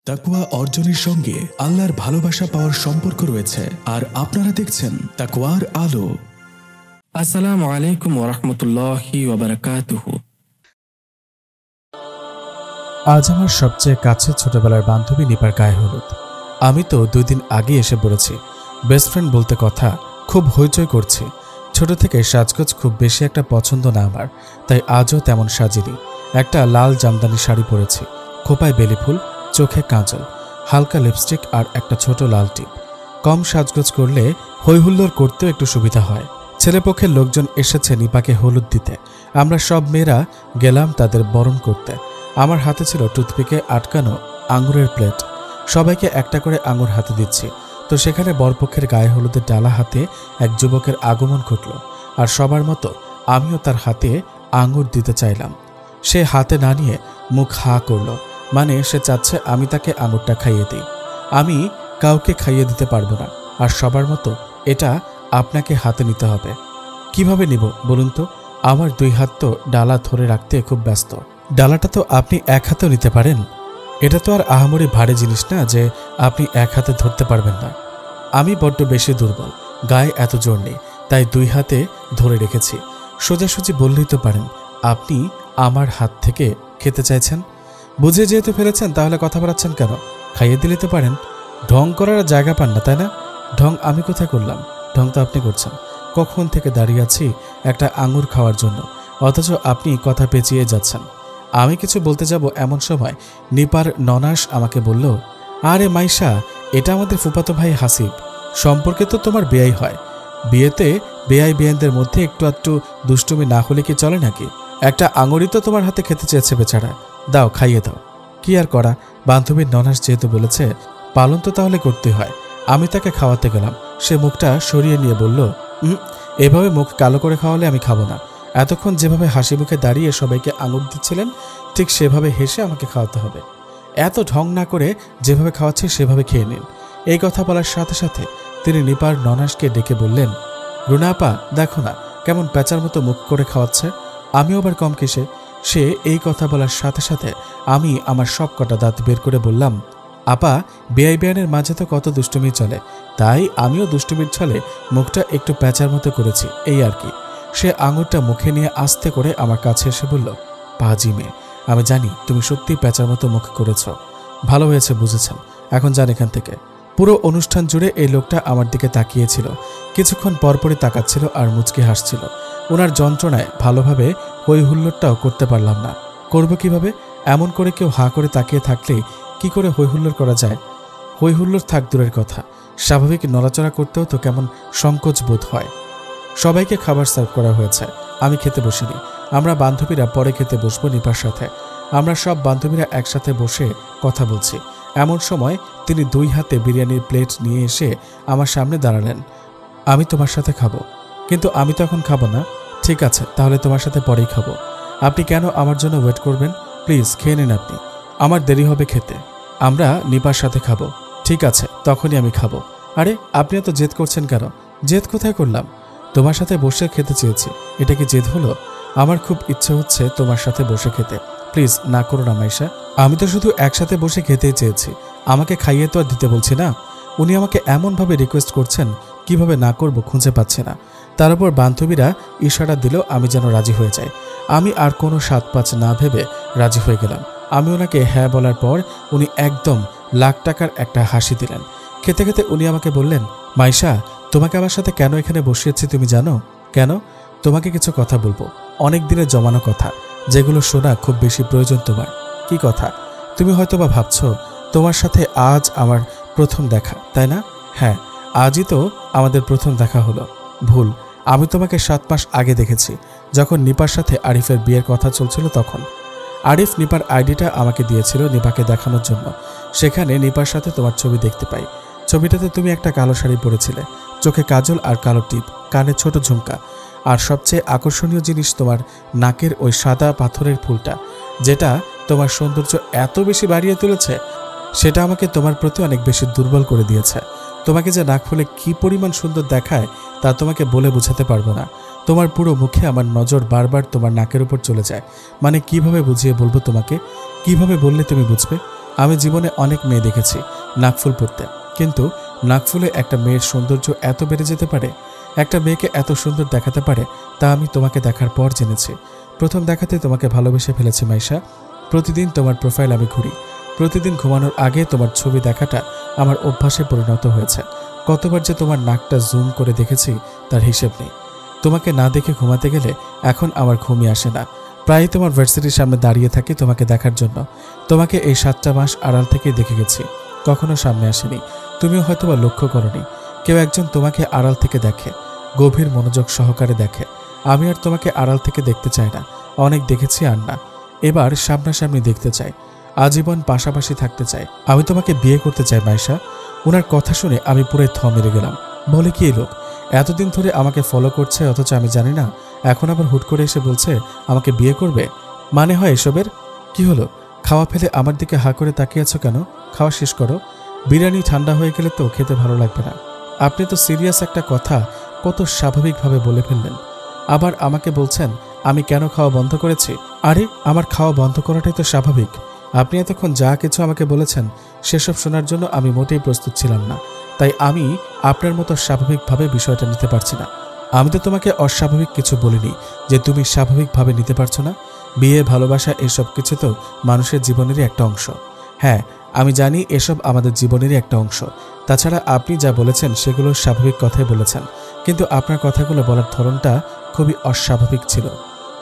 তাকওয়া অর্জনের সঙ্গে আল্লাহর ভালোবাসা পাওয়ার সম্পর্ক রয়েছে, আর আপনারা দেখছেন তাকওয়ার আলো। আসসালামু আলাইকুম ওয়া রাহমাতুল্লাহি ওয়া বারাকাতুহু। আজ আমার সবচেয়ে কাছের ছোটবেলার বান্ধবী নিপার গায়ে হলুদ। আমি তো 2 দিন আগে এসে পড়েছি। বেস্ট ফ্রেন্ড বলতে কথা, খুব হইচই করছি। ছোট থেকে সাজগোজ খুব বেশি একটা পছন্দ না আমার, তাই আজও তেমন সাজিনি। একটা লাল জামদানি শাড়ি পরেছি, খোপায় বেলি ফুল, চোখে কাজল, হালকা লিপস্টিক আর একটা ছোট লাল টিপ। কম সাজগোজ করলে হৈহুল্লোড় করতেও একটু সুবিধা হয়। ছেলেপক্ষের লোকজন এসেছে নিপাকে হলুদ দিতে। আমরা সব মেয়েরা গেলাম তাদের বরণ করতে। আমার হাতে ছিল টুথপিকে আটকানো আঙুরের প্লেট। সবাইকে একটা করে আঙুর হাতে দিচ্ছি, তো সেখানে বরপক্ষের গায়ে হলুদের ডালা হাতে এক যুবকের আগমন ঘটল। আর সবার মতো আমিও তার হাতে আঙুর দিতে চাইলাম। সে হাতে না নিয়ে মুখ হা করল, মানে সে চাচ্ছে আমি তাকে আঙুরটা খাইয়ে দিই। আমি কাউকে খাইয়ে দিতে পারবো না, আর সবার মতো এটা আপনাকে হাতে নিতে হবে। কিভাবে নিব বলুন তো? আমার 2 হাত তো ডালা ধরে রাখতে খুব ব্যস্ত। ডালাটা তো আপনি এক হাতেও নিতে পারেন। এটা তো আর আহামরি ভারী জিনিস না যে আপনি এক হাতে ধরতে পারবেন না। আমি বড্ড বেশি দুর্বল, গায়ে এত জোর নেই, তাই 2 হাতে ধরে রেখেছি। সোজাসুজি বললেই তো পারেন, আপনি আমার হাত থেকে খেতে চাইছেন। বুঝে যেহেতু ফেলেছেন তাহলে কথা বাড়াচ্ছেন কেন? খাইয়ে দিলে তো পারেন। ঢং করার জায়গা পান না, তাই না? ঢং আমি কোথায় করলাম? ঢং তো আপনি করছেন। কখন থেকে দাঁড়িয়ে আছি একটা আঙুর খাওয়ার জন্য, অথচ আপনি কথা পেঁচিয়ে যাচ্ছেন। আমি কিছু বলতে যাব এমন সময় নিপার ননাস আমাকে বলল, আরে মাইশা, এটা আমাদের ফুফাতো ভাই হাসিব। সম্পর্কে তো তোমার বেয়াই হয়। বিয়েতে বেয়াই বেয়ানদের মধ্যে একটু আধটু দুষ্টুমি না হলে কি চলে নাকি? একটা আঙুরই তো তোমার হাতে খেতে চেয়েছে বেচারা, দাও খাইয়ে দাও। কি আর করা, বান্ধবীর ননাস যেহেতু বলেছে, পালন তো তাহলে করতে হয়। আমি তাকে খাওয়াতে গেলাম। সে মুখটা সরিয়ে নিয়ে বলল, এভাবে মুখ কালো করে খাওয়ালে আমি খাবো না। এতক্ষণ যেভাবে হাসি মুখে দাঁড়িয়ে সবাইকে আঙুর দিচ্ছিলেন, ঠিক সেভাবে হেসে আমাকে খাওয়াতে হবে। এত ঢং না করে যেভাবে খাওয়াচ্ছে সেভাবে খেয়ে নিন। এই কথা বলার সাথে সাথে তিনি নিপার ননাসকে ডেকে বললেন, রুনা আপা, দেখো না কেমন প্যাঁচার মতো মুখ করে খাওয়াচ্ছে। আমিও আবার কম কিসে? সে এই কথা বলার সাথে সাথে আমি আমার সব কটা দাঁত বের করে বললাম, আপা, বেয়াই বেয়ানের মাঝে তো কত দুষ্টুমি চলে, তাই আমিও দুষ্টুমির ছলে মুখটা একটু প্যাঁচার মতো করেছি, এই আর কি। সে আঙুরটা মুখে নিয়ে আস্তে করে আমার কাছে এসে বলল, পাজি মেয়ে, আমি জানি তুমি সত্যিই প্যাঁচার মতো মুখ করেছ। ভালো হয়েছে, বুঝেছেন। এখন যান এখান থেকে। পুরো অনুষ্ঠান জুড়ে এই লোকটা আমার দিকে তাকিয়েছিল, কিছুক্ষণ পরপরই তাকাচ্ছিল আর মুচকি হাসছিল। ওনার যন্ত্রণায় ভালোভাবে হৈহুল্লোড়টাও করতে পারলাম না। করব কিভাবে? এমন করে কেউ হাঁ করে তাকিয়ে থাকলেই কি করে হৈহুল্লোড় করা যায়? হৈহুল্লোড় থাক দূরের কথা, স্বাভাবিক নড়াচড়া করতেও তো কেমন সংকোচ বোধ হয়। সবাইকে খাবার সার্ভ করা হয়েছে, আমি খেতে বসিনি। আমরা বান্ধবীরা পরে খেতে বসবো নিপার সাথে। আমরা সব বান্ধবীরা একসাথে বসে কথা বলছি। এমন সময় তিনি 2 হাতে বিরিয়ানির প্লেট নিয়ে এসে আমার সামনে দাঁড়ালেন। আমি তোমার সাথে খাবো। কিন্তু আমি তো এখন খাবো না। ঠিক আছে, তাহলে তোমার সাথে পরেই খাবো। আপনি কেন আমার জন্য ওয়েট করবেন? প্লিজ খেয়ে নিন আপনি, আমার দেরি হবে খেতে। আমরা নিপার সাথে খাবো। ঠিক আছে, তখনই আমি খাবো। আরে আপনি এত জেদ করছেন কেন? জেদ কোথায় করলাম? তোমার সাথে বসে খেতে চেয়েছি, এটা কি জেদ হলো? আমার খুব ইচ্ছে হচ্ছে তোমার সাথে বসে খেতে। প্লিজ না করো না মাইশা, আমি তো শুধু একসাথে বসে খেতেই চেয়েছি, আমাকে খাইয়ে তো আর দিতে বলছি না। উনি আমাকে এমনভাবে রিকোয়েস্ট করছেন, কিভাবে না করব খুঁজে পাচ্ছে না। তার উপর বান্ধবীরা ইশারা দিল আমি যেন রাজি হয়ে যাই। আমি আর কোনো 7-5 না ভেবে রাজি হয়ে গেলাম। আমি ওনাকে হ্যাঁ বলার পর উনি একদম লাখ টাকার একটা হাসি দিলেন। খেতে খেতে উনি আমাকে বললেন, মাইশা, তোমাকে আমার সাথে কেন এখানে বসিয়েছি তুমি জানো? কেন? তোমাকে কিছু কথা বলবো, অনেক দিনের জমানো কথা, যেগুলো শোনা খুব বেশি প্রয়োজন তোমার। কি কথা? তুমি হয়তোবা ভাবছো তোমার সাথে আজ আমার প্রথম দেখা, তাই না? হ্যাঁ, আজই তো আমাদের প্রথম দেখা হলো। ভুল, আমি তোমাকে 7 মাস আগে দেখেছি, যখন নিপার সাথে আরিফের বিয়ের কথা চলছিল তখন। আরিফ নিপার আইডিটা আমাকে দিয়েছিল নিপাকে দেখানোর জন্য। সেখানে নিপার সাথে তোমার ছবি দেখতে পাই। ছবিটাতে তুমি একটা কালো শাড়ি পরেছিলে, চোখে কাজল আর কালো টিপ, কানে ছোট ঝুমকা, আর সবচেয়ে আকর্ষণীয় জিনিস তোমার নাকের ওই সাদা পাথরের ফুলটা, যেটা তোমার সৌন্দর্য এত বেশি বাড়িয়ে তুলেছে, সেটা আমাকে তোমার প্রতি অনেক বেশি দুর্বল করে দিয়েছে। তোমাকে যে নাক ফুলে কি পরিমাণ সুন্দর দেখায় তা তোমাকে বলে বোঝাতে পারবো না। তোমার পুরো মুখে আমার নজর বারবার তোমার নাকের উপর চলে যায়। মানে কিভাবে বুঝিয়ে বলবো তোমাকে? কিভাবে বললে তুমি বুঝবে? আমি জীবনে অনেক মেয়ে দেখেছি নাকফুল পরতে, কিন্তু নাকফুলে একটা মেয়ের সৌন্দর্য এত বেড়ে যেতে পারে, একটা মেয়েকে এত সুন্দর দেখাতে পারে, তা আমি তোমাকে দেখার পর জেনেছি। প্রথম দেখাতে তোমাকে ভালোবেসে ফেলেছি মাইশা। প্রতিদিন তোমার প্রোফাইল আমি ঘুরি, প্রতিদিন ঘুমানোর আগে তোমার ছবি দেখাটা আমার অভ্যাসে পরিণত হয়েছে। কতবার যে তোমার নাকটা জুম করে দেখেছি তার হিসেব নেই। তোমাকে না দেখে ঘুমাতে গেলে এখন আমার ঘুমই আসে না। প্রায়ই তোমার ভার্সিটির সামনে দাঁড়িয়ে থাকি তোমাকে দেখার জন্য। তোমাকে এই 7টা মাস আড়াল থেকেই দেখে গেছি, কখনো সামনে আসেনি। তুমিও হয়তোবা লক্ষ্য করনি। কেউ একজন তোমাকে আড়াল থেকে দেখে, গভীর মনোযোগ সহকারে দেখে। আমি আর তোমাকে আড়াল থেকে দেখতে চাই না, অনেক দেখেছি আর না। এবার সামনাসামনি দেখতে চাই, আজীবন পাশাপাশি থাকতে চাই। আমি তোমাকে বিয়ে করতে চাই মাইশা। ওনার কথা শুনে আমি পুরো থ মেরে গেলাম। বলে কি এই লোক এতদিন ধরে আমাকে ফলো করছে, অথচ আমি জানি না, এখন আবার হুট করে এসে বলছে আমাকে বিয়ে করবে। মানে হয় এসবের? কি হলো, খাওয়া ফেলে আমার দিকে হা করে তাকিয়ে আছো কেন? খাওয়া শেষ করো। বিরিয়ানি ঠান্ডা হয়ে গেলে তো খেতে ভালো লাগবে না। আপনি তো সিরিয়াস একটা কথা কত স্বাভাবিকভাবে বলে ফেললেন, আবার আমাকে বলছেন আমি কেন খাওয়া বন্ধ করেছি। আরে আমার খাওয়া বন্ধ করাটাই তো স্বাভাবিক। আপনি এতক্ষণ যা কিছু আমাকে বলেছেন সেসব শোনার জন্য আমি মোটেই প্রস্তুত ছিলাম না, তাই আমি আপনার মতো স্বাভাবিকভাবে বিষয়টা নিতে পারছি না। আমি তো তোমাকে অস্বাভাবিক কিছু বলিনি যে তুমি স্বাভাবিকভাবে নিতে পারছো না। বিয়ে, ভালোবাসা এসব কিছু তো মানুষের জীবনেরই একটা অংশ। হ্যাঁ, আমি জানি এসব আমাদের জীবনেরই একটা অংশ। তাছাড়া আপনি যা বলেছেন সেগুলো স্বাভাবিক কথাই বলেছেন, কিন্তু আপনার কথাগুলো বলার ধরনটা খুবই অস্বাভাবিক ছিল।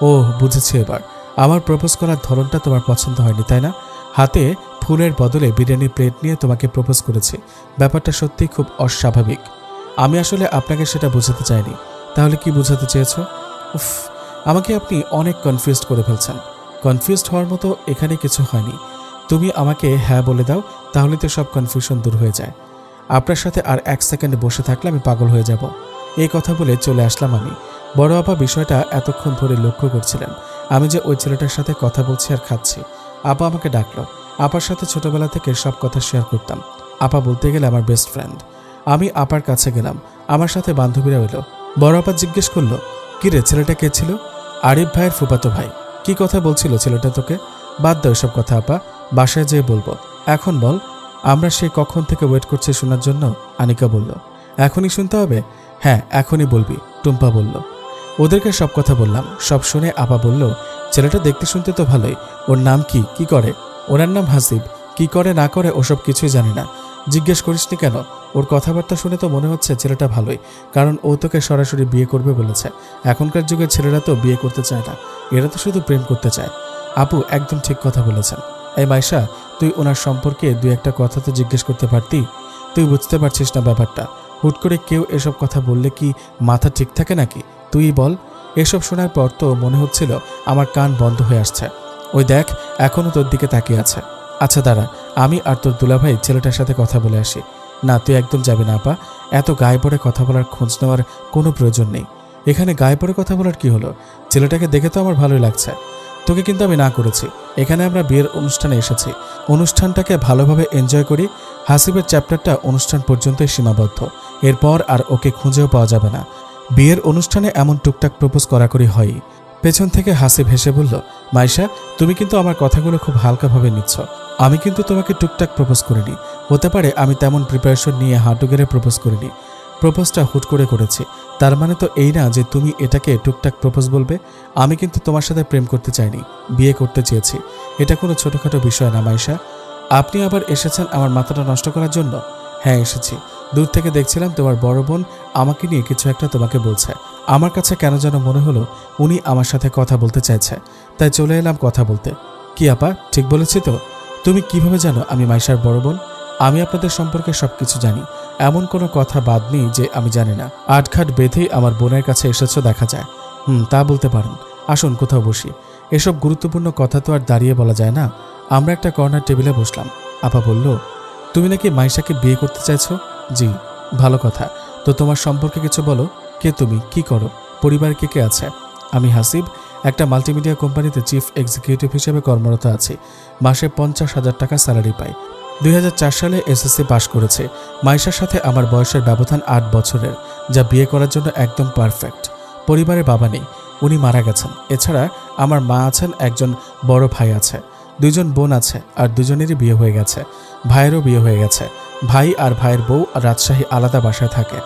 ও বুঝেছি এবার, আমার প্রপোজ করার ধরনটা তোমার পছন্দ হয়নি, তাই না? হাতে ফুলের বদলে বিরিয়ানির প্লেট নিয়ে তোমাকে প্রপোজ করেছি, ব্যাপারটা সত্যিই খুব অস্বাভাবিক। আমি আসলে আপনাকে সেটা বোঝাতে চাইনি। তাহলে কি বোঝাতে চেয়েছো? উফ, আমাকে আপনি অনেক কনফিউজড করে ফেলছেন। কনফিউজড হওয়ার মতো এখানে কিছু হয়নি। তুমি আমাকে হ্যাঁ বলে দাও, তাহলে তো সব কনফিউশন দূর হয়ে যায়। আপনার সাথে আর 1 সেকেন্ড বসে থাকলে আমি পাগল হয়ে যাব। এই কথা বলে চলে আসলাম আমি। বড় আপা বিষয়টা এতক্ষণ ধরে লক্ষ্য করছিলেন, আমি যে ওই ছেলেটার সাথে কথা বলছি আর খাচ্ছি। আপা আমাকে ডাকলো। আপার সাথে ছোটবেলা থেকে সব কথা শেয়ার করতাম। আপা বলতে গেলে আমার বেস্ট ফ্রেন্ড। আমি আপার কাছে গেলাম, আমার সাথে বান্ধবীরা এলো। বড় আপা জিজ্ঞেস করলো, কিরে ছেলেটা কে ছিল? আরিফ ভাইয়ের ফুফাতো ভাই। কি কথা বলছিল ছেলেটা তোকে? বাদ দাও এসব কথা আপা, বাসায় যেয়ে বলবো। এখন বল, আমরা সেই কখন থেকে ওয়েট করছি শোনার জন্য। আনিকা বলল, এখনই শুনতে হবে? হ্যাঁ এখনই বলবি, টুম্পা বলল। ওদেরকে সব কথা বললাম। সব শুনে আপা বলল, ছেলেটা দেখতে শুনতে তো ভালোই, ওর নাম কি, কি করে? ওনার নাম হাসিব। কি করে না করে ওসব কিছুই জানি না। জিজ্ঞেস করিসনি কেন? ওর কথাবার্তা শুনে তো মনে হচ্ছে ছেলেটা ভালোই, কারণ ও তোকে সরাসরি বিয়ে করবে বলেছে। এখনকার যুগের ছেলেরা তো বিয়ে করতে চায় না, এরা তো শুধু প্রেম করতে চায়। আপু একদম ঠিক কথা বলেছেন। এই মাইশা, তুই ওনার সম্পর্কে 2-1টা কথা তো জিজ্ঞেস করতে পারতি। তুই বুঝতে পারছিস না ব্যাপারটা। হুট করে কেউ এসব কথা বললে কি মাথা ঠিক থাকে নাকি? তুই বল। এসব শোনার পর তো মনে হচ্ছিল আমার কান বন্ধ হয়ে আসছে। ওই দেখ, এখনও তোর দিকে তাকিয়ে আছে। আচ্ছা দাঁড়া, আমি আর তোর দুলাভাই ছেলেটার সাথে কথা বলে আসি। না, তুই একদম যাবি না আপা। এত গায়ে পড়ে কথা বলার খোঁজ নেওয়ার কোনো প্রয়োজন নেই। এখানে গায়ে পড়ে কথা বলার কি হলো? ছেলেটাকে দেখে তো আমার ভালোই লাগছে। তোকে কিন্তু আমি না করেছি। এখানে আমরা বিয়ের অনুষ্ঠানে এসেছি, অনুষ্ঠানটাকে ভালোভাবে এনজয় করি। হাসিবের চ্যাপ্টারটা অনুষ্ঠান পর্যন্তই সীমাবদ্ধ, এরপর আর ওকে খুঁজেও পাওয়া যাবে না। বিয়ের অনুষ্ঠানে এমন টুকটাক প্রপোজ করাকরি হয়ই। পেছন থেকে হাসিব হেসে বলল, মাইশা তুমি কিন্তু আমার কথাগুলো খুব হালকাভাবে নিচ্ছ। আমি কিন্তু তোমাকে টুকটাক প্রপোজ করিনি। হতে পারে আমি তেমন প্রিপারেশন নিয়ে হাঁটু গেড়ে প্রপোজ করিনি। প্রপোজটা হুট করে করেছি, তার মানে তো এই না যে তুমি এটাকে টুকটাক প্রপোজ বলবে। আমি কিন্তু তোমার সাথে প্রেম করতে চাইনি, বিয়ে করতে চেয়েছি। এটা কোনো ছোটোখাটো বিষয় না মাইশা। আপনি আবার এসেছেন আমার মাথাটা নষ্ট করার জন্য? হ্যাঁ এসেছি। দূর থেকে দেখছিলাম তোমার বড় বোন আমাকে নিয়ে কিছু একটা তোমাকে বলছে। আমার কাছে কেন যেন মনে হলো উনি আমার সাথে কথা বলতে চাইছে, তাই চলে এলাম কথা বলতে। কি আপা, ঠিক বলেছি তো? তুমি কিভাবে জানো আমি মাইশার বড় বোন? আমি আপনাদের সম্পর্কে সবকিছু জানি, এমন কোনো কথা বাদ নেই যে আমি জানি না। আটঘাট বেঁধেই আমার বোনের কাছে এসেছো দেখা যায়। তা বলতে পারেন। আসুন কোথাও বসি। এসব গুরুত্বপূর্ণ কথা তো আর দাঁড়িয়ে বলা যায় না। আমরা একটা কর্নার টেবিলে বসলাম। আপা বলল, তুমি নাকি মাইশাকে বিয়ে করতে চাইছো? জি। ভালো কথা, তো তোমার সম্পর্কে কিছু বলো। কে তুমি, কি করো, পরিবার কে কে আছে? আমি হাসিব, একটা মাল্টিমিডিয়া কোম্পানিতে চিফ এক্সিকিউটিভ হিসেবে কর্মরত আছি। মাসে 50,000 টাকা স্যালারি পাই। 2004 সালে এসএসসি পাশ করেছে। মাইশার সাথে আমার বয়সের ব্যবধান 8 বছরের, যা বিয়ে করার জন্য একদম পারফেক্ট। পরিবারে বাবা নেই, উনি মারা গেছেন। এছাড়া আমার মা আছেন, একজন বড় ভাই আছে। দুজন বোন আছে আর দুজনেরই বিয়ে হয়ে গেছে। ভাইয়েরও বিয়ে হয়ে গেছে। ভাই আর ভাইয়ের বউ রাজশাহী আলাদা বাসায় থাকে।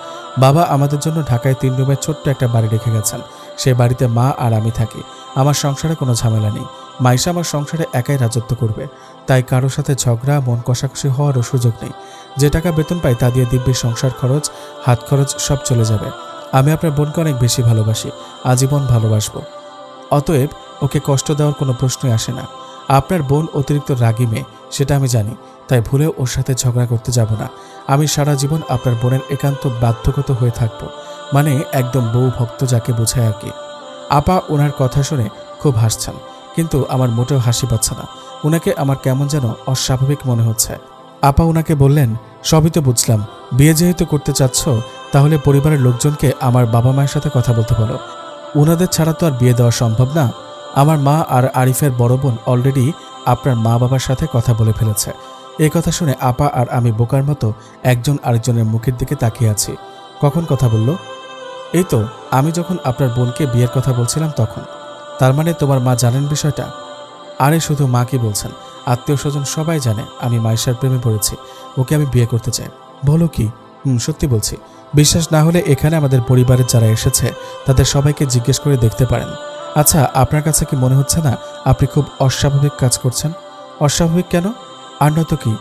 বাবা আমাদের জন্য ঢাকায় 3 রুমের ছোট্ট একটা বাড়ি রেখে গেছেন। সেই বাড়িতে মা আর আমি থাকি। আমার সংসারে কোনো ঝামেলা নেই। মাইশা আমার সংসারে একাই রাজত্ব করবে, তাই কারোর সাথে ঝগড়া মন কষাকষি হওয়ারও সুযোগ নেই। যে টাকা বেতন পাই তা দিয়ে দিব্যির সংসার খরচ, হাত খরচ সব চলে যাবে। আমি আপনার বোনকে অনেক বেশি ভালোবাসি, আজীবন ভালোবাসবো। অতএব ওকে কষ্ট দেওয়ার কোনো প্রশ্নই আসে না। আপনার বোন অতিরিক্ত রাগী মেয়ে, সেটা আমি জানি, তাই ভুলেও ওর সাথে ঝগড়া করতে যাব না। আমি সারা জীবন আপনার বোনের একান্ত বাধ্যগত হয়ে থাকব, মানে একদম বউ ভক্ত যাকে বোঝায় আর কি। আপা ওনার কথা শুনে খুব হাসছেন, কিন্তু আমার মোটেও হাসি পাচ্ছে না। ওনাকে আমার কেমন যেন অস্বাভাবিক মনে হচ্ছে। আপা ওনাকে বললেন, সবই তো বুঝলাম, বিয়ে যেহেতু করতে চাচ্ছ তাহলে পরিবারের লোকজনকে আমার বাবা মায়ের সাথে কথা বলতে বলো। ওনাদের ছাড়া তো আর বিয়ে দেওয়া সম্ভব না। আমার মা আর আরিফের বড় বোন অলরেডি আপনার মা বাবার সাথে কথা বলে ফেলেছে। এই কথা শুনে আপা আর আমি বোকার মতো একজন আরেকজনের মুখের দিকে তাকিয়ে আছি। কখন কথা বলল? এই তো আমি যখন আপনার বোনকে বিয়ের কথা বলছিলাম তখন। তার মানে তোমার মা জানেন বিষয়টা? আরে শুধু মা কি বলছেন, আত্মীয় স্বজন সবাই জানে আমি মাইশার প্রেমে পড়েছি, ওকে আমি বিয়ে করতে চাই। বলো কি? সত্যি বলছি। বিশ্বাস না হলে এখানে আমাদের পরিবারের যারা এসেছে তাদের সবাইকে জিজ্ঞেস করে দেখতে পারেন। আচ্ছা, আপনার কাছে কি মনে হচ্ছে না আপনি খুব অস্বাভাবিক কাজ করছেন? অস্বাভাবিক কেন? আর নয়তো কি,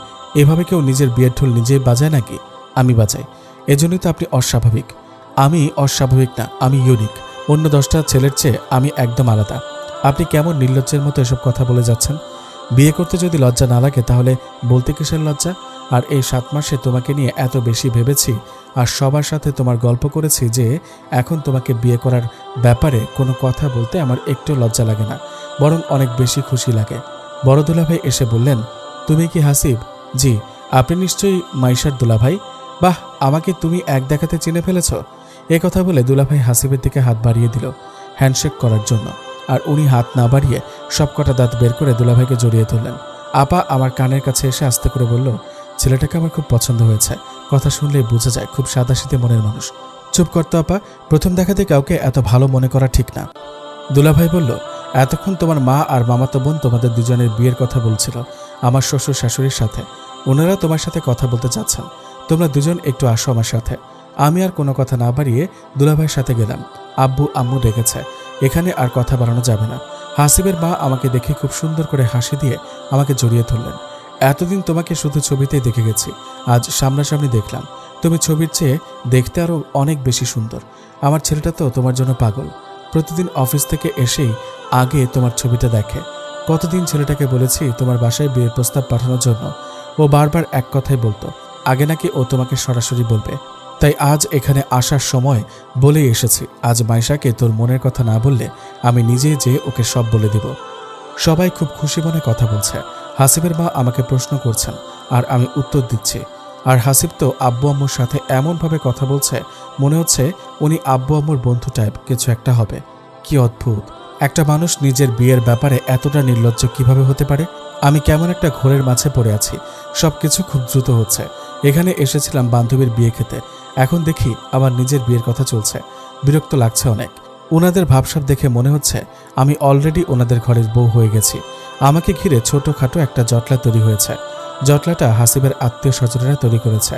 এভাবে কেউ নিজের বিয়ের ঢোল নিজেই বাজায় নাকি? আমি বাজাই, এজন্যই তো আপনি অস্বাভাবিক। আমি অস্বাভাবিক না, আমি ইউনিক। অন্য 10টা ছেলের চেয়ে আমি একদম আলাদা। আপনি কেমন নির্লজ্জের মতো এসব কথা বলে যাচ্ছেন? বিয়ে করতে যদি লজ্জা না লাগে তাহলে বলতে কিসের লজ্জা? আর এই 7 মাসে তোমাকে নিয়ে এত বেশি ভেবেছি আর সবার সাথে তোমার গল্প করেছি যে এখন তোমাকে বিয়ে করার ব্যাপারে কোনো কথা বলতে আমার একটু লজ্জা লাগে না, বরং অনেক বেশি খুশি লাগে। বড় দুলাভাই এসে বললেন, তুমি কি হাসিব? জি। আপনি নিশ্চয়ই মাইশার দুলাভাই। বাহ, আমাকে তুমি এক দেখাতে চিনে ফেলেছ। এ কথা বলে দুলাভাই হাসিবের দিকে হাত বাড়িয়ে দিল হ্যান্ডশেক করার জন্য, আর উনি হাত না বাড়িয়ে সবকটা দাঁত বের করে দুলাভাইকে জড়িয়ে ধরলেন। আপা আমার কানের কাছে এসে আস্তে করে বলল, ছেলেটাকে আমার খুব পছন্দ হয়েছে, কথা শুনলেই বোঝা যায় খুব সাদাসিধে মনের মানুষ। চুপ করতো আপা, প্রথম দেখাতে কাউকে এত ভালো মনে করা ঠিক না। দুলাভাই বলল, এতক্ষণ তোমার মা আর মামাতো বোন তোমাদের দুজনের বিয়ের কথা বলছিল আমার শ্বশুর শাশুড়ির সাথে। ওনারা তোমার সাথে কথা বলতে চাচ্ছেন, তোমরা দুজন একটু আসো আমার সাথে। আমি আর কোনো কথা না বাড়িয়ে দুলাভাইয়ের সাথে গেলাম। আব্বু আম্মু ডেকেছে, এখানে আর কথা বাড়ানো যাবে না। হাসিবের মা আমাকে দেখে খুব সুন্দর করে হাসি দিয়ে আমাকে জড়িয়ে ধরলেন। এতদিন তোমাকে শুধু ছবিতেই দেখে গেছি, আজ সামনাসামনি দেখলাম। তুমি ছবির চেয়ে দেখতে আরও অনেক বেশি সুন্দর। আমার ছেলেটা তো তোমার জন্য পাগল, প্রতিদিন অফিস থেকে এসেই আগে তোমার ছবিটা দেখে। কতদিন ছেলেটাকে বলেছি তোমার বাসায় বিয়ের প্রস্তাব পাঠানোর জন্য, ও বারবার এক কথাই বলতো, আগে নাকি ও তোমাকে সরাসরি বলবে। তাই আজ এখানে আসার সময় বলেই এসেছি, আজ মাইশাকে তোর মনের কথা না বললে আমি নিজেই যেয়ে ওকে সব বলে দিব। সবাই খুব খুশি মনে কথা বলছে। হাসিবের মা আমাকে প্রশ্ন করছেন আর আমি উত্তর দিচ্ছি। আর হাসিব তো আব্বু আম্মুর সাথে এমনভাবে কথা বলছে মনে হচ্ছে উনি আব্বু আম্মুর বন্ধু টাইপ কিছু একটা হবে। কি অদ্ভুত, একটা মানুষ নিজের বিয়ের ব্যাপারে এতটা নির্লজ্জ কিভাবে হতে পারে? আমি কেমন একটা ঘোরের মাঝে পড়ে আছি। সবকিছু খুব দ্রুত হচ্ছে। এখানে এসেছিলাম বান্ধবীর বিয়ে খেতে, এখন দেখি আমার নিজের বিয়ের কথা চলছে। বিরক্ত লাগছে অনেক। ওনাদের ভাবসাব দেখে মনে হচ্ছে আমি অলরেডি ওনাদের ঘরের বউ হয়ে গেছি। আমাকে ঘিরে ছোটখাটো একটা জটলা তৈরি হয়েছে। জটলাটা হাসিবের আত্মীয় স্বজনেরা তৈরি করেছে।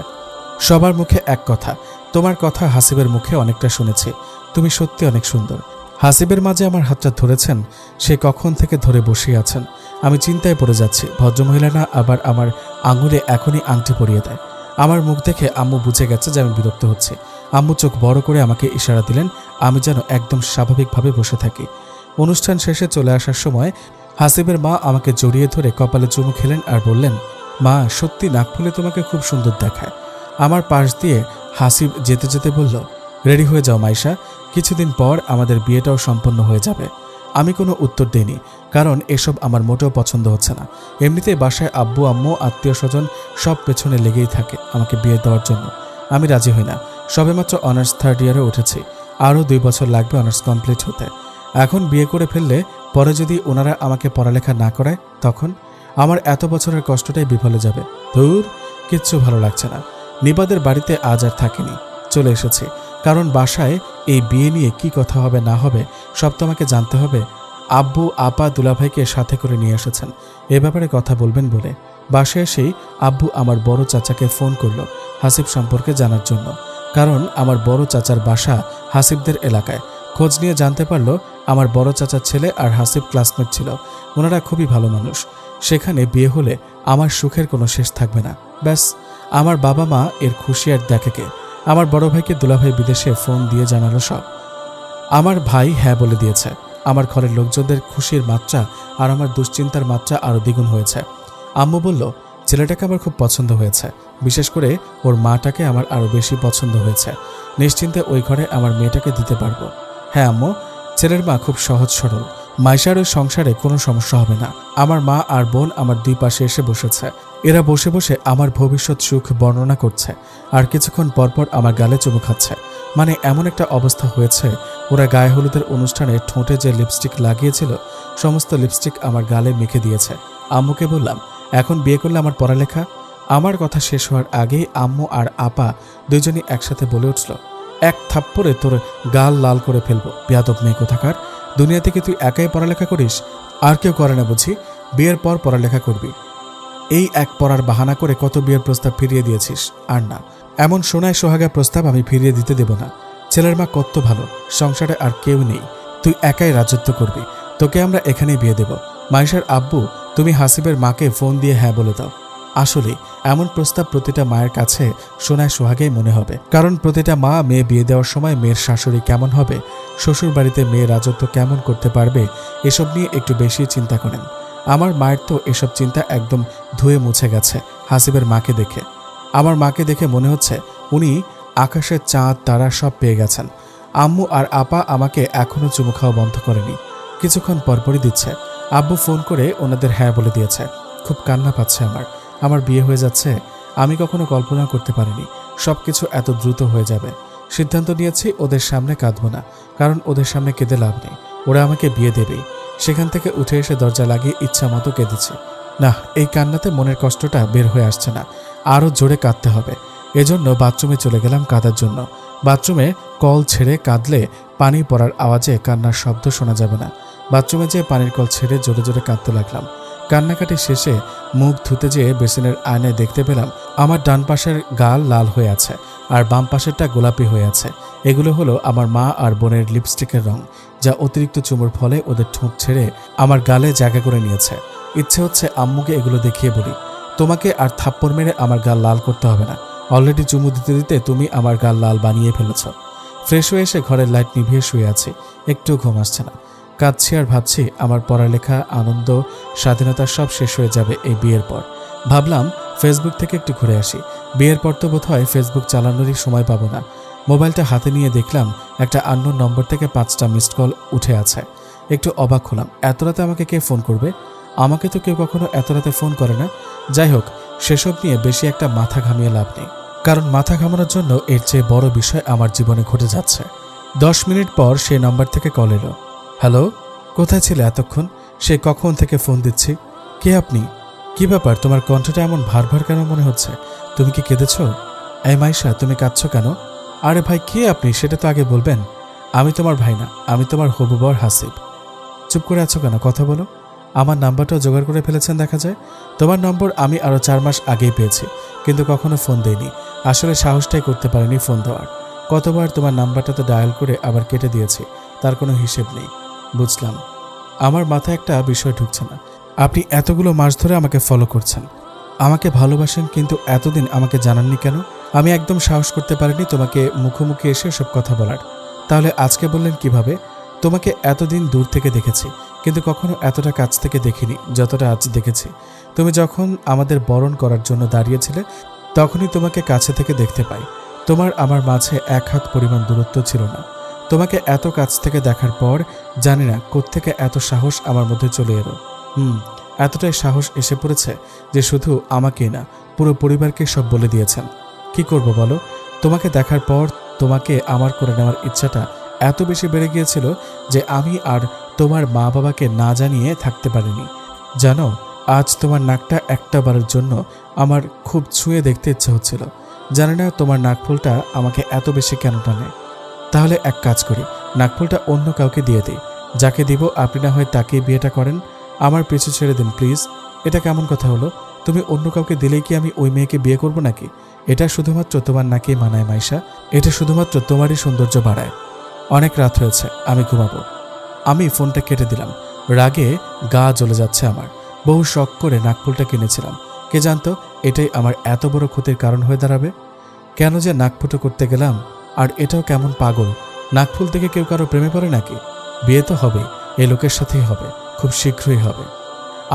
সবার মুখে এক কথা, তোমার কথা হাসিবের মুখে অনেকটা শুনেছি। তুমি সত্যি অনেক সুন্দর। হাসিবের মাঝে আমার হাতটা ধরেছেন, সে কখন থেকে ধরে বসে আছেন। আমি চিন্তায় পড়ে যাচ্ছি, ভদ্রমহিলা না আবার আমার আঙুলে এখনই আংটি পরিয়ে দেয়। আমার মুখ দেখে আম্মু বুঝে গেছে যে আমি বিরক্ত হচ্ছি। আম্মু চোখ বড় করে আমাকে ইশারা দিলেন আমি যেন একদম স্বাভাবিকভাবে বসে থাকি। অনুষ্ঠান শেষে চলে আসার সময় হাসিবের মা আমাকে জড়িয়ে ধরে কপালে চুমু খেলেন আর বললেন, মা সত্যি নাক ফুলে তোমাকে খুব সুন্দর দেখায়। আমার পাশ দিয়ে হাসিব যেতে যেতে বলল, রেডি হয়ে যাও মাইশা, কিছুদিন পর আমাদের বিয়েটাও সম্পন্ন হয়ে যাবে। আমি কোনো উত্তর দিইনি, কারণ এসব আমার মোটেও পছন্দ হচ্ছে না। এমনিতেই বাসায় আব্বু আম্মু আত্মীয় স্বজন সব পেছনে লেগেই থাকে আমাকে বিয়ে দেওয়ার জন্য। আমি রাজি হই না। সবেমাত্র অনার্স 3rd ইয়ারে উঠেছি, আরও 2 বছর লাগবে অনার্স কমপ্লিট হতে। এখন বিয়ে করে ফেললে পরে যদি ওনারা আমাকে পড়ালেখা না করায় তখন আমার এত বছরের কষ্টটাই বিফলে যাবে। ধুর, কিচ্ছু ভালো লাগছে না। নিবাদের বাড়িতে আজ আর থাকিনি, চলে এসেছি। কারণ বাসায় এই বিয়ে নিয়ে কি কথা হবে না হবে সব তো আমাকে জানতে হবে। আব্বু আপা দুলাভাইকে সাথে করে নিয়ে এসেছেন এ ব্যাপারে কথা বলবেন বলে। বাসায় এসেই আব্বু আমার বড় চাচাকে ফোন করলো হাসিব সম্পর্কে জানার জন্য, কারণ আমার বড় চাচার বাসা হাসিবদের এলাকায়। খোঁজ নিয়ে জানতে পারলো আমার বড় চাচার ছেলে আর হাসিব ক্লাসমেট ছিল। ওনারা খুবই ভালো মানুষ। সেখানে বিয়ে হলে আমার সুখের কোনো শেষ থাকবে না। ব্যাস, আমার বাবা মা এর খুশি আর দেখে কে। আমার বড় ভাইকে দুলাভাই বিদেশে ফোন দিয়ে জানালো সব। আমার ভাই হ্যাঁ বলে দিয়েছে। আমার ঘরের লোকজনদের খুশির মাত্রা আর আমার দুশ্চিন্তার মাত্রা আরও দ্বিগুণ হয়েছে। আম্মু বলল, ছেলেটাকে আমার খুব পছন্দ হয়েছে, বিশেষ করে ওর মাটাকে আমার আরও বেশি পছন্দ হয়েছে। নিশ্চিন্তে ওই ঘরে আমার মেয়েটাকে দিতে পারবো। হ্যাঁ আম্মু, ছেলের মা খুব সহজ সরল, মাইশার ওই সংসারে কোনো সমস্যা হবে না। আমার মা আর বোন আমার দুই পাশে এসে বসেছে। এরা বসে বসে আমার ভবিষ্যৎ সুখ বর্ণনা করছে আর কিছুক্ষণ পরপর আমার গালে চুমু খাচ্ছে। মানে এমন একটা অবস্থা হয়েছে, ওরা গায়ে হলুদের অনুষ্ঠানে ঠোঁটে যে লিপস্টিক লাগিয়েছিল সমস্ত লিপস্টিক আমার গালে মেখে দিয়েছে। আম্মুকে বললাম, এখন বিয়ে করলে আমার পড়ালেখা? আমার কথা শেষ হওয়ার আগেই আম্মু আর আপা দুজনই একসাথে বলে উঠল, এক থাপ্পড়ে তোর গাল লাল করে ফেলবো, বেয়াদব মেয়ে কোথাকার। দুনিয়া থেকে তুই একাই পড়ালেখা করিস, আর কেউ করে না বুঝি? বিয়ের পর পড়ালেখা করবি, এই এক পড়ার বাহানা করে কত বিয়ের প্রস্তাব ফিরিয়ে দিয়েছিস। আর না, এমন সোনায় সোহাগা প্রস্তাব আমি ফিরিয়ে দিতে দেব না। ছেলের মা কত ভালো, সংসারে আর কেউ নেই, তুই একাই রাজত্ব করবি। তোকে আমরা এখানেই বিয়ে দেব। মাইশার আব্বু, তুমি হাসিবের মাকে ফোন দিয়ে হ্যাঁ বলে দাও। আসলে এমন প্রস্তাব প্রতিটা মায়ের কাছে সোনায় সোহাগেই মনে হবে, কারণ প্রতিটা মা মেয়ে বিয়ে দেওয়ার সময় মেয়ের শাশুড়ি কেমন হবে, শ্বশুর বাড়িতে মেয়ে রাজত্ব কেমন করতে পারবে, এসব নিয়ে একটু বেশি চিন্তা করেন। আমার মায়ের তো এসব চিন্তা একদম ধুয়ে মুছে গেছে হাসিবের মাকে দেখে। আমার মাকে দেখে মনে হচ্ছে উনি আকাশের চাঁদ তারা সব পেয়ে গেছেন। আম্মু আর আপা আমাকে এখনও চুমু খাওয়া বন্ধ করেনি, কিছুক্ষণ পরপরই দিচ্ছে। আব্বু ফোন করে ওনাদের হ্যাঁ বলে দিয়েছে। খুব কান্না পাচ্ছে আমার বিয়ে হয়ে যাচ্ছে। আমি কখনো কল্পনা করতে পারিনি সবকিছু এত দ্রুত হয়ে যাবে। সিদ্ধান্ত নিয়েছি ওদের সামনে কাঁদবো না, কারণ ওদের সামনে কেঁদে লাভ নেই, ওরা আমাকে বিয়ে দেবেই। সেখান থেকে উঠে এসে দরজা লাগিয়ে ইচ্ছা মতো কেঁদেছি। না, এই কান্নাতে মনের কষ্টটা বের হয়ে আসছে না, আরও জোরে কাঁদতে হবে। এজন্য বাথরুমে চলে গেলাম কাঁদার জন্য। বাথরুমে কল ছেড়ে কাঁদলে পানি পড়ার আওয়াজে কান্নার শব্দ শোনা যাবে না। বাথরুমে যেয়ে পানির কল ছেড়ে জোরে জোরে কাঁদতে লাগলাম। কান্নাকাটি শেষে মুখ ধুতে যেয়ে বেসিনের আয়নায় দেখতে পেলাম আমার ডান পাশের গাল লাল হয়ে আছে আর বাম পাশেরটা গোলাপি হয়ে আছে। এগুলো হলো আমার মা আর বোনের লিপস্টিকের রং, যা অতিরিক্ত চুমুর ফলে ওদের ঠোঁট ছেড়ে আমার গালে জায়গা করে নিয়েছে। ইচ্ছে হচ্ছে আম্মুকে এগুলো দেখিয়ে বলি, তোমাকে আর থাপ্পড় মেরে আমার গাল লাল করতে হবে না, অলরেডি চুমু দিতে দিতে তুমি আমার গাল লাল বানিয়ে ফেলেছ। ফ্রেশ হয়ে এসে ঘরের লাইট নিভিয়ে শুয়ে আছি, একটু ঘুম আসছে না। কাঁদছি আর ভাবছি আমার পড়ালেখা, আনন্দ, স্বাধীনতা সব শেষ হয়ে যাবে এই বিয়ের পর। ভাবলাম ফেসবুক থেকে একটু ঘুরে আসি। বিয়ের পর তো বোধহয় ফেসবুক চালানোরই সময় পাবো না। মোবাইলটা হাতে নিয়ে দেখলাম একটা আননোন নম্বর থেকে 5টা মিসড কল উঠে আছে। একটু অবাক হলাম, এত রাতে আমাকে কে ফোন করবে? আমাকে তো কেউ কখনো এত রাতে ফোন করে না। যাই হোক, সেসব নিয়ে বেশি একটা মাথা ঘামিয়ে লাভ নেই, কারণ মাথা ঘামানোর জন্য এর চেয়ে বড় বিষয় আমার জীবনে ঘটে যাচ্ছে। 10 মিনিট পর সেই নম্বর থেকে কল এলো। হ্যালো, কোথায় ছিলে এতক্ষণ? সে কখন থেকে ফোন দিচ্ছি। কে আপনি? কি ব্যাপার, তোমার কণ্ঠটা এমন ভার ভার কেন মনে হচ্ছে? তুমি কি কেঁদেছ? এই মাইশা, তুমি কাঁদছ কেন? আরে ভাই, কে আপনি সেটা তো আগে বলবেন। আমি তোমার ভাই না, আমি তোমার হবু বর হাসিব। চুপ করে আছো কেন, কথা বলো। আমার নাম্বারটাও জোগাড় করে ফেলেছেন দেখা যায়। তোমার নম্বর আমি আরও 4 মাস আগেই পেয়েছি, কিন্তু কখনো ফোন দেইনি। আসলে সাহসটাই করতে পারিনি ফোন দেওয়ার। কতবার তোমার নাম্বারটা তো ডায়াল করে আবার কেটে দিয়েছি, তার কোনো হিসেব নেই। বুঝলাম। আমার মাথায় একটা বিষয় ঢুকছে না। আপনি এতগুলো মাস ধরে আমাকে ফলো করছেন, আমাকে ভালোবাসেন, কিন্তু এতদিন আমাকে জানাননি কেন? আমি একদম সাহস করতে পারিনি তোমাকে মুখোমুখি এসে সব কথা বলার। তাহলে আজকে বললেন কিভাবে? তোমাকে এতদিন দূর থেকে দেখেছি, কিন্তু কখনো এতটা কাছ থেকে দেখিনি যতটা আজ দেখেছি। তুমি যখন আমাদের বরণ করার জন্য দাঁড়িয়েছিলে তখনই তোমাকে কাছে থেকে দেখতে পাই। তোমার আমার মাঝে 1 হাত পরিমাণ দূরত্ব ছিল না। তোমাকে এত কাছ থেকে দেখার পর জানি না কোত্থেকে এত সাহস আমার মধ্যে চলে এলো। এতটাই সাহস এসে পড়েছে যে শুধু আমাকেই না, পুরো পরিবারকে সব বলে দিয়েছেন। কি করব বলো? তোমাকে দেখার পর তোমাকে আমার করে নেওয়ার ইচ্ছাটা এত বেশি বেড়ে গিয়েছিল যে আমি আর তোমার মা বাবাকে না জানিয়ে থাকতে পারিনি। জানো, আজ তোমার নাকটা একটা বারের জন্য আমার খুব ছুঁয়ে দেখতে ইচ্ছে হচ্ছিল। জানি না তোমার নাকফুলটা আমাকে এত বেশি কেন টানে। তাহলে এক কাজ করি, নাকফুলটা অন্য কাউকে দিয়ে দিই, যাকে দিব আপনি না হয় তাকেই বিয়েটা করেন। আমার পিছু ছেড়ে দিন প্লিজ। এটা কেমন কথা হলো? তুমি অন্য কাউকে দিলেই কি আমি ওই মেয়েকে বিয়ে করব নাকি? এটা শুধুমাত্র তোমার নাকি মানায় মাইশা? এটা শুধুমাত্র তোমারই সৌন্দর্য বাড়ায়। অনেক রাত হয়েছে, আমি ঘুমাবো। আমি ফোনটা কেটে দিলাম। রাগে গা জ্বলে যাচ্ছে আমার। বহু শখ করে নাকফুলটা কিনেছিলাম, কে জানতো এটাই আমার এত বড় ক্ষতির কারণ হয়ে দাঁড়াবে। কেন যে নাকফুটো করতে গেলাম। আর এটাও কেমন পাগল, নাকফুল থেকে কেউ কারো প্রেমে পড়ে নাকি? বিয়ে তো হবে, এই লোকের সাথেই হবে, খুব শীঘ্রই হবে।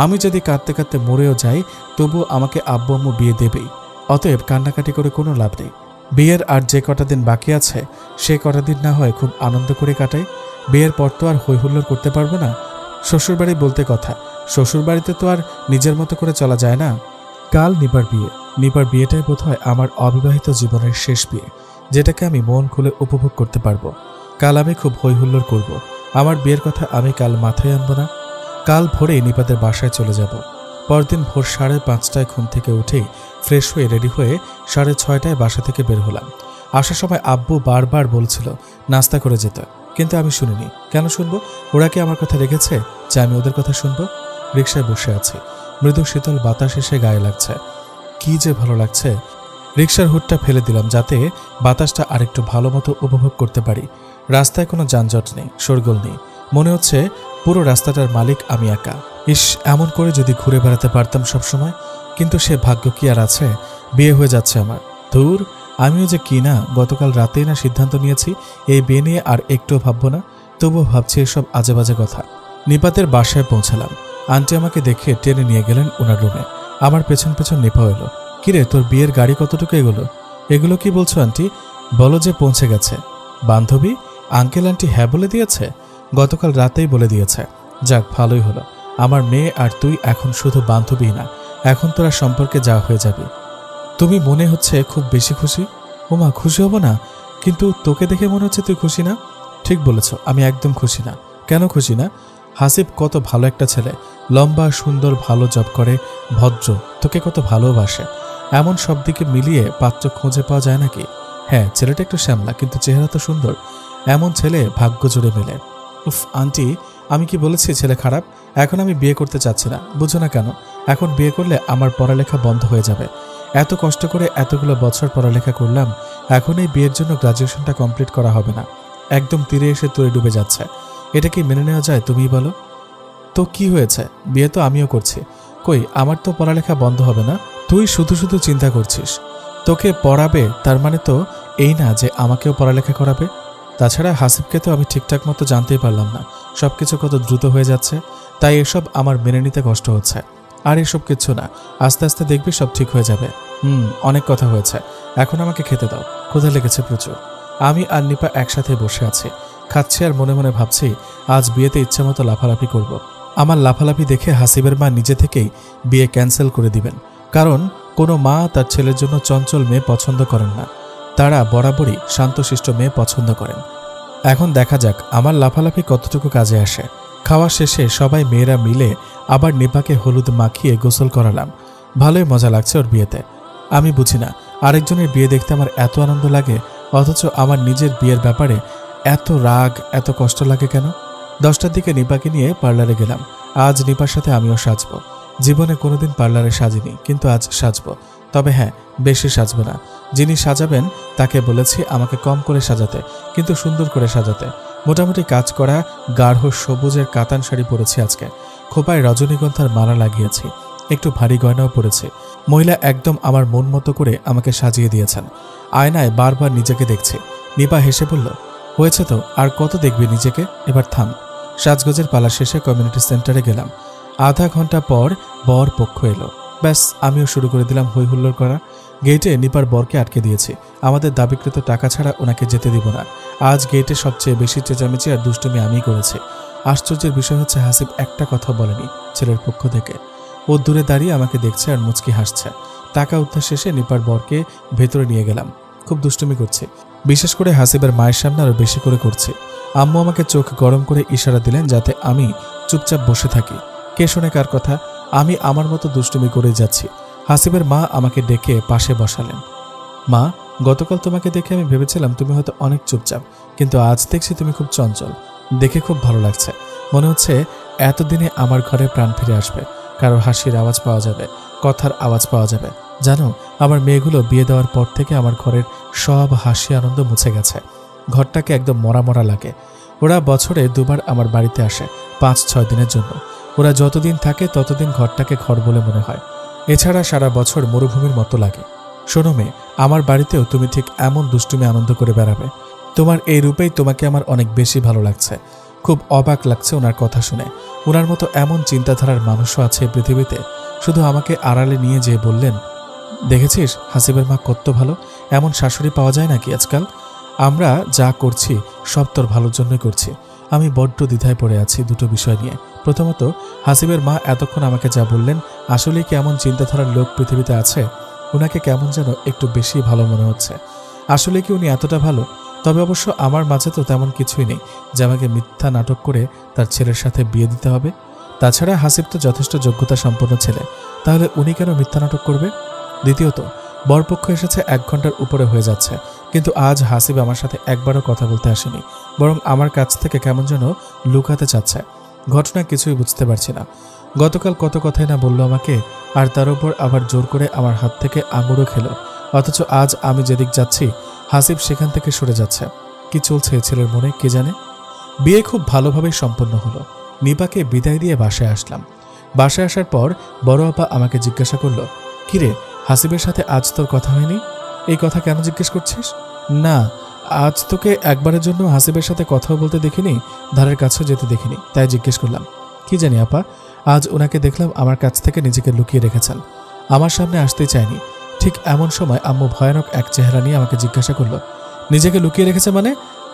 আমি যদি কাঁদতে কাঁদতে মরেও যাই তবুও আমাকে আব্বু আম্মু বিয়ে দেবেই। অতএব কান্নাকাটি করে কোনো লাভ নেই। বিয়ের আর যে কটা দিন বাকি আছে সে কটা দিন না হয় খুব আনন্দ করে কাটাই। বিয়ের পর তো আর হৈহুল্লোড় করতে পারবো না। শ্বশুরবাড়ি বলতে কথা, শ্বশুরবাড়িতে তো আর নিজের মতো করে চলা যায় না। কাল নিপার বিয়ে। নিপার বিয়েটাই বোধহয় আমার অবিবাহিত জীবনের শেষ বিয়ে, যেটাকে আমি মন খুলে উপভোগ করতে পারবো। কাল আমি খুব হৈহুল্লোড় করব। আমার বিয়ের কথা আমি কাল মাথায় আনবো না। কাল ভোরেই নিপাদের বাসায় চলে যাব। পরদিন ভোর 5:30টায় ঘুম থেকে উঠেই ফ্রেশ হয়ে রেডি হয়ে 6:30টায় বাসা থেকে বের হলাম। আসার সময় আব্বু বারবার বলছিল নাস্তা করে যেতে, কিন্তু আমি শুনিনি। কেন শুনবো? ওরা কি আমার কথা রেখেছে যে আমি ওদের কথা শুনবো? রিকশায় বসে আছি, মৃদু শীতল বাতাস এসে গায়ে লাগছে, কি যে ভালো লাগছে। রিকশার হুডটা ফেলে দিলাম যাতে বাতাসটা আরেকটু ভালো মতো উপভোগ করতে পারি। রাস্তায় কোনো যানজট নেই, শোরগোল নেই। মনে হচ্ছে পুরো রাস্তাটার মালিক আমি একা। ইস, এমন করে যদি ঘুরে বেড়াতে পারতাম সবসময়। কিন্তু সে ভাগ্য কি আর আছে? বিয়ে হয়ে যাচ্ছে আমার। ধুর, আমিও যে কি না, গতকাল রাতেই না সিদ্ধান্ত নিয়েছি এই বিয়ে নিয়ে আর একটুও ভাববো না। তবুও ভাবছি এসব আজে বাজে কথা। নিপাতের বাসায় পৌঁছালাম। আন্টি আমাকে দেখে টেনে নিয়ে গেলেন ওনার রুমে। আমার পেছন পেছন নিপা এলো। কিরে, তোর বিয়ের গাড়ি কতটুকু এগোলো? এগুলো কি বলছো আন্টি? বলো যে পৌঁছে গেছে। বান্ধবী? আঙ্কেল আন্টি হ্যাঁ বলে দিয়েছে? গতকাল রাতেই বলে দিয়েছে। যাক, ভালোই হলো। আমার মেয়ে আর তুই এখন শুধু বান্ধবী না, এখন তোরা সম্পর্কে যা হয়ে যাবি। তুমি মনে হচ্ছে খুব বেশি খুশি। ওমা, খুশি হব না? কিন্তু তোকে দেখে মনে হচ্ছে তুই খুশি না। ঠিক বলেছ, আমি একদম খুশি না। কেন খুশি না? হাসিব কত ভালো একটা ছেলে, লম্বা, সুন্দর, ভালো জব করে, ভদ্র, তোকে কত ভালোবাসে। এমন সব দিকে মিলিয়ে পাত্র খুঁজে পাওয়া যায় নাকি? হ্যাঁ, ছেলেটা একটু শ্যামলা, কিন্তু চেহারা তো সুন্দর। এমন ছেলে ভাগ্য জুড়ে মেলে। উফ আন্টি, আমি কি বলেছি ছেলে খারাপ? এখন আমি বিয়ে করতে চাচ্ছি না, বুঝো না কেন? এখন বিয়ে করলে আমার পড়ালেখা বন্ধ হয়ে যাবে। এত কষ্ট করে এতগুলো বছর পড়ালেখা করলাম, এখন এই বিয়ের জন্য গ্রাজুয়েশনটা কমপ্লিট করা হবে না। একদম তীরে এসে তরে ডুবে যাচ্ছে। এটা কি মেনে নেওয়া যায় তুমি বলো? তো কি হয়েছে? বিয়ে তো আমিও করছি। কই, আমার তো পড়ালেখা বন্ধ হবে না। তুই শুধু শুধু চিন্তা করছিস। তোকে পড়াবে তার মানে তো এই না যে আমাকেও পড়ালেখা করাবে। তাছাড়া হাসিবকে তো আমি ঠিকঠাক মতো জানতেই পারলাম না। সবকিছু কত দ্রুত হয়ে যাচ্ছে, তাই এসব আমার মেনে নিতে কষ্ট হচ্ছে। আর এসব কিচ্ছু না, আস্তে আস্তে দেখবি সব ঠিক হয়ে যাবে। অনেক কথা হয়েছে, এখন আমাকে খেতে দাও, ক্ষুধা লেগেছে প্রচুর। আমি আর নিপা একসাথে বসে আছি, খাচ্ছি আর মনে মনে ভাবছি আজ বিয়েতে ইচ্ছে মতো লাফালাফি করব। আমার লাফালাফি দেখে হাসিবের মা নিজে থেকেই বিয়ে ক্যান্সেল করে দিবেন, কারণ কোনো মা তার ছেলের জন্য চঞ্চল মেয়ে পছন্দ করেন না। তারা বরাবরই শান্তশিষ্ট মেয়ে পছন্দ করেন। এখন দেখা যাক আমার লাফালাফি কতটুকু কাজে আসে। খাওয়া শেষে সবাই মেয়েরা মিলে আবার নিপাকে হলুদ মাখিয়ে গোসল করালাম। ভালোই মজা লাগছে ওর বিয়েতে। আমি বুঝি না আরেকজনের বিয়ে দেখতে আমার এত আনন্দ লাগে, অথচ আমার নিজের বিয়ের ব্যাপারে এত রাগ, এত কষ্ট লাগে কেন? 10টার দিকে নিপাকে নিয়ে পার্লারে গেলাম। আজ নিপার সাথে আমিও সাজবো। জীবনে কোনোদিন পার্লারে সাজিনি, কিন্তু আজ সাজবো। তবে হ্যাঁ, বেশি সাজবো না। যিনি সাজাবেন তাকে বলেছি আমাকে কম করে সাজাতে, কিন্তু সুন্দর করে সাজাতে। মোটামুটি কাজ করা গাঢ় সবুজের কাতান শাড়ি পরেছি আজকে। খোপায় রজনীগন্ধার মালা লাগিয়েছি, একটু ভারী গয়নাও পরেছি। মহিলা একদম আমার মন মতো করে আমাকে সাজিয়ে দিয়েছেন। আয়নায় বারবার নিজেকে দেখছি। নিপা হেসে বলল, হয়েছে তো, আর কত দেখবি নিজেকে, এবার থাম। সাজগোজের পালা শেষে কমিউনিটি সেন্টারে গেলাম। আধা ঘন্টা পর বর পক্ষ এলো। ব্যাস, আমিও শুরু করে দিলাম হই হুল্লোড় করা। গেটে নিপার বরকে আটকে দিয়েছি। আমাদের দাবিকৃত টাকা ছাড়া ওনাকে যেতে দিব না। আজ গেটে সবচেয়ে বেশি চেঁচামেচি আর দুষ্টুমি আমিই করেছি। আশ্চর্যের বিষয় হচ্ছে হাসিব একটা কথা বলেনি ছেলের পক্ষ থেকে। ও দূরে দাঁড়িয়ে আমাকে দেখছে আর মুচকি হাসছে। টাকা উদ্ধার শেষে নিপার বরকে ভেতরে নিয়ে গেলাম। খুব দুষ্টুমি করছে, বিশেষ করে হাসিবের মায়ের সামনে আরো বেশি করে করছে। আম্মু আমাকে চোখ গরম করে ইশারা দিলেন যাতে আমি চুপচাপ বসে থাকি। কে শোনে কার কথা? আমি আমার মতো দুষ্টুমি করে যাচ্ছি। হাসিবের মা আমাকে ডেকে পাশে বসালেন। মা, গতকাল তোমাকে দেখে আমি ভেবেছিলাম তুমি হয়তো অনেক চুপচাপ, কিন্তু আজ দেখছি তুমি খুব চঞ্চল। দেখে খুব ভালো লাগছে। মনে হচ্ছে এতদিনে আমার ঘরে প্রাণ ফিরে আসবে, কারোর হাসির আওয়াজ পাওয়া যাবে, কথার আওয়াজ পাওয়া যাবে। জানো, আমার মেয়েগুলো বিয়ে দেওয়ার পর থেকে আমার ঘরের সব হাসি আনন্দ মুছে গেছে। ঘরটাকে একদম মরা মরা লাগে। ওরা বছরে 2 বার আমার বাড়িতে আসে, 5-6 দিনের জন্য। ওরা যতদিন থাকে ততদিন ঘরটাকে ঘর বলে মনে হয়। এছাড়া সারা বছর মরুভূমির মতো লাগে। শোনো মেয়ে, আমার বাড়িতেও তুমি ঠিক এমন দুষ্টুমি আনন্দ করে বেড়াবে। তোমার এই রূপেই তোমাকে আমার অনেক বেশি ভালো লাগছে। খুব অবাক লাগছে ওনার কথা শুনে। ওনার মতো এমন চিন্তাধারার মানুষও আছে পৃথিবীতে। শুধু আমাকে আড়ালে নিয়ে যেয়ে বললেন, দেখেছিস হাসিবের মা কত ভালো, এমন শাশুড়ি পাওয়া যায় নাকি আজকাল? আমরা যা করছি সব তোর ভালোর জন্যই করছি। আমি বড্ড দ্বিধায় পড়ে আছি দুটো বিষয় নিয়ে। প্রথমত, হাসিবের মা এতক্ষণ আমাকে যা বললেন, আসলেই কি এমন চিন্তাধারার লোক পৃথিবীতে আছে? ওনাকে কেমন যেন একটু বেশি ভালো মনে হচ্ছে। আসলে কি উনি এতটা ভালো? তবে অবশ্য আমার মাঝে তো তেমন কিছুই নেই যে আমাকে মিথ্যা নাটক করে তার ছেলের সাথে বিয়ে দিতে হবে। তাছাড়া হাসিব তো যথেষ্ট যোগ্যতা সম্পন্ন ছেলে, তাহলে উনি কেন মিথ্যা নাটক করবে? দ্বিতীয়ত, বরপক্ষ এসেছে 1 ঘন্টার উপরে হয়ে যাচ্ছে, কিন্তু আজ হাসিব আমার সাথে একবারও কথা বলতে আসেনি, বরং আমার কাছ থেকে কেমন যেন লুকাতে চাচ্ছে। ঘটনা কিছুই বুঝতে পারছি না। গতকাল কত কথাই না বলল আমাকে, আর তার উপর আবার জোর করে আমার হাত থেকে আঙুরও খেলো। অথচ আজ আমি যেদিক যাচ্ছি হাসিব সেখান থেকে সরে যাচ্ছে। কি চলছে ছেলের মনে কে জানে। বিয়ে খুব ভালোভাবেই সম্পন্ন হলো। নিপাকে বিদায় দিয়ে বাসায় আসলাম। বাসায় আসার পর বড় আপা আমাকে জিজ্ঞাসা করলো, কিরে হাসিবের সাথে আজ তোর কথা হয়নি? এই কথা কেন জিজ্ঞেস করছিস? না, আজ তোকে একবারের জন্য হাসিবের সাথে কথা বলতে দেখিনি, ধারের কাছেও যেতে দেখিনি, তাই জিজ্ঞেস করলাম। কি জানি আপা, আজ ওনাকে দেখলাম আমার কাছ থেকে নিজেকে লুকিয়ে রেখেছেন, আমার সামনে আসতেই চায়নি। ঠিক এমন সময় আম্মু ভয়ানক এক চেহারা নিয়ে আমাকে জিজ্ঞাসা করলো, নিজেকে লুকিয়ে রেখেছে মানে?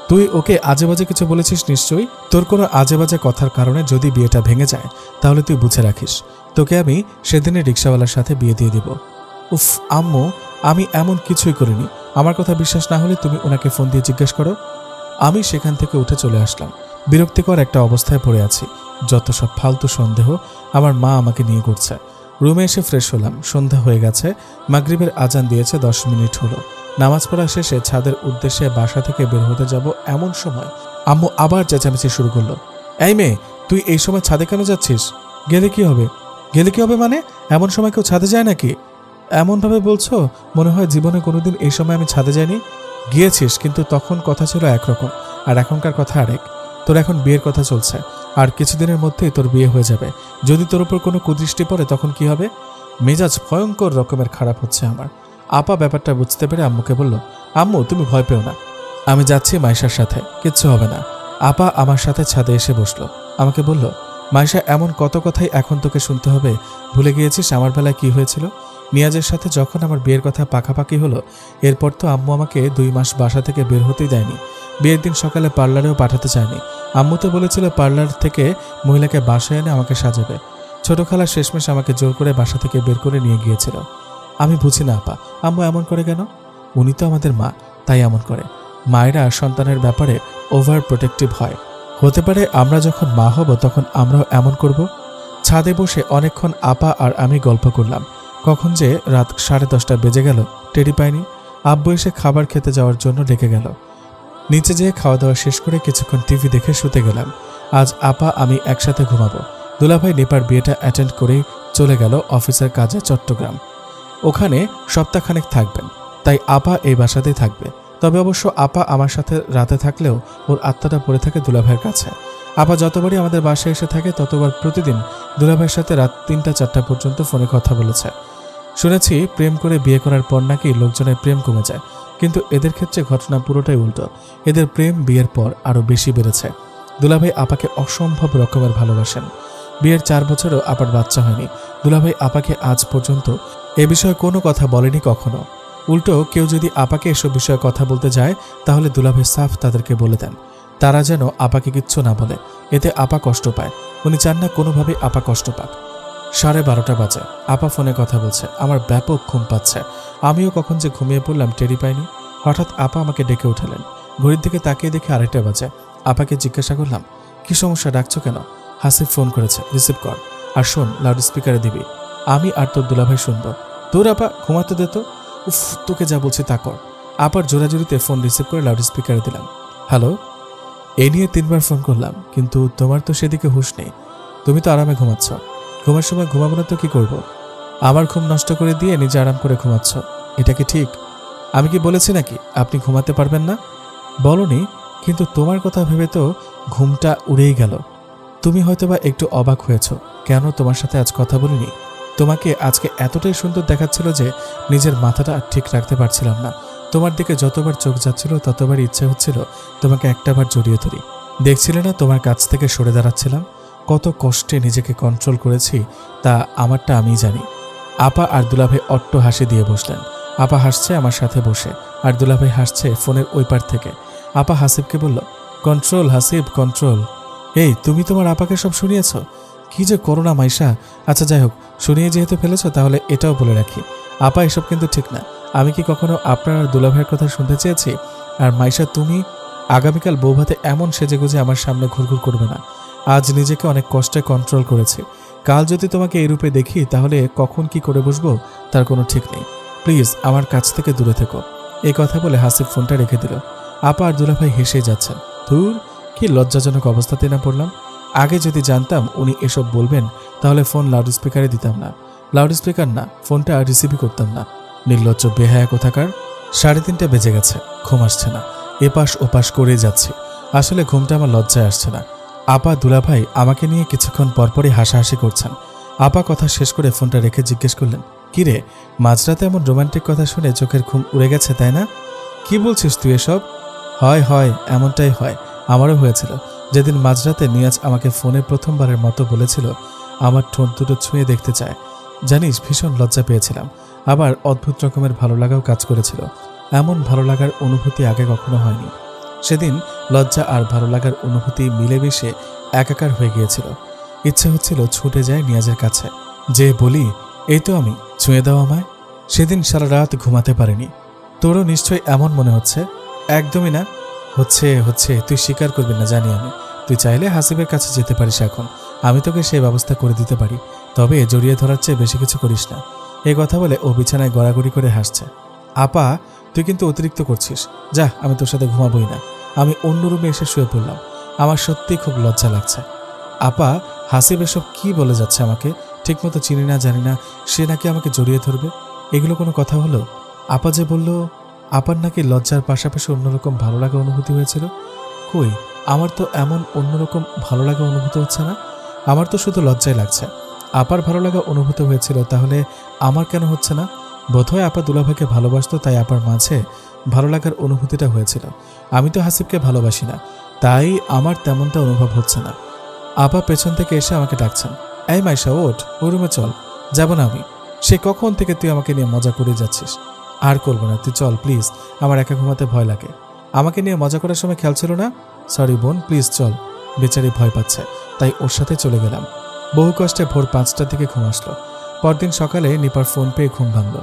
তুই ওকে আজে বাজে কিছু বলেছিস নিশ্চয়ই। তোর কোনো আজে বাজে কথার কারণে যদি বিয়েটা ভেঙে যায় তাহলে তুই বুঝে রাখিস, তোকে আমি সেদিনে রিক্সাওয়ালার সাথে বিয়ে দিয়ে দিব। উফ আম্মু, আমি এমন কিছুই করিনি। আমার কথা বিশ্বাস না হলে তুমি ওনাকে ফোন দিয়ে জিজ্ঞেস করো। আমি সেখান থেকে উঠে চলে আসলাম। বিরক্তিকর একটা অবস্থায় পড়ে আছি। যত সব ফালতু সন্দেহ আমার মা আমাকে নিয়ে করছে। রুমে এসে ফ্রেশ হলাম। সন্ধ্যা হয়ে গেছে। মাগরিবের আজান দিয়েছে, 10 মিনিট হলো। নামাজ পড়া শেষে ছাদের উদ্দেশ্যে বাসা থেকে বের হতে যাব, এমন সময় আম্মু আবার চেঁচামেচি শুরু করলো, এই মেয়ে, তুই এই সময় ছাদে কেন যাচ্ছিস? গেলে কি হবে? গেলে কি হবে মানে? এমন সময় কেউ ছাদে যায় নাকি? এমনভাবে বলছো মনে হয় জীবনে কোনোদিন এই সময় আমি ছাদে যাইনি। গিয়েছিস, কিন্তু তখন কথা ছিল একরকম, আর এখনকার কথা আরেক। তোর এখন বিয়ের কথা চলছে, আর কিছুদিনের মধ্যেই তোর বিয়ে হয়ে যাবে। যদি তোর উপর কোনো কুদৃষ্টি পড়ে তখন কি হবে? মেজাজ ভয়ঙ্কর রকমের খারাপ হচ্ছে আমার। আপা ব্যাপারটা বুঝতে পেরে আম্মুকে বলল, আম্মু তুমি ভয় পেও না, আমি যাচ্ছি মাইশার সাথে, কিচ্ছু হবে না। আপা আমার সাথে ছাদে এসে বসলো। আমাকে বলল, মাইশা, এমন কত কথাই এখন তোকে শুনতে হবে। ভুলে গিয়েছিস আমার বেলায় কি হয়েছিল? নিয়াজের সাথে যখন আমার বিয়ের কথা পাকাপাকি হলো, এরপর তো আম্মু আমাকে 2 মাস বাসা থেকে বের হতেই দেয়নি। বিয়ের দিন সকালে পার্লারেও পাঠাতে চায়নি। আম্মু তো বলেছিল পার্লার থেকে মহিলাকে বাসায় এনে আমাকে সাজাবে। ছোট খালা শেষমেশ আমাকে জোর করে বাসা থেকে বের করে নিয়ে গিয়েছিল। আমি বুঝি না আপা, আম্মু এমন করে কেন? উনি তো আমাদের মা, তাই এমন করে। মায়েরা সন্তানের ব্যাপারে ওভার প্রোটেক্টিভ হয়। হতে পারে আমরা যখন মা হব তখন আমরাও এমন করব। ছাদে বসে অনেকক্ষণ আপা আর আমি গল্প করলাম। কখন যে রাত 10:30 বেজে গেল টেরি পাইনি। আব্বু এসে খাবার খেতে যাওয়ার জন্য ডেকে গেল। নিচে যেয়ে খাওয়া দাওয়া শেষ করে কিছুক্ষণ টিভি দেখে শুতে গেলাম। আজ আপা আমি একসাথে ঘুমাবো। দুলাভাই নেপার বিয়েটা অ্যাটেন্ড করেই চলে গেল অফিসের কাজে চট্টগ্রাম। ওখানে সপ্তাহখানেক থাকবেন, তাই আপা এই বাসাতেই থাকবে। তবে অবশ্য আপা আমার সাথে রাতে থাকলেও ওর আত্মাটা পড়ে থাকে দুলাভাইয়ের কাছে। আপা যতবারই আমাদের বাসায় এসে থাকে ততবার প্রতিদিন দুলাভাইয়ের সাথে রাত 3টা-4টা পর্যন্ত ফোনে কথা বলেছে। শুনেছি প্রেম করে বিয়ে করার পর নাকি লোকজনের প্রেম কমে যায়, কিন্তু এদের ক্ষেত্রে ঘটনা পুরোটাই উল্টো। এদের প্রেম বিয়ের পর আরও বেশি বেড়েছে। দুলাভাই আপাকে অসম্ভব রকমের ভালোবাসেন। বিয়ের 4 বছরেও আপার বাচ্চা হয়নি। দুলাভাই আপাকে আজ পর্যন্ত এ বিষয়ে কোনো কথা বলেনি কখনো। উল্টো কেউ যদি আপাকে এসব বিষয়ে কথা বলতে যায় তাহলে দুলাভাই সাফ তাদেরকে বলে দেন তারা যেন আপাকে কিচ্ছু না বলে। এতে আপা কষ্ট পায়। উনি চান না কোনোভাবেই আপা কষ্ট পাক। 12:30 বাজে। আপা ফোনে কথা বলছে। আমার ব্যাপক ঘুম পাচ্ছে। আমিও কখন যে ঘুমিয়ে পড়লাম টেরি পাইনি। হঠাৎ আপা আমাকে ডেকে উঠালেন। ঘড়ির দিকে তাকিয়ে দেখে 2:30 বাজে। আপাকে জিজ্ঞাসা করলাম, কি সমস্যা, ডাকছো কেন? হাসিব ফোন করেছে, রিসিভ কর, আর শোন লাউড স্পিকারে দিবি। আমি আর তোর দুলাভাই শুনবো। তোর আপা ঘুমাতে দে তো। উফ, তোকে যা বলছি তা কর। আপার জোরাজুরিতে ফোন রিসিভ করে লাউড স্পিকারে দিলাম। হ্যালো, এ নিয়ে 3 বার ফোন করলাম, কিন্তু তোমার তো সেদিকে হুঁশ নেই। তুমি তো আরামে ঘুমাচ্ছ। ঘুমার সময় ঘুমাবো না তো কি করব? আমার ঘুম নষ্ট করে দিয়ে নিজে আরাম করে ঘুমাচ্ছ, এটা কি ঠিক? আমি কি বলেছি নাকি আপনি ঘুমাতে পারবেন না? বলনি, কিন্তু তোমার কথা ভেবে তো ঘুমটা উড়েই গেল। তুমি হয়তোবা একটু অবাক হয়েছ কেন তোমার সাথে আজ কথা বলিনি। তোমাকে আজকে এতটাই সুন্দর দেখাচ্ছিল যে নিজের মাথাটা ঠিক রাখতে পারছিলাম না। তোমার দিকে যতবার চোখ যাচ্ছিল ততবার ইচ্ছে হচ্ছিল তোমাকে একটাবার জড়িয়ে ধরি। দেখছিলে না তোমার কাছ থেকে সরে দাঁড়াচ্ছিলাম? কত কষ্টে নিজেকে কন্ট্রোল করেছি তা আমারটা আমিই জানি। আপা আর দুলাভাই অট্ট হাসি দিয়ে বসলেন। আপা হাসছে আমার সাথে বসে, আর দুলাভাই হাসছে ফোনের ওই পার থেকে। আপা হাসিবকে বলল, কন্ট্রোল হাসিব, কন্ট্রোল। এই তুমি তোমার আপাকে সব শুনিয়েছ? কি যে করো না মাইশা। আচ্ছা যাই হোক, শুনিয়ে যেহেতু ফেলেছ তাহলে এটাও বলে রাখি, আপা এসব কিন্তু ঠিক না। আমি কি কখনো আপনার আর দুলাভাইয়ের কথা শুনতে চেয়েছি? আর মাইশা, তুমি আগামীকাল বৌভাতে এমন সেজেগুজে আমার সামনে ঘুরঘুর করবে না। আজ নিজেকে অনেক কষ্টে কন্ট্রোল করেছি। কাল যদি তোমাকে এই রূপে দেখি তাহলে কখন কি করে বসবো তার কোনো ঠিক নেই। প্লিজ আমার কাছ থেকে দূরে থেকো। এই কথা বলে হাসিব ফোনটা রেখে দিল। আপা আর দুলাভাই হেসে যাচ্ছেন। ধুর, কি লজ্জাজনক অবস্থাতে না পড়লাম। আগে যদি জানতাম উনি এসব বলবেন তাহলে ফোন লাউডস্পিকারে দিতাম না। লাউডস্পিকার না, ফোনটা রিসিভই করতাম না। নির্লজ্জ বেহায়া কোথাকার। 3:30 বেজে গেছে, ঘুম আসছে না। এপাশ ওপাশ করে যাচ্ছি, আসলে ঘুমটা আমার লজ্জায় আসছে না। আপা দুলাভাই আমাকে নিয়ে কিছুক্ষণ পরপরই হাসাহাসি করছেন। আপা কথা শেষ করে ফোনটা রেখে জিজ্ঞেস করলেন, কিরে, মাঝরাতে এমন রোমান্টিক কথা শুনে চোখের ঘুম উড়ে গেছে তাই না? কি বলছিস তুই এসব? হয় এমনটাই হয়। আমারও হয়েছিল যেদিন মাঝরাতে নিয়াজ আমাকে ফোনে প্রথমবারের মতো বলেছিল আমার ঠোঁট দুটো ছুঁয়ে দেখতে চায়। জানিস, ভীষণ লজ্জা পেয়েছিলাম, আবার অদ্ভুত রকমের ভালো লাগাও কাজ করেছিল। এমন ভালো লাগার অনুভূতি আগে কখনো হয়নি। সেদিন লজ্জা আর ভালো লাগার অনুভূতি মিলেমিশে একাকার হয়ে গিয়েছিল। ইচ্ছে হচ্ছিল ছুটে যায় নিয়াজের কাছে, যে বলি, এই তো আমি, ছুঁয়ে দাও আমায়। সেদিন সারা রাত ঘুমাতে পারিনি। তোরও নিশ্চয়ই এমন মনে হচ্ছে? একদমই না। হচ্ছে তুই স্বীকার করবি না জানি আমি। তুই চাইলে হাসিবের কাছে যেতে পারিস এখন, আমি তোকে সেই ব্যবস্থা করে দিতে পারি। তবে জড়িয়ে ধরার চেয়ে বেশি কিছু করিস না। এই কথা বলে ও বিছানায় গড়াগড়ি করে হাসছে। আপা, তুই কিন্তু অতিরিক্ত করছিস। যা, আমি তোর সাথে ঘুমাবই না। আমি অন্য রুমে এসে শুয়ে পড়লাম। আমার সত্যিই খুব লজ্জা লাগছে। আপা, হাসিব এসব কি বলে যাচ্ছে আমাকে? ঠিকমতো চিনি না, জানি না, সে নাকি আমাকে জড়িয়ে ধরবে। এগুলো কোনো কথা হলো? আপা যে বলল আপার নাকি লজ্জার পাশাপাশি অন্যরকম ভালো লাগা অনুভূতি হয়েছিল। কই, আমার তো এমন অন্যরকম ভালো লাগা অনুভূতি হচ্ছে না। আমার তো শুধু লজ্জাই লাগছে। আপার ভালো লাগা অনুভূত হয়েছিল, তাহলে আমার কেন হচ্ছে না? বোধহয় আপা দুলাভাইকে ভালোবাসতো, তাই আপার মাঝে ভালো লাগার অনুভূতিটা হয়েছিল। আমি তো হাসিবকে ভালোবাসি না, তাই আমার তেমনটা অনুভব হচ্ছে না। আপা পেছন থেকে এসে আমাকে ডাকছেন, এই মাইশা ওঠ, ওই রুমে চল। যাব না আমি। সে কখন থেকে তুই আমাকে নিয়ে মজা করে যাচ্ছিস? আর করবো না, তুই চল প্লিজ, আমার একা ঘুমাতে ভয় লাগে। আমাকে নিয়ে মজা করার সময় খেয়াল ছিল না? সরি বোন, প্লিজ চল। বেচারি ভয় পাচ্ছে, তাই ওর সাথে চলে গেলাম। বহু কষ্টে ভোর 5টার দিকে ঘুম আসলো। পরদিন সকালে নিপার ফোন পেয়ে ঘুম ভাঙল।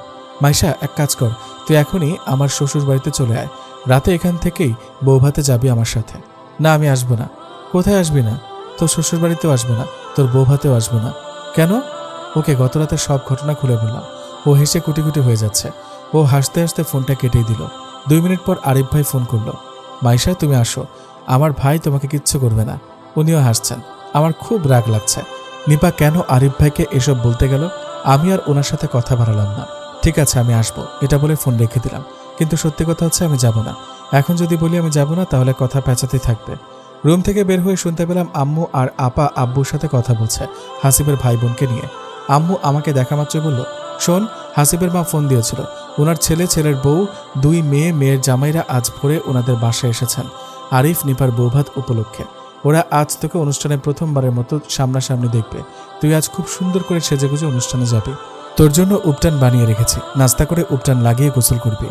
মাইশা, এক কাজ কর, তুই এখনই আমার শ্বশুর বাড়িতে চলে আয়। রাতে এখান থেকেই বৌভাতে যাবি আমার সাথে। না, আমি আসবো না। কোথায় আসবি না? তোর শ্বশুর বাড়িতেও আসবো না, তোর বৌভাতেও আসবো না। কেন? ওকে গত রাতে সব ঘটনা খুলে বললাম। ও হেসে কুটি কুটি হয়ে যাচ্ছে। ও হাসতে হাসতে ফোনটা কেটেই দিল। 2 মিনিট পর আরিফ ভাই ফোন করলো, মাইশা তুমি আসো, আমার ভাই তোমাকে কিচ্ছু করবে না। উনিও হাসছেন। আমার খুব রাগ লাগছে। নিপা কেন আরিফ ভাইকে এসব বলতে গেল? আমি আর ওনার সাথে কথা বাড়ালাম না। ঠিক আছে, আমি আসবো, এটা বলে ফোন রেখে দিলাম। কিন্তু সত্যি কথা হচ্ছে আমি যাব না। এখন যদি বলি আমি যাব না তাহলে কথা পেঁচাতেই থাকবে। রুম থেকে বের হয়ে শুনতে পেলাম আম্মু আর আপা আব্বুর সাথে কথা বলছে হাসিবের ভাই বোনকে নিয়ে। আম্মু আমাকে দেখা মাত্র বলল, শোন, হাসিবের মা ফোন দিয়েছিল। ওনার ছেলে, ছেলের বউ, 2 মেয়ে, মেয়ের জামাইরা আজ ভোরে ওনাদের বাসায় এসেছেন আরিফ নিপার বৌভাত উপলক্ষে। ওরা আজ তোকে অনুষ্ঠানে প্রথমবারের মতো সামনাসামনি দেখবে। তুই আজ খুব সুন্দর করে সেজেগুজে অনুষ্ঠানে যাবি। তোর জন্য উপটান বানিয়ে রেখেছি, নাস্তা করে উপটান লাগিয়ে গোসল করবি।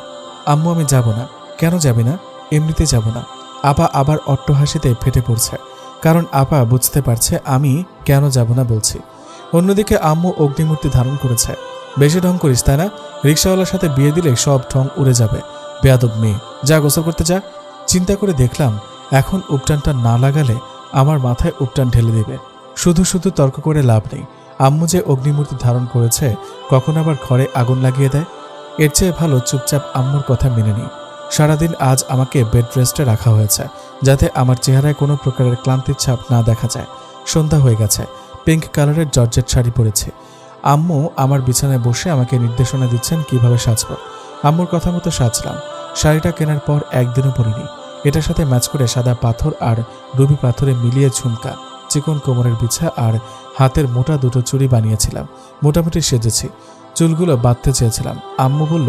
আম্মু, আমি যাব না। কেন যাবি না? এমনিতে যাব না। আপা আবার অট্টহাসিতে ফেটে পড়ছে, কারণ আপা বুঝতে পারছে আমি কেন যাব না বলছি। অন্যদিকে আম্মু অগ্নিমূর্তি ধারণ করেছে। বেশি ঢং করিস তাই না? রিক্সাওয়ালার সাথে বিয়ে দিলে সব ঢং উড়ে যাবে। বেয়াদব মেয়ে, যা গোসল করতে যা। চিন্তা করে দেখলাম এখন উপটানটা না লাগালে আমার মাথায় উপটান ঢেলে দেবে। শুধু শুধু তর্ক করে লাভ নেই। আম্মু যে অগ্নিমূর্তি ধারণ করেছে, কখন আবার ঘরে আগুন লাগিয়ে দেয়। এর চেয়ে ভালো চুপচাপ আম্মুর কথা মেনে নিই। সারাদিন আজ আমাকে বেড রেস্টে রাখা হয়েছে, যাতে আমার চেহারায় কোনো প্রকারের ক্লান্তির ছাপ না দেখা যায়। সন্ধ্যা হয়ে গেছে। পিঙ্ক কালারের জর্জেট শাড়ি পরেছে। আম্মু আমার বিছানায় বসে আমাকে নির্দেশনা দিচ্ছেন কিভাবে সাজব। আম্মুর কথা মতো সাজলাম। শাড়িটা কেনার পর একদিনও পরিনি। এটার সাথে ম্যাচ করে সাদা পাথর আর রুবি পাথরে মিলিয়ে ঝুমকা, চিকন কোমরের বিছা আর হাতের মোটা দুটো চুড়ি বানিয়েছিলাম। মোটামুটি সেজেছি। চুলগুলো বাঁধতে চেয়েছিলাম। আম্মু বলল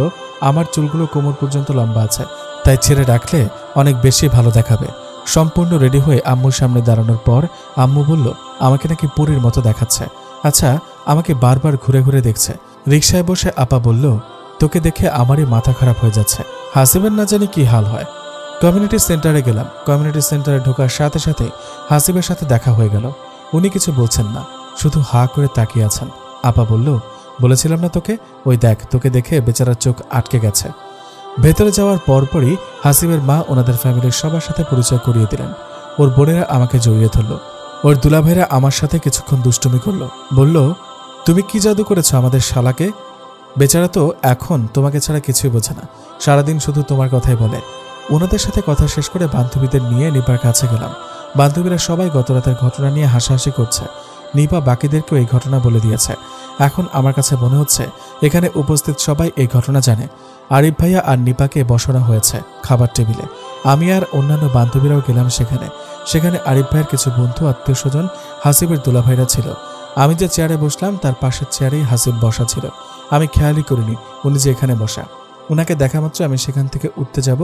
আমার চুলগুলো কোমর পর্যন্ত লম্বা আছে, তাই ছেড়ে রাখলে অনেক বেশি ভালো দেখাবে। সম্পূর্ণ রেডি হয়ে আম্মুর সামনে দাঁড়ানোর পর আম্মু বলল আমাকে নাকি পরীর মতো দেখাচ্ছে। আচ্ছা, আমাকে বারবার ঘুরে ঘুরে দেখছে। রিকশায় বসে আপা বলল তোকে দেখে আমারই মাথা খারাপ হয়ে যাচ্ছে। হাসিবের না জানি কি হাল হয়। কমিউনিটি সেন্টারে গেলাম। কমিউনিটি সেন্টারে ঢোকার সাথে সাথে হাসিবের সাথে দেখা হয়ে গেল। উনি কিছু বলছেন না, শুধু হা করে তাকিয়ে আছেন। আপা বলল বলেছিলাম না তোকে, ওই দেখ তোকে দেখে বেচারার চোখ আটকে গেছে। ভেতরে যাওয়ার পরপরই হাসিবের মা ওনাদের ফ্যামিলির সবার সাথে পরিচয় করিয়ে দিলেন। ওর বোনেরা আমাকে জড়িয়ে ধরল। ওর দুলাভাইরা আমার সাথে কিছুক্ষণ দুষ্টুমি করলো। বলল তুমি কি জাদু করেছো আমাদের শালাকে? বেচারা তো এখন তোমাকে ছাড়া কিছুই বোঝে না, সারাদিন শুধু তোমার কথাই বলে। ওনাদের সাথে কথা শেষ করে বান্ধবীদের নিয়ে নিপার কাছে গেলাম। বান্ধবীরা সবাই গত রাতের ঘটনা নিয়ে হাসাহাসি করছে। নিপা বাকিদেরকেও এই ঘটনা বলে দিয়েছে। এখন আমার কাছে মনে হচ্ছে এখানে উপস্থিত সবাই এই ঘটনা জানে। আরিফ ভাইয়া আর নিপাকে বসানো হয়েছে খাবার টেবিলে। আমি আর অন্যান্য বান্ধবীরাও গেলাম সেখানে। সেখানে আরিফ ভাইয়ের কিছু বন্ধু, আত্মীয় স্বজন, হাসিবের দুলাভাইরা ছিল। আমি যে চেয়ারে বসলাম তার পাশের চেয়ারেই হাসিব বসা ছিল। আমি খেয়ালই করিনি উনি যে এখানে বসা। ওনাকে দেখা মাত্র আমি সেখান থেকে উঠতে যাব,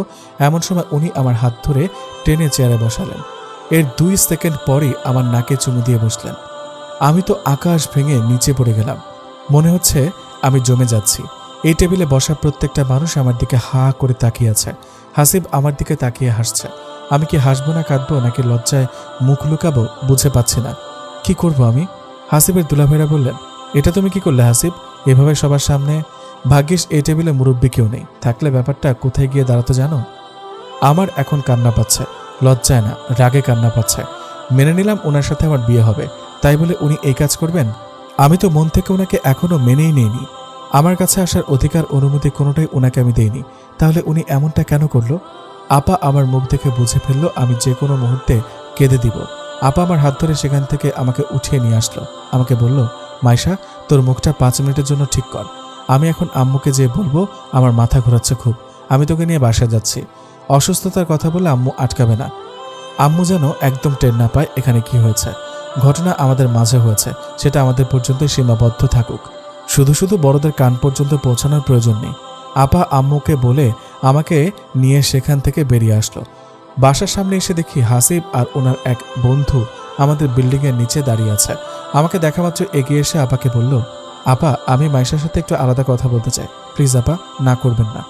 এমন সময় উনি আমার হাত ধরে টেনে চেয়ারে বসালেন। এর 2 সেকেন্ড পরই আমার নাকে চুমু দিয়ে বসলেন। আমি তো আকাশ ভেঙে নিচে পড়ে গেলাম। মনে হচ্ছে আমি জমে যাচ্ছি। এই টেবিলে বসা প্রত্যেকটা মানুষ আমার দিকে হা করে তাকিয়ে আছে। হাসিব আমার দিকে তাকিয়ে হাসছে। আমি কি হাসবো না কাঁদবো নাকি লজ্জায় মুখ লুকাবো বুঝে পাচ্ছি না। কি করব আমি? হাসিবের দুলাভাইরা বললেন এটা তুমি কি করলে হাসিব, এভাবে সবার সামনে? ভাগ্যিস এই টেবিলে মুরব্বী কেউ নেই, থাকলে ব্যাপারটা কোথায় গিয়ে দাঁড়াতো জানো? আমার এখন কান্না পাচ্ছে, লজ্জায় না রাগে কান্না পাচ্ছে। মেনে নিলাম ওনার সাথে আমার বিয়ে হবে, তাই বলে উনি এই কাজ করবেন? আমি তো মন থেকে ওনাকে এখনো মেনেই নিইনি। আমার কাছে আসার অধিকার অনুমতি কোনোটাই ওনাকে আমি দেইনি, তাহলে উনি এমনটা কেন করলো? আপা আমার মুখ দেখে বুঝে ফেললো আমি যে কোনো মুহূর্তে কেঁদে দিব। আপা আমার হাত ধরে সেখান থেকে আমাকে উঠিয়ে নিয়ে আসলো। আমাকে বলল মাইশা তোর মুখটা 5 মিনিটের জন্য ঠিক কর। আমি এখন আম্মুকে যেয়ে বলবো আমার মাথা ঘোরাচ্ছে খুব, আমি তোকে নিয়ে বাসায় যাচ্ছি। অসুস্থতার কথা বলে আম্মু আটকাবে না। আম্মু যেন একদম টের না পায় এখানে কি হয়েছে। ঘটনা আমাদের মাঝে হয়েছে, সেটা আমাদের পর্যন্ত সীমাবদ্ধ থাকুক। শুধু শুধু বড়দের কান পর্যন্ত পৌঁছানোর প্রয়োজন নেই। আপা আম্মুকে বলে আমাকে নিয়ে সেখান থেকে বেরিয়ে আসলো। বাসার সামনে এসে দেখি হাসিব আর ওনার এক বন্ধু আমাদের বিল্ডিংয়ের নিচে দাঁড়িয়ে আছে। আমাকে দেখা মাত্র এগিয়ে এসে আপাকে বলল আপা আমি মাইশার সাথে একটু আলাদা কথা বলতে চাই, প্লিজ আপা না করবেন না।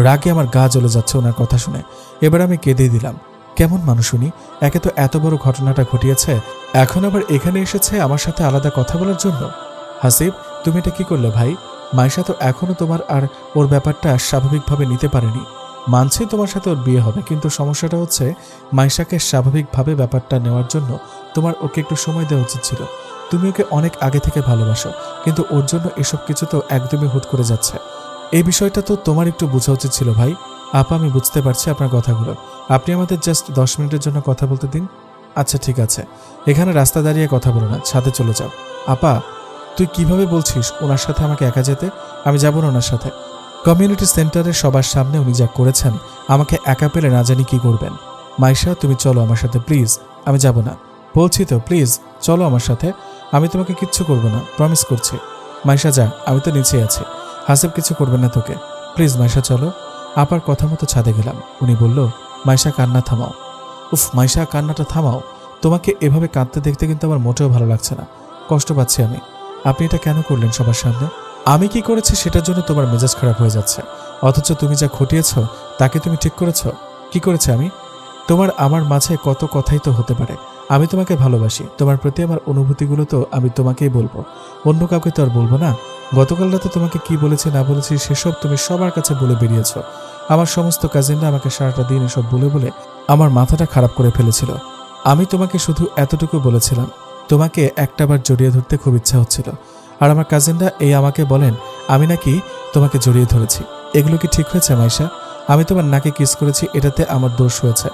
রাগে আমার গা জ্বলে যাচ্ছে ওনার কথা শুনে। এবার আমি কেঁদেই দিলাম। কেমন মানুষ উনি? একে তো এত বড় ঘটনাটা ঘটিয়েছে, এখন আবার এখানে এসেছে আমার সাথে আলাদা কথা বলার জন্য। হাসিব তুমি এটা কি করলে ভাই? মাইশা তো এখনো তোমার আর ওর ব্যাপারটা স্বাভাবিকভাবে নিতে পারেনি। মানছি তোমার সাথে ওর বিয়ে হবে, কিন্তু সমস্যাটা হচ্ছে মাইশাকে স্বাভাবিকভাবে ব্যাপারটা নেওয়ার জন্য তোমার ওকে একটু সময় দেওয়া উচিত ছিল। তুমি ওকে অনেক আগে থেকে ভালোবাসো, কিন্তু ওর জন্য এসব কিছু তো একদমই হুট করে যাচ্ছে। এই বিষয়টা তো তোমার একটু বোঝা উচিত ছিল ভাই। আপা আমি বুঝতে পারছি আপনার কথাগুলো, আপনি আমাদের জাস্ট 10 মিনিটের জন্য কথা বলতে দিন। আচ্ছা ঠিক আছে, এখানে রাস্তা দাঁড়িয়ে কথা বলো না, ছাদে চলে যাও। আপা তুই কিভাবে বলছিস ওনার সাথে আমাকে একা যেতে? আমি যাব না ওনার সাথে। কমিউনিটি সেন্টারের সবার সামনে উনি যা করেছেন, আমাকে একা পেলে না জানি কি করবেন। মাইশা তুমি চলো আমার সাথে প্লিজ। আমি যাব না বলছি তো, প্লিজ চলো আমার সাথে। আমি তোমাকে কিচ্ছু করবো না, প্রমিস করছি। মাইশা যা, আমি তো নিচে আছি, হাসিব কিছু করবেন না তোকে, প্লিজ মাইশা চলো। আপার কথা মতো ছাদে গেলাম। উনি বলল মাইশা কান্না থামাও। উফ মাইশা কান্নাটা থামাও, তোমাকে এভাবে কাঁদতে দেখতে কিন্তু আমার মোটেও ভালো লাগছে না, কষ্ট পাচ্ছি আমি। আপনি এটা কেন করলেন সবার সামনে? আমি কি করেছি সেটার জন্য তোমার মেজাজ খারাপ হয়ে যাচ্ছে, অথচ তুমি যা ঘটিয়েছ তাকে তুমি ঠিক করেছ। কি করেছে আমি? তোমার আমার মাঝে কত কথাই তো হতে পারে। আমি তোমাকে ভালোবাসি, তোমার প্রতি আমার অনুভূতিগুলো তো আমি তোমাকেই বলবো, অন্য কাউকে তো আর বলবো না। গতকাল রাতে তোমাকে কি বলেছি না বলেছি সেসব তুমি সবার কাছে বলে বেরিয়েছ। আমার সমস্ত কাজিনরা আমাকে সারাটা দিন এসব বলে বলে আমার মাথাটা খারাপ করে ফেলেছিল। আমি তোমাকে শুধু এতটুকু বলেছিলাম, তোমাকে একটাবার জড়িয়ে ধরতে খুব ইচ্ছা হচ্ছিল। আর আমার কাজিনরা এই আমাকে বলেন আমি নাকি তোমাকে জড়িয়ে ধরেছি। এগুলো কি ঠিক হয়েছে মাইশা? আমি তোমার নাকে কিস করেছি, এটাতে আমার দোষ হয়েছে।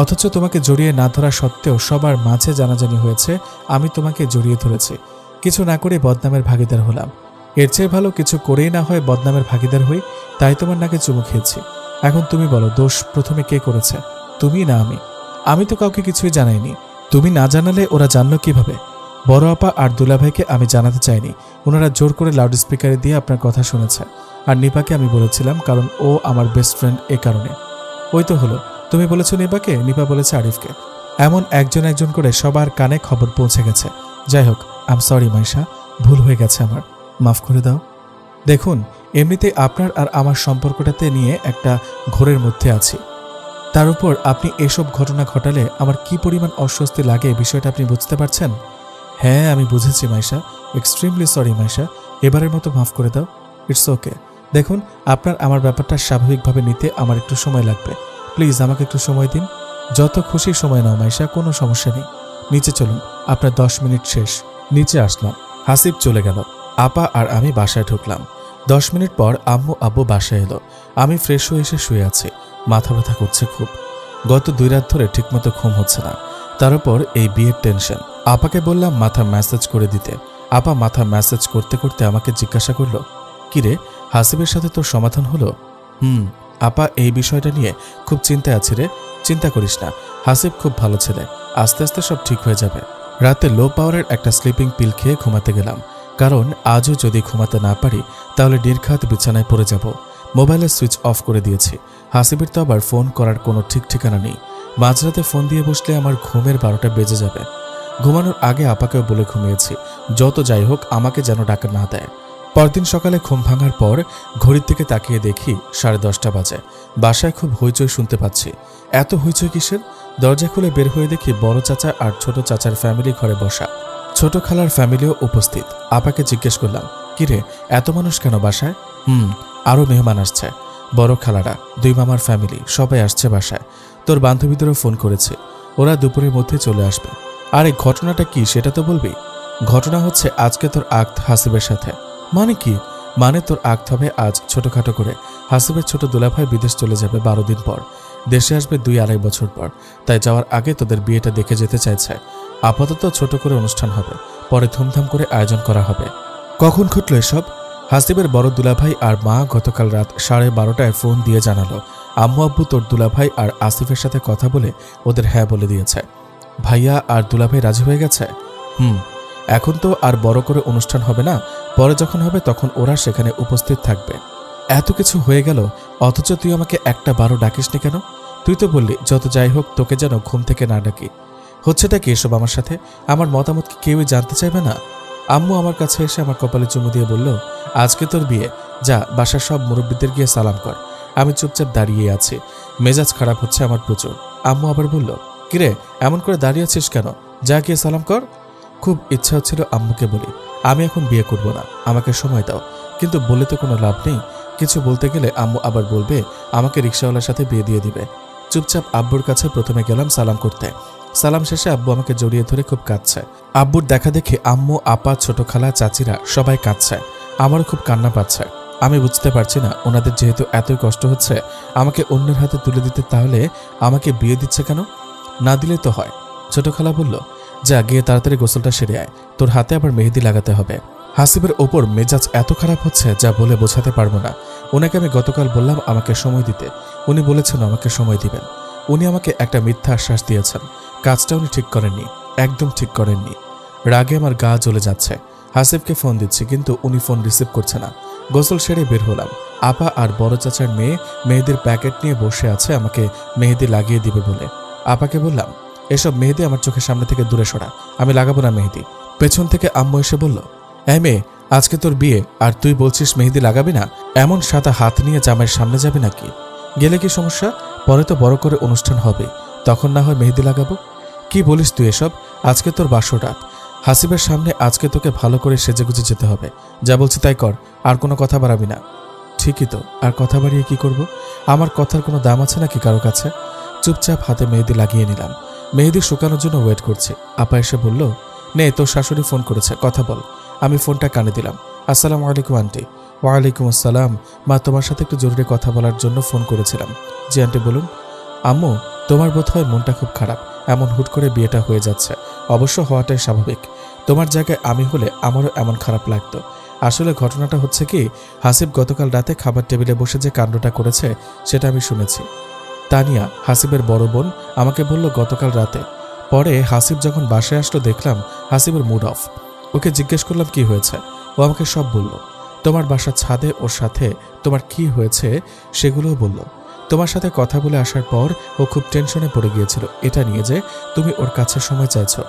অথচ তোমাকে জড়িয়ে না ধরা সত্ত্বেও সবার মাঝে জানাজানি হয়েছে আমি তোমাকে জড়িয়ে ধরেছি। কিছু না করে বদনামের ভাগিদার হলাম। এর চেয়ে ভালো কিছু করেই না হয় বদনামের ভাগিদার হই, তাই তোমার নাকে চুমু খেয়েছি। এখন তুমি বলো, দোষ প্রথমে কে করেছে, তুমি না আমি? আমি তো কাউকে কিছুই জানাইনি। তুমি না জানালে ওরা জানলো কিভাবে? বড় আপা আর দুলাভাইকে আমি জানাতে চাইনি, ওনারা জোর করে লাউড স্পিকারে দিয়ে আপনার কথা শুনেছে। আর নিপাকে আমি বলেছিলাম, কারণ ও আমার বেস্ট ফ্রেন্ড, এ কারণে। ওই তো হলো, তুমি বলেছো নিপাকে, নিপা বলেছে আরিফকে। এমন একজন একজন করে সবার কানে খবর পৌঁছে গেছে। যাই হোক, আম সরি মাইশা, ভুল হয়ে গেছে আমার, মাফ করে দাও। দেখুন, এমনিতে আপনার আর আমার সম্পর্কটাতে নিয়ে একটা ঘোরের মধ্যে আছি, তার উপর আপনি এসব ঘটনা ঘটালে আমার কি পরিমাণ অস্বস্তি লাগে বিষয়টা আপনি বুঝতে পারছেন? হ্যাঁ, আমি বুঝেছি মাইশা, এক্সট্রিমলি সরি মাইশা, এবারের মতো মাফ করে দাও। It's okay. দেখুন, আপনার আমার ব্যাপারটা স্বাভাবিকভাবে নিতে আমার একটু সময় লাগবে, প্লিজ আমাকে একটু সময় দিন। যত খুশি সময় নাও মাইশা, কোনো সমস্যা নেই। নিচে চলুন, আপনার 10 মিনিট শেষ। নিচে আসলাম, হাসিব চলে গেল, আপা আর আমি বাসায় ঢুকলাম। 10 মিনিট পর আম্মু আব্বু বাসায় এলো। আমি ফ্রেশ হয়ে এসে শুয়ে আছি, মাথা ব্যথা করছে খুব। গত 2 রাত ধরে ঠিকমতো ঘুম হচ্ছে না, তার উপর এই বিয়ের টেনশন। আপাকে বললাম মাথা ম্যাসেজ করে দিতে। আপা মাথা ম্যাসেজ করতে করতে আমাকে জিজ্ঞাসা করলো, কিরে, হাসিবের সাথে তোর সমাধান হলো? আপা, এই বিষয়টা নিয়ে খুব চিন্তায় আছি রে। চিন্তা করিস না, হাসিব খুব ভালো ছেলে, আস্তে আস্তে সব ঠিক হয়ে যাবে। রাতে লো পাওয়ারের একটা স্লিপিং পিল খেয়ে ঘুমাতে গেলাম, কারণ আজও যদি ঘুমাতে না পারি তাহলে নির্ঘাত বিছানায় পড়ে যাব। মোবাইলের সুইচ অফ করে দিয়েছি। হাসিবের তো আবার ফোন করার কোনো ঠিক ঠিকানা নেই। মাঝরাতে ফোন দিয়ে বসলে আমার ঘুমের 12টা বেজে যাবে। ঘুমানোর আগে আপাকেও বলে ঘুমিয়েছি, যত যাই হোক আমাকে যেন ডাকা না দেয়। পরদিন সকালে ঘুম ভাঙার পর ঘড়ির দিকে তাকিয়ে দেখি 10:30 বাজে। বাসায় খুব হইচই শুনতে পাচ্ছি। এত হইচই কিসের? দরজা খুলে বের হয়ে দেখি বড় চাচা আর ছোট চাচার ফ্যামিলি ঘরে বসা, ছোট খালার ফ্যামিলিও উপস্থিত। আপাকে জিজ্ঞেস করলাম, কিরে, এত মানুষ কেন বাসায়? আরও মেহমান আসছে, বড় খালারা, 2 মামার ফ্যামিলি, সবাই আসছে বাসায়। তোর বান্ধবীদেরও ফোন করেছে, ওরা দুপুরের মধ্যে চলে আসবে। আর এই ঘটনাটা কি সেটা তো বলবি। ঘটনা হচ্ছে আজকে তোর আক্ত হাসিবের সাথে। মানে কি? মানে তোর আক্ত হবে আজ ছোটখাটো করে। হাসিবের ছোট দুলাভাই বিদেশ চলে যাবে 12 দিন পর, দেশে আসবে 2-2.5 বছর পর। তাই যাওয়ার আগে তোদের বিয়েটা দেখে যেতে চাইছে। আপাতত ছোট করে অনুষ্ঠান হবে, পরে ধুমধাম করে আয়োজন করা হবে। কখন ঘটল এসব? হাসিবের বড় দুলাভাই আর মা গতকাল রাত 12:30টায় ফোন দিয়ে জানালো আম্মু আব্বু তোর দুলাভাই আর আসিফের সাথে কথা বলে ওদের হ্যাঁ বলে দিয়েছে। ভাইয়া আর দুলাভাই রাজি হয়ে গেছে। এখন তো আর বড় করে অনুষ্ঠান হবে না, পরে যখন হবে তখন ওরা সেখানে উপস্থিত থাকবে। এত কিছু হয়ে গেল, অথচ তুই আমাকে একটা বারো ডাকিসনি কেন? তুই তো বললি যত যাই হোক তোকে যেন ঘুম থেকে না ডাকি। হচ্ছেটা কি এসব আমার সাথে? আমার মতামত কি কেউই জানতে চাইবে না? আম্মু আমার কাছে এসে আমার কপালে চুমু দিয়ে বলল, আজকে তোর বিয়ে, যা বাসার সব মুরব্বিদের গিয়ে সালাম কর। আমি চুপচাপ দাঁড়িয়ে আছি, মেজাজ খারাপ হচ্ছে আমার প্রচুর। আম্মু আবার বলল, কিরে এমন করে দাঁড়িয়ে আছিস কেন, যা গিয়ে সালাম কর। খুব ইচ্ছা হচ্ছিল আম্মুকে বলি, আমি এখন বিয়ে করব না, আমাকে সময় দাও, কিন্তু বলে তো কোনো লাভ নেই। কিছু বলতে গেলে আম্মু আবার বলবে আমাকে রিক্সাওয়ালার সাথে বিয়ে দিয়ে দিবে। চুপচাপ আব্বুর কাছে প্রথমে গেলাম সালাম করতে। সালাম শেষে আব্বু আমাকে জড়িয়ে ধরে খুব কাঁদছে। আব্বুর দেখা দেখে আম্মু, আপা, ছোট খালা, চাচিরা সবাই কাঁদছে। আমারও খুব কান্না পাচ্ছে। আমি বুঝতে পারছি না ওনাদের যেহেতু এতই কষ্ট হচ্ছে আমাকে অন্যের হাতে তুলে দিতে, তাহলে আমাকে বিয়ে দিচ্ছে কেন? না দিলে তো হয়। ছোট খালা বলল, যা গিয়ে তাড়াতাড়ি গোসলটা সেরে আয়, তোর হাতে আবার মেহেদি লাগাতে হবে। হাসিবের ওপর মেজাজ এত খারাপ হচ্ছে যা বলে বোঝাতে পারবো না। ওনাকে আমি গতকাল বললাম আমাকে সময় দিতে, উনি বলেছেন আমাকে সময় দিবেন। উনি আমাকে একটা মিথ্যা আশ্বাস দিয়েছেন, কাজটা উনি ঠিক করেননি, একদম ঠিক করেননি। রাগে আমার গা জ্বলে যাচ্ছে। হাসিবকে ফোন দিচ্ছি কিন্তু উনি ফোন রিসিভ করছে না। গোসল সেরে বের হলাম। আপা আর বড় চাচার মেয়ে মেহেদির প্যাকেট নিয়ে বসে আছে আমাকে মেহেদি লাগিয়ে দিবে বলে। আপাকে বললাম, এসব মেহেদি আমার চোখের সামনে থেকে দূরে সরা, আমি লাগাবো না মেহেদি। পেছন থেকে আম্মু এসে বলল, এই মেয়ে, আজকে তোর বিয়ে আর তুই বলছিস মেহেদি লাগাবি না? এমন সাদা হাত নিয়ে জামাইয়ের সামনে যাবি নাকি? গেলে কি সমস্যা? পরে তো বড় করে অনুষ্ঠান হবে, তখন না হয় মেহেদি লাগাবো। কি বলিস তুই এসব? আজকে তোর বাসর রাত, হাসিবের সামনে আজকে তোকে ভালো করে সেজেগুজে যেতে হবে। যা বলছি তাই কর, আর কোনো কথা বাড়াবি না। ঠিকই তো, আর কথা বাড়িয়ে কি করব? আমার কথার কোনো দাম আছে নাকি কারো কাছে? চুপচাপ হাতে মেহেদি লাগিয়ে নিলাম। মেহেদি শুকানোর জন্য ওয়েট করছি। আপা এসে বলল, নে তোর শাশুড়ি ফোন করেছে, কথা বল। আমি ফোনটা কানে দিলাম। আসসালামু আলাইকুম আন্টি। ওয়ালাইকুম আসসালাম। মা, তোমার সাথে একটু জরুরি কথা বলার জন্য ফোন করেছিলাম। জি আন্টি, বলুন। আম্মু, তোমার বোধহয় মনটা খুব খারাপ, এমন হুট করে বিয়েটা হয়ে যাচ্ছে। অবশ্য হওয়াটাই স্বাভাবিক। তোমার জায়গায় আমি হলে আমারও এমন খারাপ লাগতো। আসলে ঘটনাটা হচ্ছে কি, হাসিব গতকাল রাতে খাবার টেবিলে বসে যে কাণ্ডটা করেছে সেটা আমি শুনেছি। তানিয়া, হাসিবের বড় বোন, আমাকে বলল গতকাল রাতে। পরে হাসিব যখন বাসায় আসলো দেখলাম হাসিবের মুড অফ। ওকে জিজ্ঞেস করলাম কি হয়েছে, ও আমাকে সব বলল। তোমার বাসার ছাদে ওর সাথে তোমার কি হয়েছে সেগুলোও বলল। তোমার সাথে কথা বলে আসার পর ও খুব টেনশনে পড়ে গিয়েছিল এটা নিয়ে যে তুমি ওর কাছে সময় চাইছো।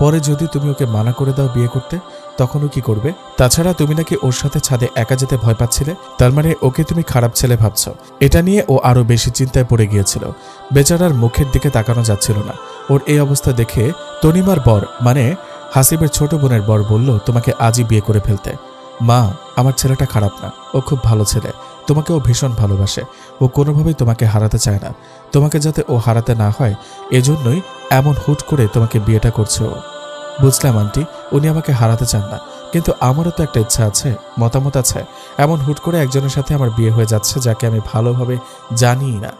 পরে যদি তুমি ওকে মানা করে দাও বিয়ে করতে, তখন ও কি করবে? তাছাড়া তুমি নাকি ওর সাথে ছাদে একা যেতে ভয় পাচ্ছিলে, তার মানে ওকে তুমি খারাপ ছেলে ভাবছো। এটা নিয়ে ও আরো বেশি চিন্তায় পড়ে গিয়েছিল। বেচারার মুখের দিকে তাকানো যাচ্ছিল না। ওর এই অবস্থা দেখে তনিমার বর, মানে হাসিবের ছোট বোনের বর, বলল তোমাকে আজই বিয়ে করে ফেলতে। মা, আমার ছেলেটা খারাপ না, ও খুব ভালো ছেলে। তোমাকে ও ভীষণ ভালোবাসে। ও কোনোভাবেই তোমাকে হারাতে চায় না। তোমাকে যাতে ও হারাতে না হয় এজন্যই এমন হুট করে তোমাকে বিয়েটা করছে ও। বুঝলাম আন্টি, উনি আমাকে হারাতে চান না, কিন্তু আমারও তো একটা ইচ্ছা আছে, মতামত আছে। এমন হুট করে একজনের সাথে আমার বিয়ে হয়ে যাচ্ছে যাকে আমি ভালোভাবে জানিই না।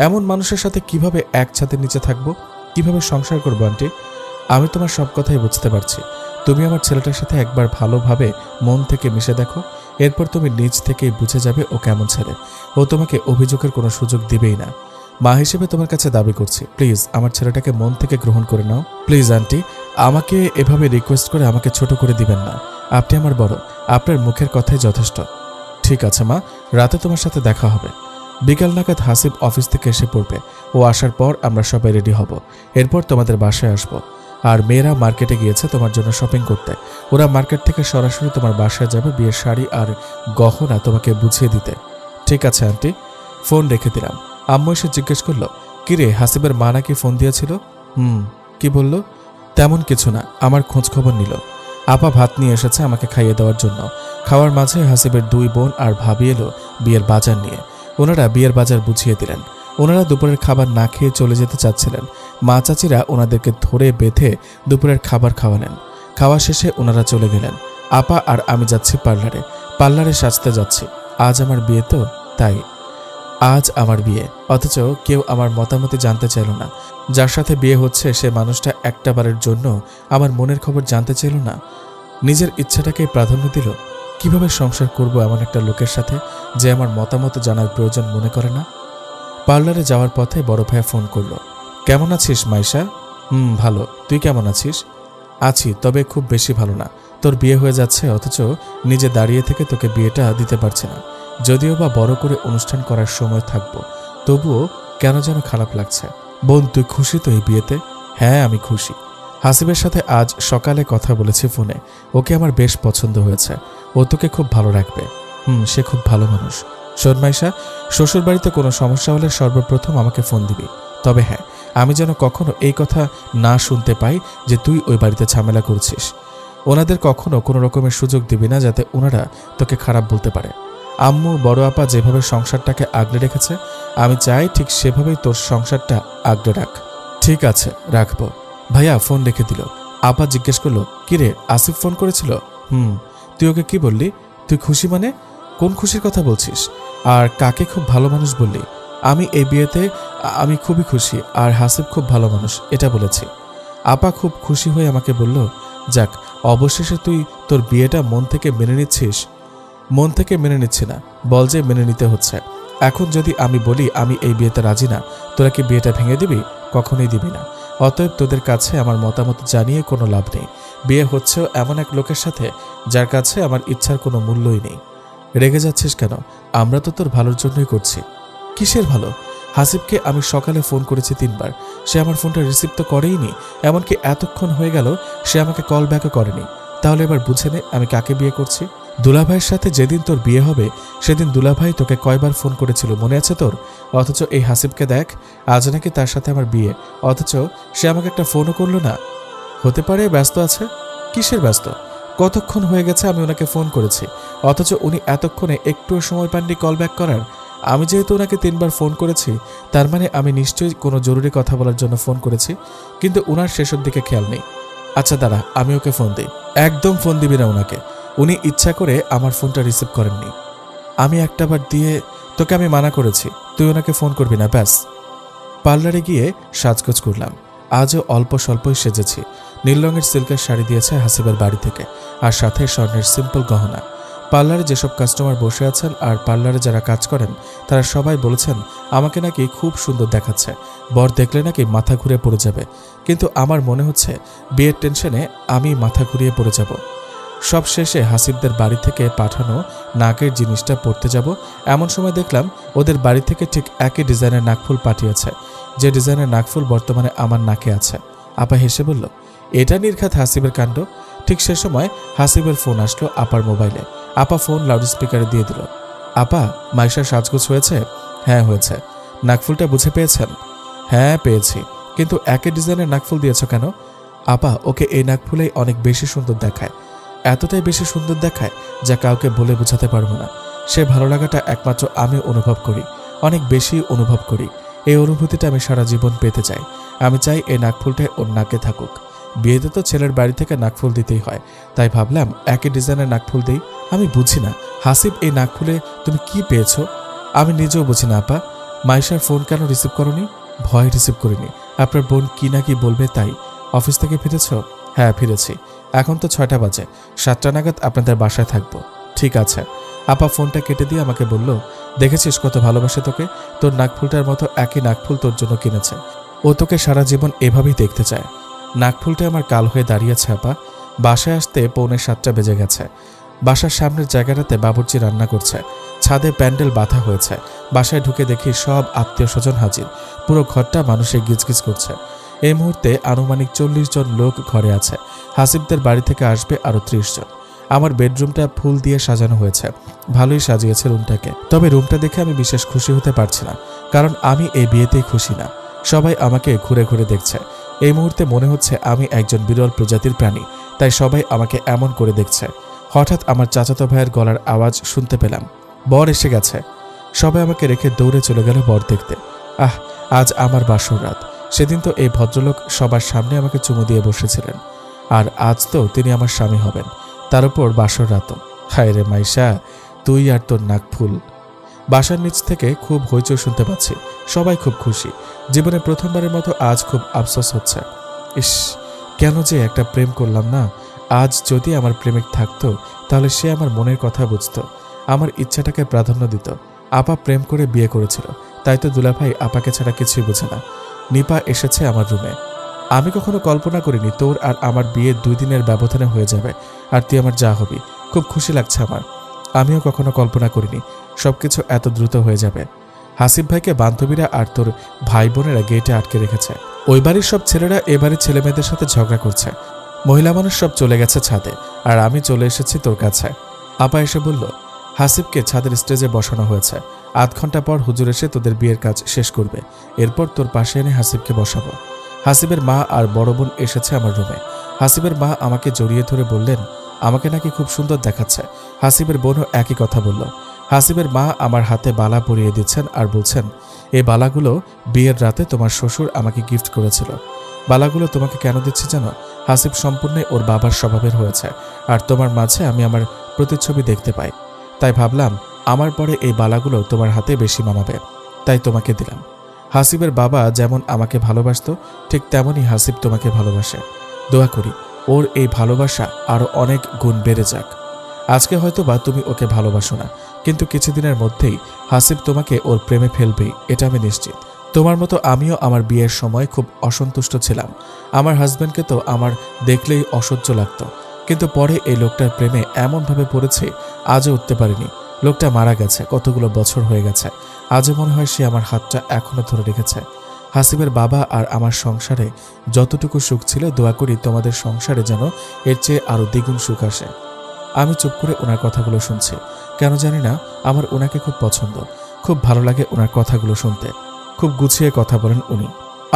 এমন মানুষের সাথে কিভাবে এক ছাদের নিচে থাকবো, কিভাবে সংসার করবো আন্টি? আমি তোমার সব কথাই বুঝতে পারছি। তুমি আমার ছেলেটার সাথে একবার ভালোভাবে মন থেকে মিশে দেখো, এরপর তুমি নিজ থেকেই বুঝে যাবে ও কেমন ছেলে। ও তোমাকে অভিযোগের কোনো সুযোগ দিবেই না। মা হিসেবে তোমার কাছে দাবি করছি, প্লিজ আমার ছেলেটাকে মন থেকে গ্রহণ করে নাও। প্লিজ আন্টি, আমাকে এভাবে রিকোয়েস্ট করে আমাকে ছোট করে দিবেন না। আপনি আমার বড়, আপনার মুখের কথাই যথেষ্ট। ঠিক আছে মা, রাতে তোমার সাথে দেখা হবে। বিকাল নাগাদ হাসিব অফিস থেকে এসে পড়বে। ও আসার পর আমরা সবাই রেডি হব। এরপর তোমাদের বাসায় আসবো। আর মেয়েরা মার্কেটে গিয়েছে তোমার জন্য শপিং করতে। ওরা মার্কেট থেকে সরাসরি তোমার বাসায় যাবে বিয়ের শাড়ি আর গহনা তোমাকে বুঝিয়ে দিতে। ঠিক আছে আন্টি, ফোন রেখে দিলাম। আম্মু এসে জিজ্ঞেস করলো, কিরে, হাসিবের মা নাকি ফোন দিয়েছিল? কি বলল? তেমন কিছু না, আমার খোঁজ খবর নিল। আপা ভাত নিয়ে এসেছে আমাকে খাইয়ে দেওয়ার জন্য। খাওয়ার মাঝে হাসিবের দুই বোন আর ভাবি এলো বিয়ের বাজার নিয়ে। ওনারা বিয়ের বাজার বুঝিয়ে দিলেন। ওনারা দুপুরের খাবার না খেয়ে চলে যেতে চাচ্ছিলেন। মা চাচিরা ওনাদেরকে ধরে বেঁধে দুপুরের খাবার খাওয়ালেন। খাওয়া শেষে ওনারা চলে গেলেন। আপা আর আমি যাচ্ছি পার্লারে সাজতে যাচ্ছি। আজ আমার বিয়ে তো, তাই আজ আমার বিয়ে। অথচ কেউ আমার মতামত জানতে চাইল না। যার সাথে বিয়ে হচ্ছে সে মানুষটা একটাবারের জন্য আমার মনের খবর জানতে চাইল না। নিজের ইচ্ছাটাকে প্রাধান্য দিল। কিভাবে সংসার করব এমন একটা লোকের সাথে যে আমার মতামত জানার প্রয়োজন মনে করে না? পার্লারে যাওয়ার পথে বড় ভাইয়া ফোন করলো। কেমন আছিস মাইশা? ভালো, তুই কেমন আছিস? আছি, তবে খুব বেশি ভালো না। তোর বিয়ে হয়ে যাচ্ছে, অথচ নিজে দাঁড়িয়ে থেকে তোকে বিয়েটা দিতে পারছি না। যদিও বা বড় করে অনুষ্ঠান করার সময় থাকবো, তবুও কেন যেন খারাপ লাগছে। বোন, তুই খুশি তো এই বিয়েতে? হ্যাঁ, আমি খুশি। হাসিবের সাথে আজ সকালে কথা বলেছি ফোনে। ওকে আমার বেশ পছন্দ হয়েছে। ও তোকে খুব ভালো রাখবে। সে খুব ভালো মানুষ। শোন মাইশা, শ্বশুর বাড়িতে কোনো সমস্যা হলে সর্বপ্রথম আমাকে ফোন দিবি। তবে হ্যাঁ, আমি যেন কখনো এই কথা না শুনতে পাই যে তুই ওই বাড়িতে ঝামেলা করছিস। ওনাদের কখনো কোনো রকমের সুযোগ দিবি না যাতে ওনারা তোকে খারাপ বলতে পারে। আম্মু, বড় আপা যেভাবে সংসারটাকে আগলে রেখেছে, আমি চাই ঠিক সেভাবেই তোর সংসারটা আগলে রাখ। ঠিক আছে, রাখবো। ভাইয়া ফোন রেখে দিল। আপা জিজ্ঞেস করলো, কিরে, আসিফ ফোন করেছিল? তুই ওকে কি বললি? তুই খুশি মানে? কোন খুশির কথা বলছিস? আর কাকে খুব ভালো মানুষ বললি? আমি এই বিয়েতে আমি খুবই খুশি, আর হাসিব খুব ভালো মানুষ, এটা বলেছি। আপা খুব খুশি হয়ে আমাকে বলল, যাক, অবশেষে তুই তোর বিয়েটা মন থেকে মেনে নিচ্ছিস। মন থেকে মেনে নিচ্ছি না, বল যে মেনে নিতে হচ্ছে। এখন যদি আমি বলি আমি এই বিয়েতে রাজি না, তোরা কি বিয়েটা ভেঙে দিবি? কখনোই দিবি না। অতএব তোদের কাছে আমার মতামত জানিয়ে কোনো লাভ নেই। বিয়ে হচ্ছেও এমন এক লোকের সাথে যার কাছে আমার ইচ্ছার কোনো মূল্যই নেই। রেগে যাচ্ছিস কেন? আমরা তো তোর ভালোর জন্যই করছি। কিসের ভালো? হাসিবকে আমি সকালে ফোন করেছি 3 বার, সে আমার ফোনটা রিসিভ তো করেইনি। এমনকি এতক্ষণ হয়ে গেল সে আমাকে কল ব্যাকও করেনি। তাহলে এবার বুঝে নে আমি কাকে বিয়ে করছি। দুলাভাইয়ের সাথে যেদিন তোর বিয়ে হবে সেদিন দুলাভাই তোকে কয়বার ফোন করেছিল মনে আছে তোর? অথচ এই হাসিবকে দেখ, আজ নাকি তার সাথে আমার বিয়ে, অথচ সে আমাকে একটা ফোনও করলো না। হতে পারে ব্যস্ত আছে। কিসের ব্যস্ত? কতক্ষণ হয়ে গেছে আমি ওনাকে ফোন করেছি, অথচ উনি এতক্ষণে একটুও সময় পাননি কল ব্যাক করার। আমি যেহেতু ওনাকে 3 বার ফোন করেছি, তার মানে আমি নিশ্চয়ই কোনো জরুরি কথা বলার জন্য ফোন করেছি, কিন্তু ওনার শেষের দিকে খেয়াল নেই। আচ্ছা দাঁড়া, আমি ওকে ফোন দিই। একদম ফোন দিবি না ওনাকে। উনি ইচ্ছা করে আমার ফোনটা রিসিভ করেননি। আমি একটাবার দিয়ে তোকে আমি মানা করেছি, তুই ওনাকে ফোন করবি না, ব্যাস। পার্লারে গিয়ে সাজগোজ করলাম। আজও অল্প স্বল্পই সেজেছি। নীল রঙের সিল্কের শাড়ি দিয়েছে হাসিবের বাড়ি থেকে, আর সাথে স্বর্ণের সিম্পল গহনা। পার্লারে যেসব কাস্টমার বসে আছেন আর পার্লারে যারা কাজ করেন তারা সবাই বলেছেন আমাকে নাকি খুব সুন্দর দেখাচ্ছে, বর দেখলে নাকি মাথা ঘুরে পড়ে যাবে। কিন্তু আমার মনে হচ্ছে বিয়ের টেনশনে আমি মাথা ঘুরিয়ে পড়ে যাব। সব শেষে হাসিবদের বাড়ি থেকে পাঠানো নাকের জিনিসটা পরতে যাব, এমন সময় দেখলাম ওদের বাড়ি থেকে ঠিক একই ডিজাইনের নাকফুল পাঠিয়েছে, যে ডিজাইনের নাকফুল বর্তমানে আমার নাকে আছে। আপা হেসে বলল, এটা নির্ঘাত হাসিবের কাণ্ড। ঠিক সে সময় হাসিবের ফোন আসলো আপার মোবাইলে। আপা ফোন লাউডস্পিকারে দিয়ে দিল। আপা, মাইশার সাজগোজ হয়েছে? হ্যাঁ হয়েছে। নাকফুলটা বুঝে পেয়েছেন? হ্যাঁ পেয়েছি, কিন্তু একই ডিজাইনের নাকফুল দিয়েছ কেন? আপা, ওকে এই নাকফুলেই অনেক বেশি সুন্দর দেখায়, এতটাই বেশি সুন্দর দেখায় যা কাউকে বলে বোঝাতে পারবো না। সে ভালো লাগাটা একমাত্র আমি অনুভব করি, অনেক বেশি অনুভব করি। এই অনুভূতিটা আমি সারা জীবন পেতে চাই। আমি চাই এই নাকফুলটাই ওর নাকে থাকুক। বিয়েতে তো ছেলের বাড়ি থেকে নাকফুল দিতেই হয়, তাই ভাবলাম একই ডিজাইনের নাকফুল দিই। আমি বুঝি না হাসিব, এই নাকফুলে তুমি কি পেয়েছ? আমি নিজেও বুঝি না আপা। মাইশার ফোন কেন রিসিভ করনি? ভয় রিসিভ করিনি, আপনার বোন কি না কি বলবে তাই। অফিস থেকে ফিরেছ? হ্যাঁ ফিরেছি। এখন তো 6টা বাজে, 7টা নাগাদ আপনাদের বাসায় থাকবো। ঠিক আছে। আপা ফোনটা কেটে দিয়ে আমাকে বলল, দেখেছিস কত ভালোবাসে তোকে, তোর নাকফুলটার মতো একই নাকফুল তোর জন্য কিনেছে। ও তোকে সারা জীবন এভাবেই দেখতে চায়। নাকফুলটা আমার কাল হয়ে দাঁড়িয়েছে আপা। বাসায় আসতে 6:45 বেজে গেছে। বাসার সামনের জায়গাটাতে বাবুর্চি রান্না করছে, ছাদে প্যান্ডেল বাঁধা হয়েছে। বাসায় ঢুকে দেখি সব আত্মীয় স্বজন হাজির, পুরো ঘরটা মানুষে গিজগিজ করছে। এই মুহূর্তে আনুমানিক 40 জন লোক ঘরে আছে। হাসিবদের বাড়ি থেকে আসবে আরো 30 জন। আমার বেডরুমটা ফুল দিয়ে সাজানো হয়েছে, ভালোই সাজিয়েছে রুমটাকে। তবে রুমটা দেখে আমি বিশেষ খুশি হতে পারছি না, কারণ আমি এই বিয়েতেই খুশি না। সবাই আমাকে ঘুরে ঘুরে দেখছে। এই মুহূর্তে মনে হচ্ছে আমি একজন বিরল প্রজাতির প্রাণী, তাই সবাই আমাকে এমন করে দেখছে। হঠাৎ আমার চাচাতো ভাইয়ের গলার আওয়াজ শুনতে পেলাম, বর এসে গেছে। সবাই আমাকে রেখে দৌড়ে চলে গেল বর দেখতে। আজ আমার বাসর রাত। সেদিন তো এই ভদ্রলোক সবার সামনে আমাকে চুমু দিয়ে বসেছিলেন, আর আজ তো তিনি আমার স্বামী হবেন, তার উপর বাসর রাতও। হায় রে মাইশা, তুই আর তোর নাকফুল। বাসার নিচ থেকে খুব হইচই শুনতে পাচ্ছি, সবাই খুব খুশি। জীবনে প্রথমবারের মতো আজ খুব আফসোস হচ্ছে। ইস, কেন যে একটা প্রেম করলাম না। আজ যদি আমার প্রেমিক থাকতো তাহলে সে আমার মনের কথা বুঝতো, আমার ইচ্ছাটাকে প্রাধান্য দিত। আপা প্রেম করে বিয়ে করেছিল, তাই তো দুলাভাই আপাকে ছাড়া কিছুই বোঝে না। নিপা এসেছে আমার রুমে। আমি কখনো কল্পনা করিনি তোর আর আমার বিয়ে 2 দিনের ব্যবধানে হয়ে যাবে, আর তুই আমার যা হবি। খুব খুশি লাগছে আমার। আমিও কখনো কল্পনা করিনি সবকিছু এত দ্রুত হয়ে যাবে। হাসিব ভাইকে বান্ধবীরা আর তোর ভাই বোনেরা গেটে আটকে রেখেছে। ওই বাড়ির সব ছেলেরা এ বাড়ির ছেলে মেয়েদের সাথে ঝগড়া করছে। মহিলা মানুষ সব চলে গেছে ছাদে, আর আমি চলে এসেছি তোর কাছে। আপা এসে বলল, হাসিবকে ছাদের স্টেজে বসানো হয়েছে। 8 ঘন্টা পর হুজুর এসে তোদের বিয়ের কাজ শেষ করবে, এরপর তোর পাশে এনে হাসিবকে বসাবো। হাসিবের মা আর বড় বোন এসেছে আমার রুমে। হাসিবের মা আমাকে জড়িয়ে ধরে বললেন আমাকে নাকি খুব সুন্দর দেখাচ্ছে। হাসিবের বোনও একই কথা বলল। হাসিবের মা আমার হাতে বালা পরিয়ে দিচ্ছেন আর বলছেন, এই বালাগুলো বিয়ের রাতে তোমার শ্বশুর আমাকে গিফট করেছিল। বালাগুলো তোমাকে কেন দিচ্ছি জানো? হাসিব সম্পূর্ণ ওর বাবার স্বভাবের হয়েছে, আর তোমার মাঝে আমি আমার প্রতিচ্ছবি দেখতে পাই। তাই ভাবলাম আমার পরে এই বালাগুলো তোমার হাতে বেশি মানাবে, তাই তোমাকে দিলাম। হাসিবের বাবা যেমন আমাকে ভালোবাসতো, ঠিক তেমনই হাসিব তোমাকে ভালোবাসে। দোয়া করি ওর এই ভালোবাসা আরো অনেক গুণ বেড়ে যাক। আজকে হয়তো বা তুমি ওকে ভালোবাসো না, কিন্তু কিছুদিনের মধ্যেই হাসিব তোমাকে ওর প্রেমে ফেলবেই, এটা আমি নিশ্চিত। তোমার মতো আমিও আমার বিয়ের সময় খুব অসন্তুষ্ট ছিলাম। আমার হাজব্যান্ডকে তো আমার দেখলেই অসহ্য লাগতো, কিন্তু পরে এই লোকটার প্রেমে এমনভাবে পড়েছে আজও উঠতে পারিনি। লোকটা মারা গেছে, কতগুলো বছর হয়ে গেছে, আজও মনে হয় সে আমার হাতটা এখনো ধরে রেখেছে। হাসিবের বাবা আর আমার সংসারে যতটুকু সুখ ছিল, দোয়া করি তোমাদের সংসারে যেন এর চেয়ে আরো দ্বিগুণ সুখ আসে। আমি চুপ করে ওনার কথাগুলো শুনছি। কেন জানি না আমার ওনাকে খুব পছন্দ, খুব ভালো লাগে ওনার কথাগুলো শুনতে। খুব গুছিয়ে কথা বলেন উনি।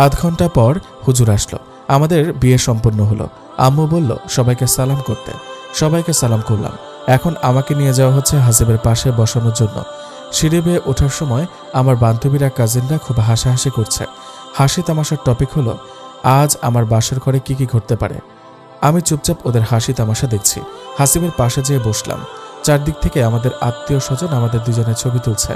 8 ঘন্টা পর হুজুর আসলো। আমাদের বিয়ে সম্পন্ন হলো। আম্মু বলল সবাইকে সালাম করতে। সবাইকে সালাম করলাম। এখন আমাকে নিয়ে যাওয়া হচ্ছে হাসিবের পাশে বসানোর জন্য। সিঁড়ি বেয়ে ওঠার সময় আমার বান্ধবীরা কাজিনরা খুব হাসাহাসি করছে। হাসি তামাশার টপিক হলো আজ আমার বাসর ঘরে কি কি ঘটতে পারে। আমি চুপচাপ ওদের হাসি তামাশা দেখছি। হাসিবের পাশে যেয়ে বসলাম। চারদিক থেকে আমাদের আত্মীয় স্বজন আমাদের দুজনের ছবি তুলছে।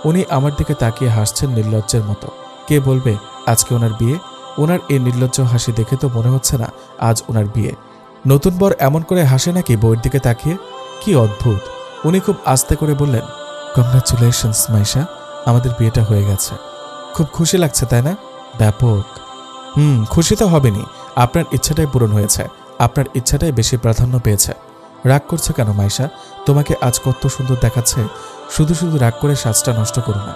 উনি আমার দিকে তাকিয়ে হাসছেন নির্লজ্জের মতো। কে বলবে আজকে ওনার বিয়ে? ওনার এই নির্লজ্জ হাসি দেখে তো মনে হচ্ছে না আজ ওনার বিয়ে। নতুন বর এমন করে হাসে নাকি বউয়ের দিকে তাকিয়ে? কি অদ্ভুত। উনি খুব আস্তে করে বললেন, কংগ্রাচুলেশনস মাইশা, আমাদের বিয়েটা হয়ে গেছে। খুব খুশি লাগছে তাই না? ব্যাপক। খুশি তো হবেনি। আপনার ইচ্ছাটাই পূরণ হয়েছে। আপনার ইচ্ছাটাই বেশি প্রাধান্য পেয়েছে। রাগ করছো কেন মাইশা? তোমাকে আজ কত সুন্দর দেখাচ্ছে। শুধু শুধু রাগ করে সাজটা নষ্ট করো না।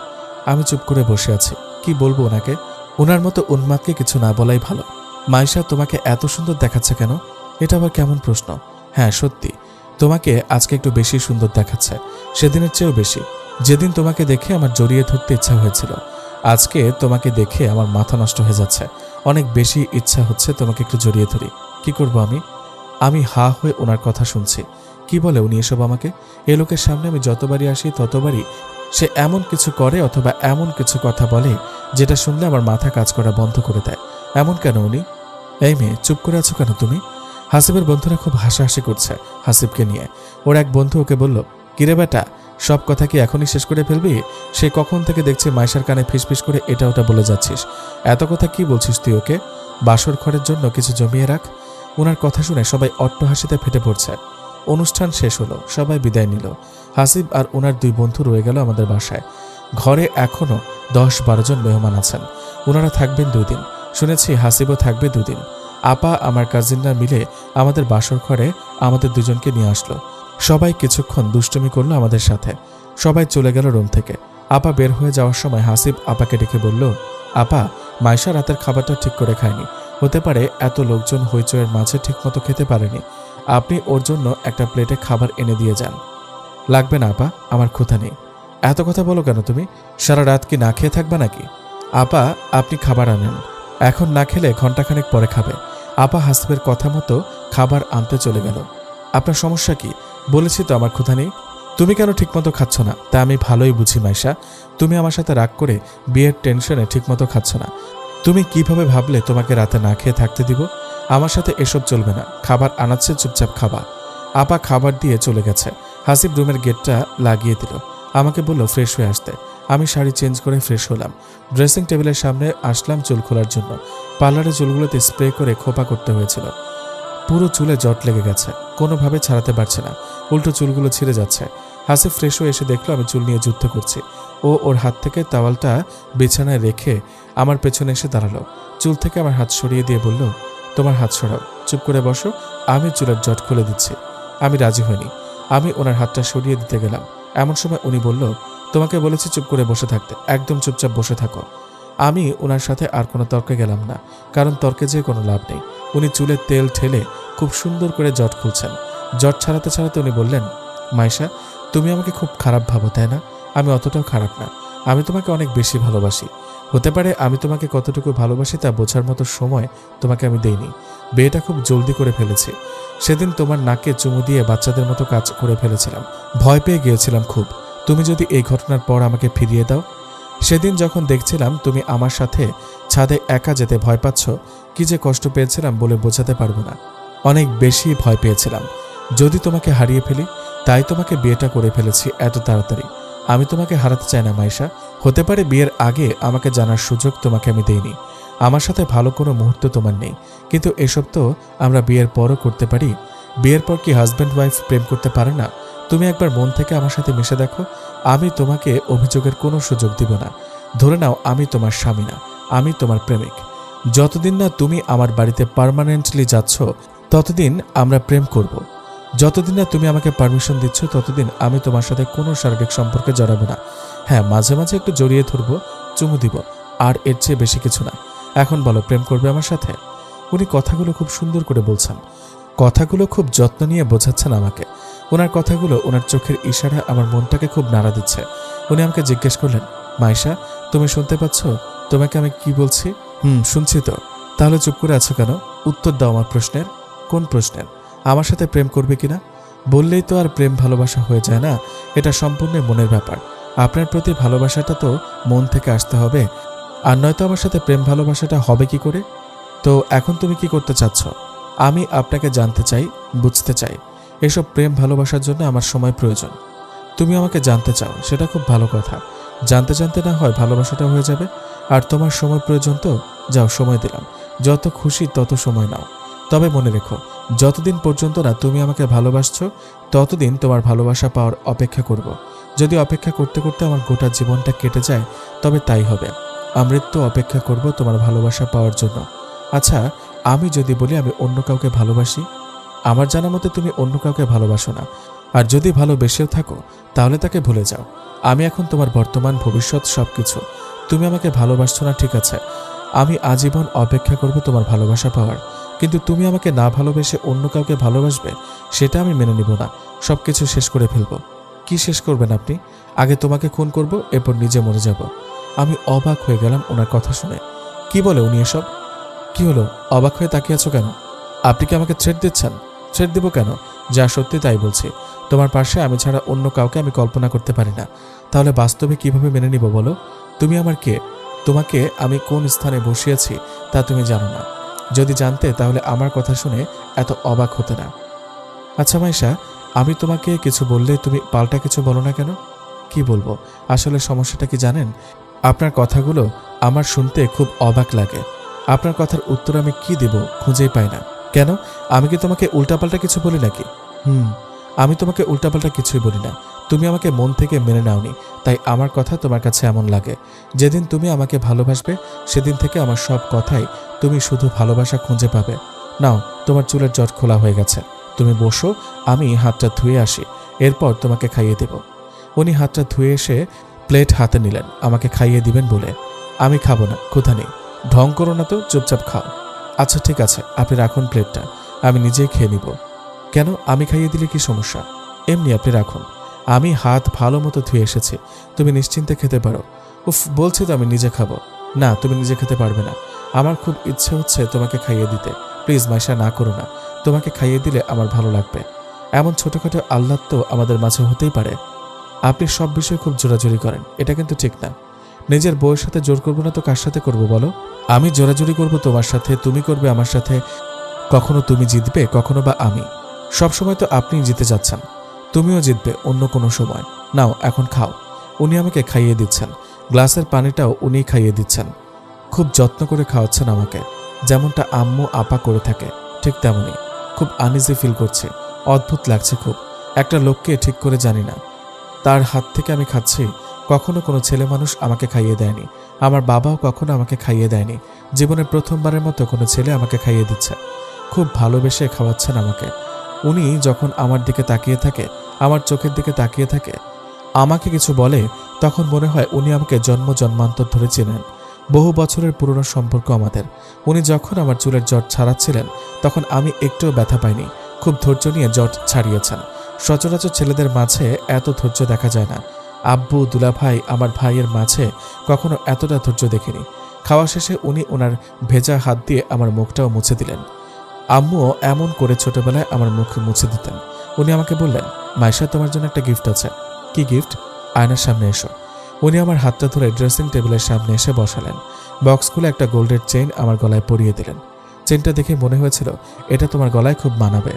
আমি চুপ করে বসে আছি। কি বলবো ওনাকে? ওনার মতো উন্মাদকে কিছু না বলাই ভালো। মাইশা, তোমাকে এত সুন্দর দেখাচ্ছে কেন? এটা আবার কেমন প্রশ্ন? হ্যাঁ সত্যি, তোমাকে আজকে একটু বেশি সুন্দর দেখাচ্ছে, সেদিনের চেয়েও বেশি। যেদিন তোমাকে দেখে আমার জড়িয়ে ধরতে ইচ্ছা হয়েছিল, আজকে তোমাকে দেখে আমার মাথা নষ্ট হয়ে যাচ্ছে। অনেক বেশি ইচ্ছা হচ্ছে তোমাকে একটু জড়িয়ে ধরি। কি করব আমি হা হয়ে ওনার কথা শুনছি। কি বলে উনি এসব আমাকে? এ লোকের সামনে আমি যতবারই আসি ততবারই সে এমন কিছু করে অথবা এমন কিছু কথা বলে যেটা শুনলে আমার মাথা কাজ করা বন্ধ করে দেয়। এমন কেন উনি? এই মেয়ে, চুপ করে আছো কেন তুমি? হাসিবের বন্ধুরা খুব হাসাহাসি করছে হাসিবকে নিয়ে। ওর এক বন্ধু ওকে বলল, কিরে বেটা, সব কথা কি এখনই শেষ করে ফেলবি? সে কখন থেকে দেখছে মাইশার কানে ফিসফিস করে এটা ওটা বলে যাচ্ছিস। এত কথা কি বলছিস তুই ওকে? বাসর ঘরের জন্য কিছু জমিয়ে রাখ। ওনার কথা শুনে সবাই অট্টহাসিতে ফেটে পড়ছে। অনুষ্ঠান শেষ হলো, সবাই বিদায় নিল। হাসিব আর ওনার দুই বন্ধু রয়ে গেল আমাদের বাসায়। ঘরে এখনো 10-12 জন মেহমান আছেন। ওনারা থাকবেন 2 দিন। শুনেছি হাসিবও থাকবে 2 দিন। আপা আমার কাজিনরা মিলে আমাদের বাসর ঘরে আমাদের দুজনকে নিয়ে আসলো। সবাই কিছুক্ষণ দুষ্টুমি করলো আমাদের সাথে। সবাই চলে গেল রুম থেকে। আপা বের হয়ে যাওয়ার সময় হাসিব আপাকে ডেকে বলল, আপা, মাইশা রাতের খাবারটা ঠিক করে খায়নি। হতে পারে এত লোকজন হইচয়ের মাঝে ঠিকমতো খেতে পারেনি। আপনি ওর জন্য একটা প্লেটে খাবার এনে দিয়ে যান। লাগবে না আপা, আমার ক্ষুধা নেই। এত কথা বলো কেন তুমি? সারা রাত কি না খেয়ে থাকবা নাকি? আপা, আপনি খাবার আনেন। এখন না খেলে ঘন্টাখানেক পরে খাবে। আপা হাসিবের কথা মতো খাবার আনতে চলে গেল। আপনার সমস্যা কি? বলেছি তো আমার ক্ষুধা নেই। তুমি কেন ঠিকমতো খাচ্ছ না তা আমি ভালোই বুঝি মাইশা। তুমি আমার সাথে রাগ করে বিয়ের টেনশনে ঠিকমতো খাচ্ছ না। তুমি কিভাবে ভাবলে তোমাকে রাতে না খেয়ে থাকতে দিব? আমার সাথে এসব চলবে না। খাবার আনাচ্ছে, চুপচাপ খাবা। আপা খাবার দিয়ে চলে গেছে। হাসিব রুমের গেটটা লাগিয়ে দিল। আমাকে বলল ফ্রেশ হয়ে আসতে। আমি শাড়ি চেঞ্জ করে ফ্রেশ হলাম। ড্রেসিং টেবিলের সামনে আসলাম চুল খোলার জন্য। পার্লারে চুলগুলোতে স্প্রে করে খোপা করতে হয়েছিল। পুরো চুলে জট লেগে গেছে, কোনোভাবে ছাড়াতে পারছে না। উল্টো চুলগুলো ছিঁড়ে যাচ্ছে। হাসিব ফ্রেশ হয়ে এসে দেখলো আমি চুল নিয়ে যুদ্ধ করছি। ও ওর হাত থেকে তাওয়ালটা বিছানায় রেখে আমার পেছনে এসে দাঁড়ালো। চুল থেকে আমার হাত সরিয়ে দিয়ে বলল, তোমার হাত সরাও, চুপ করে বসো, আমি চুলের জট খুলে দিচ্ছি। আমি রাজি হইনি। আমি ওনার হাতটা সরিয়ে দিতে গেলাম। এমন সময় উনি বলল, তোমাকে বলেছি চুপ করে বসে থাকতে, একদম চুপচাপ বসে থাকো। আমি ওনার সাথে আর কোনো তর্কে গেলাম না, কারণ তর্কে যেয়ে কোনো লাভ নেই। উনি চুলে তেল ঠেলে খুব সুন্দর করে জট খুলছেন। জট ছাড়াতে ছাড়াতে উনি বললেন, মাইশা, তুমি আমাকে খুব খারাপ ভাবো তাই না? আমি অতটাও খারাপ না। আমি তোমাকে অনেক বেশি ভালোবাসি। হতে পারে আমি তোমাকে কতটুকু ভালোবাসি তা বোঝার মতো সময় তোমাকে আমি দেইনি। বিয়েটা খুব জলদি করে ফেলেছি। সেদিন তোমার নাকে চুমু দিয়ে বাচ্চাদের মতো কাজ করে ফেলেছিলাম। ভয় পেয়ে গিয়েছিলাম খুব। তুমি যদি এই ঘটনার পর আমাকে ফিরিয়ে দাও। সেদিন যখন দেখছিলাম তুমি আমার সাথে ছাদে একা যেতে ভয় পাচ্ছ, কি যে কষ্ট পেয়েছিলাম বলে বোঝাতে পারবো না। অনেক বেশি ভয় পেয়েছিলাম যদি তোমাকে হারিয়ে ফেলি। তাই তোমাকে বিয়েটা করে ফেলেছি এত তাড়াতাড়ি। আমি তোমাকে হারাতে চাই না মাইশা। হতে পারে বিয়ের আগে আমাকে জানার সুযোগ তোমাকে আমি দেইনি। আমার সাথে ভালো কোনো মুহূর্ত তোমার নেই, কিন্তু এসব তো আমরা বিয়ের পরও করতে পারি। বিয়ের পর কি হাজব্যান্ড ওয়াইফ প্রেম করতে পারে না? তুমি একবার মন থেকে আমার সাথে মিশে দেখো। আমি তোমাকে অভিযোগের কোনো সুযোগ দিব না। ধরে নাও আমি তোমার স্বামী না, আমি তোমার প্রেমিক। যতদিন না তুমি আমার বাড়িতে পার্মানেন্টলি যাচ্ছ ততদিন আমরা প্রেম করব। যতদিন না তুমি আমাকে পারমিশন দিচ্ছ ততদিন আমি তোমার সাথে কোনো শারীরিক সম্পর্কে জড়াবো না। হ্যাঁ, মাঝে মাঝে একটু জড়িয়ে ধরবো, চুমু দিব, আর এর চেয়ে বেশি কিছু না। এখন বলো, প্রেম করবে আমার সাথে? উনি কথাগুলো খুব সুন্দর করে বলছেন, কথাগুলো খুব যত্ন নিয়ে বোঝাচ্ছেন আমাকে। ওনার কথাগুলো, ওনার চোখের ইশারা আমার মনটাকে খুব নাড়া দিচ্ছে। উনি আমাকে জিজ্ঞেস করলেন, মাইশা, তুমি শুনতে পাচ্ছ তোমাকে আমি কি বলছি? শুনছি তো। তাহলে চুপ করে আছো কেন? উত্তর দাও আমার প্রশ্নের। কোন প্রশ্নের? আমার সাথে প্রেম করবে কিনা? বললেই তো আর প্রেম ভালোবাসা হয়ে যায় না। এটা সম্পূর্ণ মনের ব্যাপার। আপনার প্রতি ভালোবাসাটা তো মন থেকে আসতে হবে, আর নয়তো আমার সাথে প্রেম ভালোবাসাটা হবে কি করে? তো এখন তুমি কি করতে চাচ্ছ? আমি আপনাকে জানতে চাই, বুঝতে চাই। এসব প্রেম ভালোবাসার জন্য আমার সময় প্রয়োজন। তুমি আমাকে জানতে চাও, সেটা খুব ভালো কথা। জানতে জানতে না হয় ভালোবাসাটা হয়ে যাবে। আর তোমার সময় প্রয়োজন, তো যাও, সময় দিলাম। যত খুশি তত সময় নাও। তবে মনে রেখো, যতদিন পর্যন্ত না তুমি আমাকে ভালোবাসছো, ততদিন তোমার ভালোবাসা পাওয়ার অপেক্ষা করব। যদি অপেক্ষা করতে করতে আমার গোটা জীবনটা কেটে যায়, তবে তাই হবে। আমৃত্যু অপেক্ষা করব তোমার ভালোবাসা পাওয়ার জন্য। আচ্ছা, আমি যদি বলি আমি অন্য কাউকে ভালোবাসি, আমার জানা মতে তুমি অন্য কাউকে ভালোবাসো না। আর যদি ভালোবেসেও থাকো, তাহলে তাকে ভুলে যাও। আমি এখন তোমার বর্তমান, ভবিষ্যৎ সবকিছু। তুমি আমাকে ভালোবাসছো না, ঠিক আছে, আমি আজীবন অপেক্ষা করব তোমার ভালোবাসা পাওয়ার। কিন্তু তুমি আমাকে না ভালোবেসে অন্য কাউকে ভালোবাসবে, সেটা আমি মেনে নিব না। সবকিছু শেষ করে ফেলবো। কি শেষ করবেন আপনি? আগে তোমাকে খুন করব, এরপর নিজে মরে যাব। আমি অবাক হয়ে গেলাম ওনার কথা শুনে। কি বলে উনি এসব? কি হলো, অবাক হয়ে তাকিয়ে আছো কেন? আপনি কি আমাকে থ্রেট দিচ্ছেন? থ্রেট দিব কেন? যা সত্যি তাই বলছি। তোমার পাশে আমি ছাড়া অন্য কাউকে আমি কল্পনা করতে পারি না। তাহলে বাস্তবে কিভাবে মেনে নিব বলো? তুমি আমার কে? তোমাকে আমি কোন স্থানে বসিয়েছি তা তুমি জানো না। যদি জানতে, তাহলে আমার কথা শুনে এত অবাক হতে না। আচ্ছা মাইশা, আমি তোমাকে কিছু বললে তুমি পাল্টা কিছু বলো না কেন? কি বলবো? আসলে সমস্যাটা কি জানেন? আপনার কথাগুলো আমার শুনতে খুব অবাক লাগে। আপনার কথার উত্তর আমি কি দেব খুঁজেই পাই না। কেন? আমি কি তোমাকে উল্টাপাল্টা কিছু বলি নাকি? আমি তোমাকে উল্টাপাল্টা কিছুই বলি না। তুমি আমাকে মন থেকে মেনে নাওনি, তাই আমার কথা তোমার কাছে এমন লাগে। যেদিন তুমি আমাকে ভালোবাসবে, সেদিন থেকে আমার সব কথাই তুমি শুধু ভালোবাসা খুঁজে পাবে। নাও, তোমার চুলের জট খোলা হয়ে গেছে। তুমি বসো, আমি হাতটা ধুয়ে আসি, এরপর তোমাকে খাইয়ে দেব। উনি হাতটা ধুয়ে এসে প্লেট হাতে নিলেন আমাকে খাইয়ে দিবেন বলে। আমি খাবো না, ক্ষুধা নেই। ঢং করো না তো, চুপচাপ খাও। আচ্ছা ঠিক আছে, আপনি রাখুন প্লেটটা, আমি নিজেই খেয়ে নিব। কেন, আমি খাইয়ে দিলে কি সমস্যা? এমনি আপনি রাখুন, আমি হাত ভালো মতো ধুয়ে এসেছি, তুমি নিশ্চিন্তে খেতে পারো। উফ, বলছি তো আমি নিজে খাবো। না, তুমি নিজে খেতে পারবে না। আমার খুব ইচ্ছে হচ্ছে তোমাকে খাইয়ে দিতে। প্লিজ মাইশা, না করো না। তোমাকে খাইয়ে দিলে আমার ভালো লাগবে। এমন ছোটখাটো আহ্লাদ তো আমাদের মাঝে হতেই পারে। আপনি সব বিষয়ে খুব জোরাজুরি করেন, এটা কিন্তু ঠিক না। নিজের বউয়ের সাথে জোর করবো না তো কার সাথে করবো বলো? আমি জোরাজুরি করবো তোমার সাথে, তুমি করবে আমার সাথে। কখনো তুমি জিতবে, কখনো বা আমি। সবসময় তো আপনিই জিতে যাচ্ছেন। তুমিও জিতবে অন্য কোনো সময়। নাও, এখন খাও। উনি আমাকে খাইয়ে দিচ্ছেন, গ্লাসের পানিটাও উনিই খাইয়ে দিচ্ছেন। খুব যত্ন করে খাওয়াচ্ছেন আমাকে, যেমনটা আম্মু আপা করে থাকে ঠিক তেমনই। খুব আনইজি ফিল করছে, অদ্ভুত লাগছে খুব। একটা লোককে ঠিক করে জানি না, তার হাত থেকে আমি খাচ্ছি। কখনো কোনো ছেলে মানুষ আমাকে খাইয়ে দেয়নি, আমার বাবাও কখনো আমাকে খাইয়ে দেয়নি। জীবনে প্রথমবারের মতো কোনো ছেলে আমাকে খাইয়ে দিচ্ছে। খুব ভালোবেসে খাওয়াচ্ছেন আমাকে। উনি যখন আমার দিকে তাকিয়ে থাকে, আমার চোখের দিকে তাকিয়ে থাকে, আমাকে কিছু বলে, তখন মনে হয় উনি আমাকে জন্ম জন্মান্তর ধরে চেনেন। বহু বছরের পুরনো সম্পর্ক আমাদের। উনি যখন আমার চুলের জট ছাড়াচ্ছিলেন, তখন আমি একটুও ব্যথা পাইনি। খুব ধৈর্য নিয়ে জট ছাড়িয়েছেন। সচরাচর ছেলেদের মাঝে এত ধৈর্য দেখা যায় না। আব্বু, দুলাভাই, আমার ভাইয়ের মাঝে কখনো এতটা ধৈর্য দেখিনি। খাওয়া শেষে উনি ওনার ভেজা হাত দিয়ে আমার মুখটাও মুছে দিলেন। আম্মুও এমন করে ছোটবেলায় আমার মুখ মুছে দিতেন। উনি আমাকে বললেন, মাইশা, তোমার জন্য একটা গিফট আছে। কি গিফট? আয়নার সামনে এসো। উনি আমার হাতটা ধরে ড্রেসিং টেবিলের সামনে এসে বসালেন। বক্স খুলে একটা গোল্ডের চেইন আমার গলায় পরিয়ে দিলেন। চেইনটা দেখে মনে হয়েছিল এটা তোমার গলায় খুব মানাবে।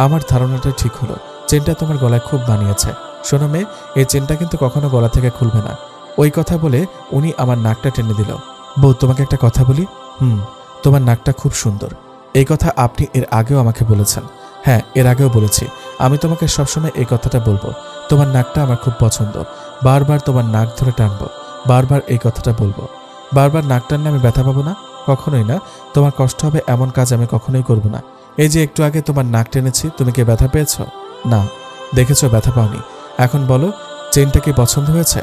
আমার ধারণাটা ঠিক হলো, চেনটা তোমার গলায় খুব মানিয়েছে। শোনো মেয়ে, এই চেনটা কিন্তু কখনো গলা থেকে খুলবে না। ওই কথা বলে উনি আমার নাকটা টেনে দিল। বউ, তোমাকে একটা কথা বলি? তোমার নাকটা খুব সুন্দর। এই কথা আপনি এর আগেও আমাকে বলেছেন। হ্যাঁ, এর আগেও বলেছি। আমি তোমাকে সবসময় এই কথাটা বলবো, তোমার নাকটা আমার খুব পছন্দ। বারবার তোমার নাক ধরে টানবো, বারবার এই কথাটা বলবো। বারবার নাক টানলে আমি ব্যথা পাবো না, কখনোই না। তোমার কষ্ট হবে এমন কাজ আমি কখনোই করব না। এই যে একটু আগে তোমার নাক টেনেছি, তুমি কি ব্যথা পেয়েছ? না, দেখেছো, ব্যথা পাওনি। এখন বলো, চেনটা কি পছন্দ হয়েছে?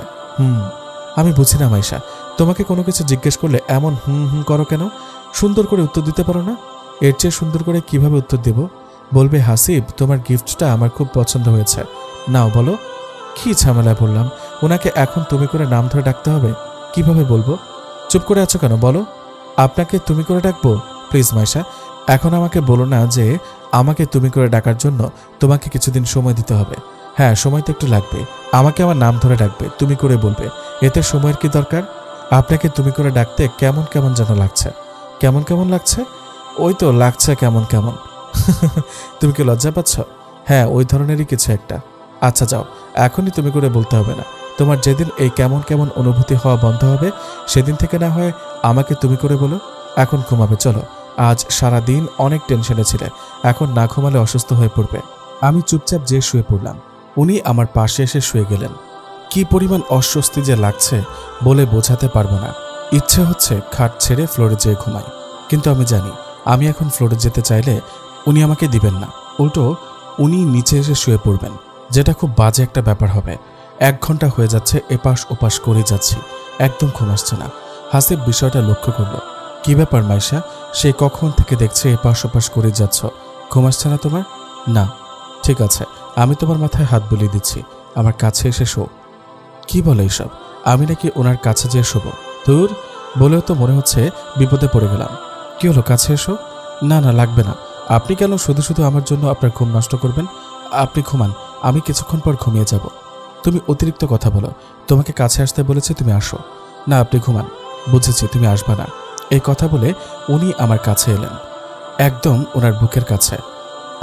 আমি বুঝি না মাইশা, তোমাকে কোনো কিছু জিজ্ঞেস করলে এমন করো কেন? সুন্দর করে উত্তর দিতে পারো না? এর চেয়ে সুন্দর করে কিভাবে উত্তর দেব? বলবে, হাসিব, তোমার গিফটটা আমার খুব পছন্দ হয়েছে, নাও। বলো। কি ঝামেলা বললাম, ওনাকে এখন তুমি করে নাম ধরে ডাকতে হবে? কিভাবে বলবো? চুপ করে আছো কেন, বলো। আপনাকে তুমি করে ডাকবো? প্লিজ মাইশা, এখন আমাকে বলো না যে আমাকে তুমি করে ডাকার জন্য তোমাকে কিছুদিন সময় দিতে হবে। হ্যাঁ, সময় তো একটু লাগবে। আমাকে আমার নাম ধরে ডাকবে, তুমি করে বলবে। এতে সময়ের কি দরকার? আপনাকে তুমি করে ডাকতে কেমন কেমন যেন লাগছে। কেমন কেমন লাগছে? ওই তো লাগছে কেমন কেমন। তুমি কি লজ্জা পাচ্ছ? হ্যাঁ, ওই ধরনেরই কিছু একটা। আচ্ছা যাও, এখনই তুমি করে বলতে হবে না। তোমার যেদিন এই কেমন কেমন অনুভূতি হওয়া বন্ধ হবে সেদিন থেকে না হয় আমাকে তুমি করে বলো। এখন ঘুমাবে, চলো। আজ সারা দিন অনেক টেনশনে ছিলে, এখন না ঘুমালে অসুস্থ হয়ে পড়বে। আমি চুপচাপ যে শুয়ে পড়লাম। উনি আমার পাশে এসে শুয়ে গেলেন। কি পরিমাণ অস্বস্তি যে লাগছে বলে বোঝাতে পারবো না। ইচ্ছে হচ্ছে খাট ছেড়ে ফ্লোরে যেয়ে ঘুমাই, কিন্তু আমি জানি আমি এখন ফ্লোরে যেতে চাইলে উনি আমাকে দিবেন না। উল্টো উনি নিচে এসে শুয়ে পড়বেন, যেটা খুব বাজে একটা ব্যাপার হবে। 1 ঘন্টা হয়ে যাচ্ছে এপাশ ওপাশ করে যাচ্ছি, একদম ঘুম আসছে না। হাসিব বিষয়টা লক্ষ্য করল। কি ব্যাপার মাইশা, সে কখন থেকে দেখছে এপাশ ওপাশ করে যাচ্ছ, ঘুম আসছে না তোমার? না। ঠিক আছে, আমি তোমার মাথায় হাত বুলিয়ে দিচ্ছি, আমার কাছে এসে শো। কি বলে এইসব? আমি নাকি ওনার কাছে যেয়ে শোবো? দূর, বলেও তো মনে হচ্ছে বিপদে পড়ে গেলাম। কি হলো, কাছে এসো। না না, লাগবে না। আপনি কেন শুধু শুধু আমার জন্য আপনার ঘুম নষ্ট করবেন? আপনি ঘুমান, আমি কিছুক্ষণ পর ঘুমিয়ে যাব। তুমি অতিরিক্ত কথা বলো। তোমাকে কাছে আসতে বলেছি, তুমি আসো না। আপনি ঘুমান। বুঝেছি, তুমি আসবা না। এই কথা বলে উনি আমার কাছে এলেন, একদম ওনার বুকের কাছে।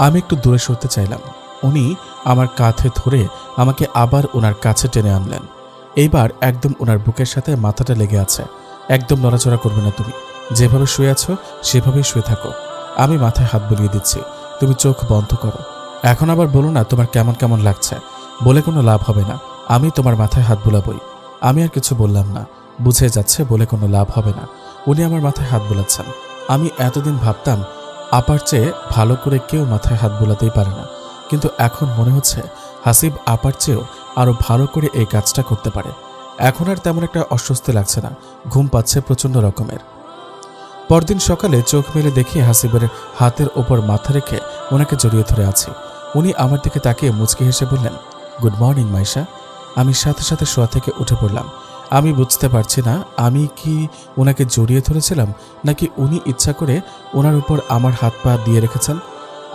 আমি একটু দূরে সরতে চাইলাম। উনি আমার কাঁধে ধরে আমাকে আবার ওনার কাছে টেনে আনলেন। এইবার একদম ওনার বুকের সাথে মাথাটা লেগে আছে। একদম নড়াচড়া করবে না তুমি। যেভাবে শুয়ে আছো সেভাবেই শুয়ে থাকো। আমি মাথায় হাত বুলিয়ে দিচ্ছি, তুমি চোখ বন্ধ করো। এখন আবার বলো না তোমার কেমন কেমন লাগছে। বলে কোনো লাভ হবে না, আমি তোমার মাথায় হাত বুলাবই। আমি আর কিছু বললাম না, বুঝে যাচ্ছে বলে কোনো লাভ হবে না। উনি আমার মাথায় হাত বুলাচ্ছেন। আমি এতদিন ভাবতাম আপার চেয়ে ভালো করে কেউ মাথায় হাত বুলাতেই পারে না, কিন্তু এখন মনে হচ্ছে হাসিব আপার চেয়েও আরো ভালো করে এই কাজটা করতে পারে। এখন আর তেমন একটা অস্বস্তি লাগছে না, ঘুম পাচ্ছে প্রচন্ড রকমের। পরদিন সকালে চোখ মেলে দেখি হাসিবের হাতের ওপর মাথা রেখে ওনাকে জড়িয়ে ধরে আছি। উনি আমার দিকে তাকিয়ে মুচকি হেসে বললেন, গুড মর্নিং মাইশা। আমি সাথে সাথে শোয়া থেকে উঠে পড়লাম। আমি বুঝতে পারছি না আমি কি ওনাকে জড়িয়ে ধরেছিলাম নাকি উনি ইচ্ছা করে ওনার উপর আমার হাত পা দিয়ে রেখেছেন।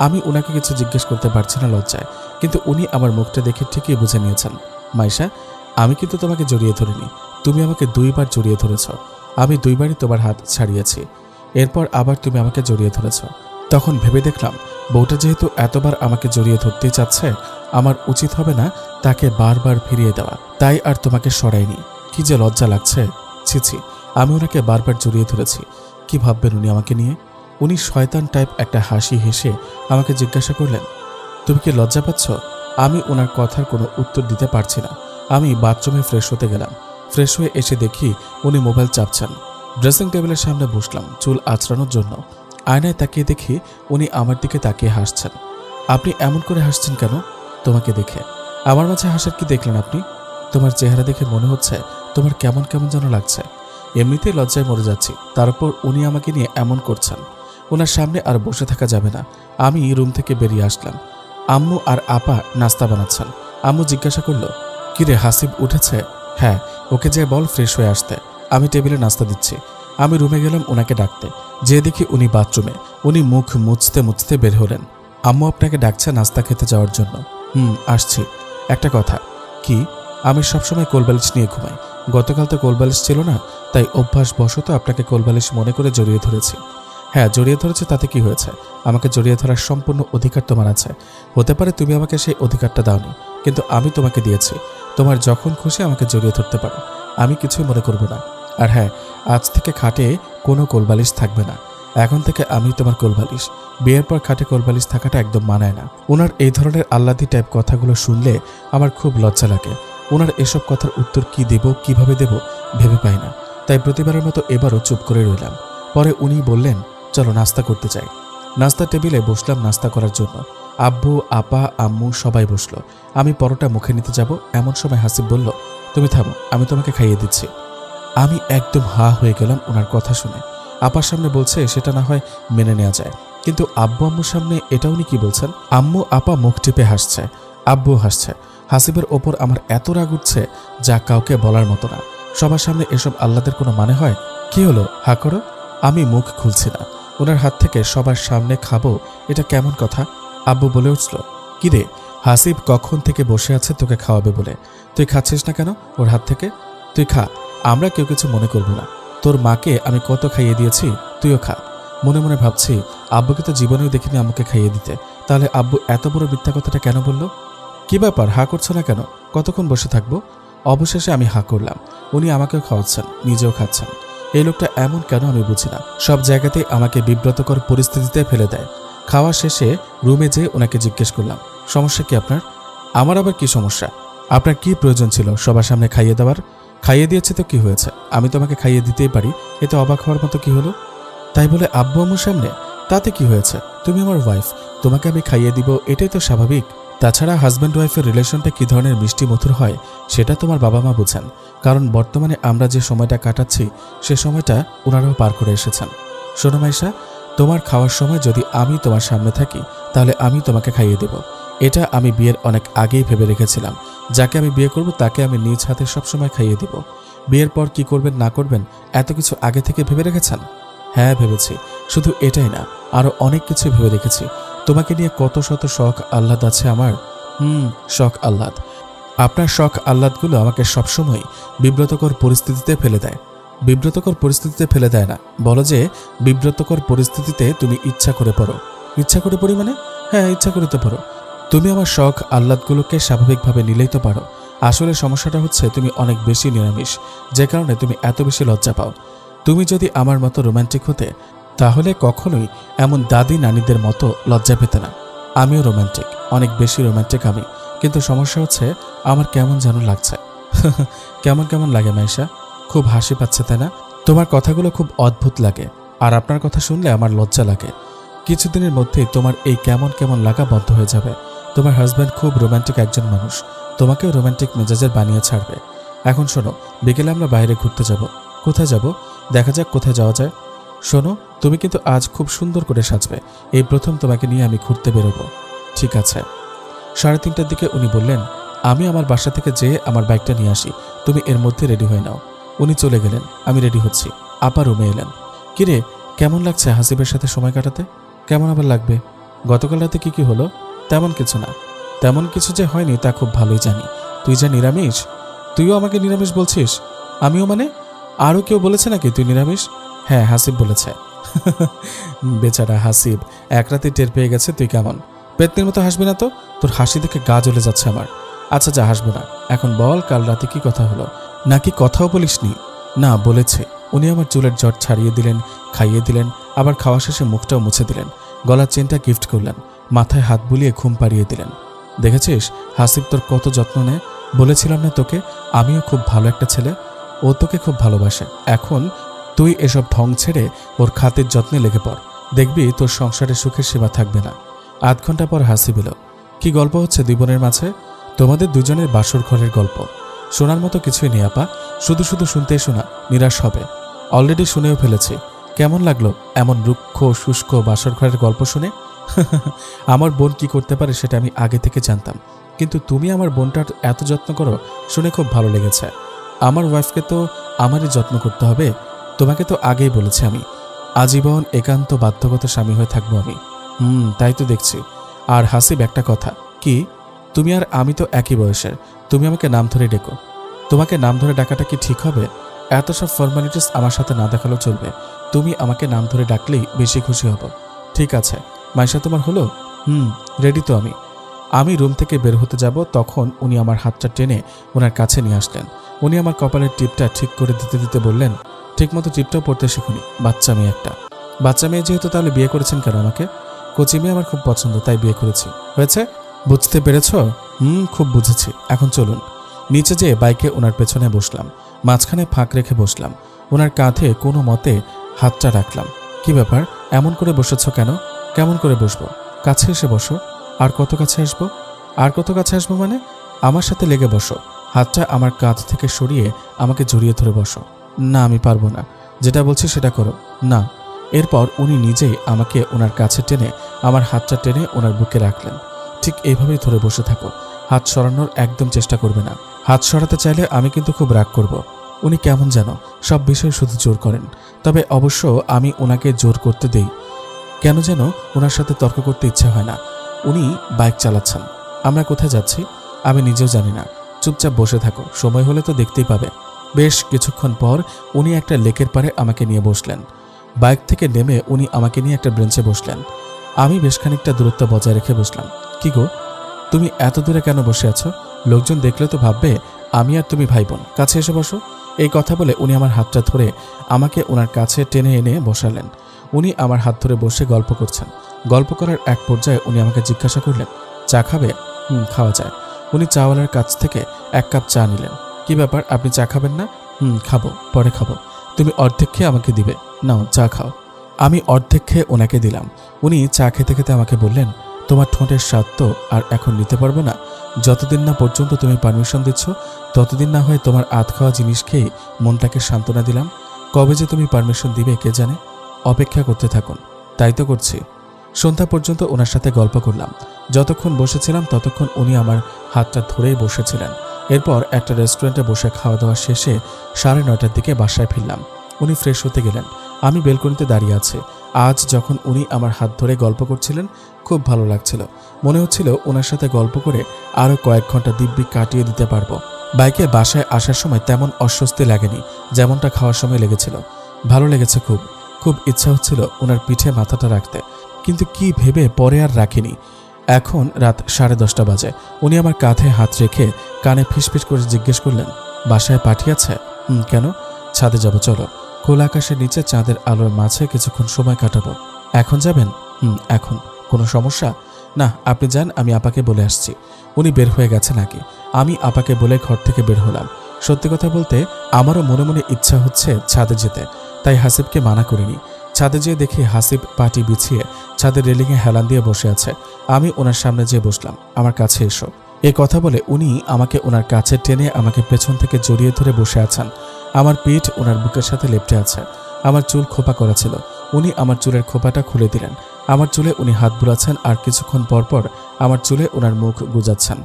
আমি ওনাকে কিছু জিজ্ঞেস করতে পারছি না লজ্জায়, কিন্তু উনি আমার মুখটা দেখে ঠিকই বুঝে নিয়েছেন। মাইশা, আমি কিন্তু তোমাকে জড়িয়ে ধরিনি, তুমি আমাকে 2 বার জড়িয়ে ধরেছ। আমি 2 বারই তোমার হাত ছাড়িয়েছি, এরপর আবার তুমি আমাকে জড়িয়ে ধরেছ। তখন ভেবে দেখলাম বউটা যেহেতু এতবার আমাকে জড়িয়ে ধরতে চাচ্ছে, আমার উচিত হবে না তাকে বারবার ফিরিয়ে দেওয়া, তাই আর তোমাকে সরাইনি। কি যে লজ্জা লাগছে, ছিছি। আমি ওনাকে বারবার জড়িয়ে ধরেছি, কি ভাববেন উনি আমাকে নিয়ে? উনি শয়তান টাইপ একটা হাসি হেসে আমাকে জিজ্ঞাসা করলেন, তুমি কি লজ্জা পাচ্ছ? আমি ওনার কথার কোনো উত্তর দিতে পারছি না। আমি বাথরুমে ফ্রেশ হতে গেলাম। ফ্রেশ হয়ে এসে দেখি উনি মোবাইল চাপছেন। ড্রেসিং টেবিলের সামনে বসলাম চুল আঁচড়ানোর জন্য। আয়নায় তাকিয়ে দেখি উনি আমার দিকে তাকিয়ে হাসছেন। আপনি এমন করে হাসছেন কেন? তোমাকে দেখে। আমার মাঝে হাসার কি দেখলেন আপনি? তোমার চেহারা দেখে মনে হচ্ছে তোমার কেমন কেমন যেন লাগছে। এমনিতেই লজ্জায় মরে যাচ্ছি, তারপর উনি আমাকে নিয়ে এমন করছেন। ওনার সামনে আর বসে থাকা যাবে না। আমি রুম থেকে বেরিয়ে আসলাম। আম্মু আর আপা নাস্তা বানাচ্ছেন। আম্মু জিজ্ঞাসা করলো, কিরে হাসিব উঠেছে? হ্যাঁ, ওকে যে বল ফ্রেশ হয়ে আসতে, আমি টেবিলে নাস্তা দিচ্ছি। আমি রুমে গেলাম ওনাকে ডাকতে, যে দেখি উনি বাথরুমে। উনি মুখ মুছতে মুছতে বের হলেন। আম্মু আপনাকে ডাকছে নাস্তা খেতে যাওয়ার জন্য। আসছি। একটা কথা। কি? আমি সবসময় কোলবালিশ নিয়ে ঘুমাই। গতকাল তো কোলবালিশ ছিল না, তাই অভ্যাসবশত আপনাকে কোলবালিশ মনে করে জড়িয়ে ধরেছি। হ্যাঁ, জড়িয়ে ধরেছে তাতে কি হয়েছে? আমাকে জড়িয়ে ধরার সম্পূর্ণ অধিকার তোমার আছে। হতে পারে তুমি আমাকে সেই অধিকারটা দাওনি, কিন্তু আমি তোমাকে দিয়েছি। তোমার যখন খুশি আমাকে জড়িয়ে ধরতে পারো, আমি কিছুই মনে করব না। আর হ্যাঁ, আজ থেকে খাটে কোনো কোলবালিশ থাকবে না। এখন থেকে আমি তোমার কোলবালিশ। বিয়ের পর খাটে কোলবালিশ থাকাটা একদম মানায় না। ওনার এই ধরনের আহ্লাদি টাইপ কথাগুলো শুনলে আমার খুব লজ্জা লাগে। ওনার এসব কথার উত্তর কি দেব, কিভাবে দেব ভেবে পাই না। তাই প্রতিবারের মতো এবারও চুপ করে রইলাম। পরে উনি বললেন, চলো নাস্তা করতে যাই। নাস্তা টেবিলে বসলাম নাস্তা করার জন্য। আব্বু, আপা, আম্মু সবাই বসলো। আমি পরোটা মুখে নিতে যাব, এমন সময় হাসিব বলল, তুমি থামো, আমি তোমাকে খাইয়ে দিচ্ছি। আমি একদম হা হয়ে গেলাম ওনার কথা শুনে। আপার সামনে বলছে সেটা না হয় মেনে নেওয়া যায়, কিন্তু আব্বু আম্মুর সামনে এটা উনি কি বলছেন? আম্মু আপা মুখ টিপে হাসছে, আব্বু হাসছে। হাসিবের ওপর আমার এত রাগ উঠছে যা কাউকে বলার মতো না। সবার সামনে এসব আহ্লাদের কোনো মানে হয়? কি হলো, হা করো। আমি মুখ খুলছি না। ওনার হাত থেকে সবার সামনে খাবো, এটা কেমন কথা? আব্বু বলে উঠল, কি রে হাসিব কখন থেকে বসে আছে তোকে খাওয়াবে বলে, তুই খাচ্ছিস না কেন ওর হাত থেকে? তুই খা, আমরা কেউ কিছু মনে করব না। তোর মাকে আমি কত খাইয়ে দিয়েছি, তুইও খা। মনে মনে ভাবছি আব্বুকে তো জীবনেও দেখিনি আম্মুকে খাইয়ে দিতে, তাহলে আব্বু এত বড় মিথ্যা কথাটা কেন বলল? কি ব্যাপার, হা করছো না কেন? কতক্ষণ বসে থাকবো? অবশেষে আমি হা করলাম। উনি আমাকেও খাওয়াচ্ছেন, নিজেও খাচ্ছেন। এই লোকটা এমন কেন আমি বুঝি না, সব জায়গাতেই আমাকে বিব্রতকর পরিস্থিতিতে ফেলে দেয়। খাওয়া শেষে রুমে যেয়ে ওনাকে জিজ্ঞেস করলাম, সমস্যা কি আপনার? আমার আবার কি সমস্যা? আপনার কি প্রয়োজন ছিল সবার সামনে খাইয়ে দেওয়ার? খাইয়ে দিয়েছে তো কি হয়েছে, আমি তোমাকে খাইয়ে দিতেই পারি, এতে অবাক হওয়ার মতো কি হলো? তাই বলে আব্বু আম্মুর সামনে? তাতে কি হয়েছে? তুমি আমার ওয়াইফ, তোমাকে আমি খাইয়ে দিব, এটাই তো স্বাভাবিক। তাছাড়া হাজব্যান্ড ওয়াইফের রিলেশনটা কী ধরনের মিষ্টি মধুর হয় সেটা তোমার বাবা মা বোঝেন, কারণ বর্তমানে আমরা যে সময়টা কাটাচ্ছি সে সময়টা ওনারাও পার করে এসেছেন। শোনো মাইশা, তোমার খাওয়ার সময় যদি আমি তোমার সামনে থাকি তাহলে আমি তোমাকে খাইয়ে দেব। এটা আমি বিয়ের অনেক আগেই ভেবে রেখেছিলাম। যাকে আমি বিয়ে করব তাকে আমি নিজ হাতে সবসময় খাইয়ে দিব। বিয়ের পর কি করবেন না করবেন এত কিছু আগে থেকে ভেবে রেখেছেন? হ্যাঁ ভেবেছি, শুধু এটাই না, আরো অনেক কিছু ভেবে রেখেছি। তোমাকে নিয়ে কত শত শখ আহ্লাদ আছে আমার। শখ আহ্লাদ। আপনার শখ আহ্লাদগুলো আমাকে সবসময় বিব্রতকর পরিস্থিতিতে ফেলে দেয়। বিব্রতকর পরিস্থিতিতে ফেলে দেয় না, বলো যে বিব্রতকর পরিস্থিতিতে তুমি ইচ্ছা করে পড়ো। ইচ্ছা করে পড়ি মানে? হ্যাঁ, ইচ্ছা করে তো পড়ো। তুমি আমার শখ আহ্লাদগুলোকে স্বাভাবিকভাবে নিলেই তো পারো। আসলে সমস্যাটা হচ্ছে তুমি অনেক বেশি নিরামিষ, যে কারণে তুমি এত বেশি লজ্জা পাও। তুমি যদি আমার মতো রোম্যান্টিক হতে তাহলে কখনোই এমন দাদি নানিদের মতো লজ্জা পেতে না। আমিও রোম্যান্টিক, অনেক বেশি রোম্যান্টিক আমি, কিন্তু সমস্যা হচ্ছে আমার কেমন যেন লাগছে। কেমন কেমন লাগে মাইশা? খুব হাসি পাচ্ছে তাই না? তোমার কথাগুলো খুব অদ্ভুত লাগে, আর আপনার কথা শুনলে আমার লজ্জা লাগে। কিছুদিনের মধ্যেই তোমার এই কেমন কেমন লাগা বন্ধ হয়ে যাবে। তোমার হাজব্যান্ড খুব রোম্যান্টিক একজন মানুষ, তোমাকেও রোম্যান্টিক মেজাজের বানিয়ে ছাড়বে। এখন শোনো, বিকেলে আমরা বাইরে ঘুরতে যাব। কোথায় যাব? দেখা যাক কোথায় যাওয়া যায়। শোনো, তুমি কিন্তু আজ খুব সুন্দর করে সাজবে। এই প্রথম তোমাকে নিয়ে আমি ঘুরতে বেরোবো। ঠিক আছে। 3:30টার দিকে উনি বললেন, আমি আমার বাসা থেকে যেয়ে আমার বাইকটা নিয়ে আসি, তুমি এর মধ্যে রেডি হয়ে নাও। উনি চলে গেলেন, আমি রেডি হচ্ছি। আপা রুমে এলেন। কিরে, কেমন লাগছে হাসিবের সাথে সময় কাটাতে? কেমন আবার লাগবে? গতকাল রাতে কি হলো? তেমন কিছু না। তেমন কিছু যে হয়নি তা খুব ভালোই জানি। তুই যা নিরামিষ। তুইও আমাকে নিরামিষ বলছিস? আমিও মানে? আরও কেউ বলেছে নাকি তুই নিরামিষ? হ্যাঁ, হাসিব বলেছে। বেচারা হাসিব এক রাতে টের পেয়ে গেছে তুই কেমন। পেতনির মতো হাসবি না তো, তোর হাসি দেখে গা জ্বলে যাচ্ছে আমার। আচ্ছা যা, হাসবো না। এখন বল, কাল রাতে কি কথা হলো? নাকি কথাও বলিসনি? না, বলেছে। উনি আমার চুলের জট ছাড়িয়ে দিলেন, খাইয়ে দিলেন, আবার খাওয়া শেষে মুখটাও মুছে দিলেন, গলার চেনটা গিফট করলেন, মাথায় হাত বুলিয়ে ঘুম পাড়িয়ে দিলেন। দেখেছিস হাসিব তোর কত যত্ন নেয়? বলেছিলাম না তোকে আমিও খুব ভালো একটা ছেলে? ও তোকে খুব ভালোবাসে। এখন তুই এসব ঢং ছেড়ে ওর খাতির যত্নে লেগে পড়, দেখবি তোর সংসারে সুখের সীমা থাকবে না। আধ ঘন্টা পর হাসিব এলো। কি গল্প হচ্ছে দুই বোনের মাঝে? তোমাদের দুজনের বাসর ঘরের গল্প। শোনার মতো কিছুই নেই আপা, শুধু শুধু শুনতেই শোনা, নিরাশ হবে। অলরেডি শুনেও ফেলেছি। কেমন লাগলো এমন রুক্ষ শুষ্ক বাসর ঘরের গল্প শুনে? আমার বোন কি করতে পারে সেটা আমি আগে থেকে জানতাম, কিন্তু তুমি আমার বোনটার এত যত্ন করো শুনে খুব ভালো লেগেছে। আমার ওয়াইফকে তো আমারই যত্ন করতে হবে। তোমাকে তো আগেই বলেছি আমি আজীবন একান্ত বাধ্যগত স্বামী হয়ে থাকবো আমি। তাই তো দেখছি। আর হাসিব একটা কথা, কি? তুমি আর আমি তো একই বয়সের, তুমি আমাকে নাম ধরে ডেকো। তোমাকে নাম ধরে ডাকাটা কি ঠিক হবে? এত সব ফর্মালিটিস আমার সাথে না দেখালেও চলবে, তুমি আমাকে নাম ধরে ডাকলেই বেশি খুশি হব। ঠিক আছে মাইশা, তোমার হলো? রেডি তো আমি। আমি রুম থেকে বের হতে যাব, তখন উনি আমার হাতটা টেনে ওনার কাছে নিয়ে আসলেন। উনি আমার কপালের টিপটা ঠিক করে দিতে দিতে বললেন, ঠিকমতো টিপটাও পড়তে শিখুনি, বাচ্চা মেয়ে একটা। বাচ্চা মেয়ে যেহেতু, তাহলে বিয়ে করেছেন কেন আমাকে? কোচি মেয়ে আমার খুব পছন্দ, তাই বিয়ে করেছি। হয়েছে? বুঝতে পেরেছ? খুব বুঝেছি। এখন চলুন। নিচে যেয়ে বাইকে ওনার পেছনে বসলাম, মাঝখানে ফাঁক রেখে বসলাম, ওনার কাঁধে কোনো মতে হাতটা রাখলাম। কি ব্যাপার, এমন করে বসেছ কেন? কেমন করে বসবো? কাছে এসে বসো। আর কত কাছে আসবো? আর কত কাছে আসবো মানে? আমার সাথে লেগে বসো, হাতটা আমার কাঁধ থেকে সরিয়ে আমাকে জড়িয়ে ধরে বসো। না, আমি পারবো না। যেটা বলছি সেটা করো। না। এরপর উনি নিজেই আমাকে ওনার কাছে টেনে আমার হাতটা টেনে ওনার বুকে রাখলেন। ঠিক এইভাবেই ধরে বসে থাকো, হাত সরানোর একদম চেষ্টা করবে না। হাত সরাতে চাইলে আমি কিন্তু খুব রাগ করব। উনি কেমন যেন সব বিষয়ে শুধু জোর করেন, তবে অবশ্য আমি ওনাকে জোর করতে দেই। কেন যেন ওনার সাথে তর্ক করতে ইচ্ছে হয় না। উনি বাইক চালাচ্ছেন। আমরা কোথায় যাচ্ছি আমি নিজেও জানি না। চুপচাপ বসে থাকো, সময় হলে তো দেখতেই পাবে। বেশ কিছুক্ষণ পর উনি একটা লেকের পাড়ে আমাকে নিয়ে বসলেন। বাইক থেকে নেমে উনি আমাকে নিয়ে একটা বেঞ্চে বসলেন। আমি বেশ খানিকটা দূরত্ব বজায় রেখে বসলাম। কি গো, তুমি এত দূরে কেন বসে আছো? লোকজন দেখলে তো ভাববে আমি আর তুমি ভাই বোন, কাছে এসে বসো। এই কথা বলে উনি আমার হাতটা ধরে আমাকে ওনার কাছে টেনে এনে বসালেন। উনি আমার হাত ধরে বসে গল্প করছেন। গল্প করার এক পর্যায়ে উনি আমাকে জিজ্ঞাসা করলেন, চা খাবে? খাওয়া যায়। উনি চাওয়ালার কাছ থেকে 1 কাপ চা নিলেন। কি ব্যাপার, আপনি চা খাবেন না? খাবো, পরে খাবো। তুমি অর্ধেক খেয়ে আমাকে দিবে, নাও চা খাও। আমি অর্ধেক খেয়ে ওনাকে দিলাম। উনি চা খেতে খেতে আমাকে বললেন, তোমার ঠোঁটের স্বাদ তো আর এখন নিতে পারবো না। যতদিন না পর্যন্ত তুমি পারমিশন দিচ্ছ, ততদিন না হয় তোমার আধ খাওয়া জিনিস খেয়ে মনটাকে সান্ত্বনা দিলাম। কবে যে তুমি পারমিশন দিবে কে জানে। অপেক্ষা করতে থাকুন। তাই তো করছি। সন্ধ্যা পর্যন্ত ওনার সাথে গল্প করলাম। যতক্ষণ বসেছিলাম ততক্ষণ উনি আমার হাতটা ধরেই বসেছিলেন। এরপর একটা রেস্টুরেন্টে বসে খাওয়া দাওয়া শেষে 9:30টার দিকে বাসায় ফিরলাম। উনি ফ্রেশ হতে গেলেন। আমি বেলকনিতে দাঁড়িয়ে আছি। আজ যখন উনি আমার হাত ধরে গল্প করছিলেন খুব ভালো লাগছিল। মনে হচ্ছিল ওনার সাথে গল্প করে আরও কয়েক ঘন্টা দিব্যি কাটিয়ে দিতে পারবো। বাইকে বাসায় আসার সময় তেমন অস্বস্তি লাগেনি যেমনটা খাওয়ার সময় লেগেছিল। ভালো লেগেছে খুব। খুব ইচ্ছা হচ্ছিল ওনার পিঠে মাথাটা রাখতে, কিন্তু কি ভেবে পরে আর রাখিনি। এখন রাত 10:30 বাজে। উনি আমার কাঁধে হাত রেখে কানে ফিসফিস করে জিজ্ঞেস করলেন, বাসায় পাঠিয়েছে? কেন? ছাদে যাব, চলো। খোলা আকাশের নিচে চাঁদের আলোর মাঝে কিছুক্ষণ সময় কাটাবো। এখন যাবেন? এখন। কোনো সমস্যা? না, আপনি যান, আমি আপাকে বলে আসছি। উনি বের হয়ে গেছে নাকি? আমি আপাকে বলে ঘর থেকে বের হলাম। সত্যি কথা বলতে আমারও মনে মনে ইচ্ছা হচ্ছে ছাদে যেতে, তাই হাসিবকে মানা করিনি। ছাদে যেয়ে দেখি হাসিব পাটি বিছিয়ে ছাদের রেলিংয়ে হেলান দিয়ে বসে আছে। আমি ওনার সামনে যেয়ে বসলাম। আমার কাছে এসো, এ কথা বলে উনি আমাকে ওনার কাছে টেনে আমাকে পেছন থেকে জড়িয়ে ধরে বসে আছেন। আমার পিঠ ওনার বুকের সাথে লেপ্টে আছে। আমার চুল খোপা করা ছিল। উনি আমার চুলের খোপাটা খুলে দিলেন। আমার চুলে উনি হাত বুলাচ্ছেন আর কিছুক্ষণ পরপর আমার চুলে ওনার মুখ গুজাচ্ছেন।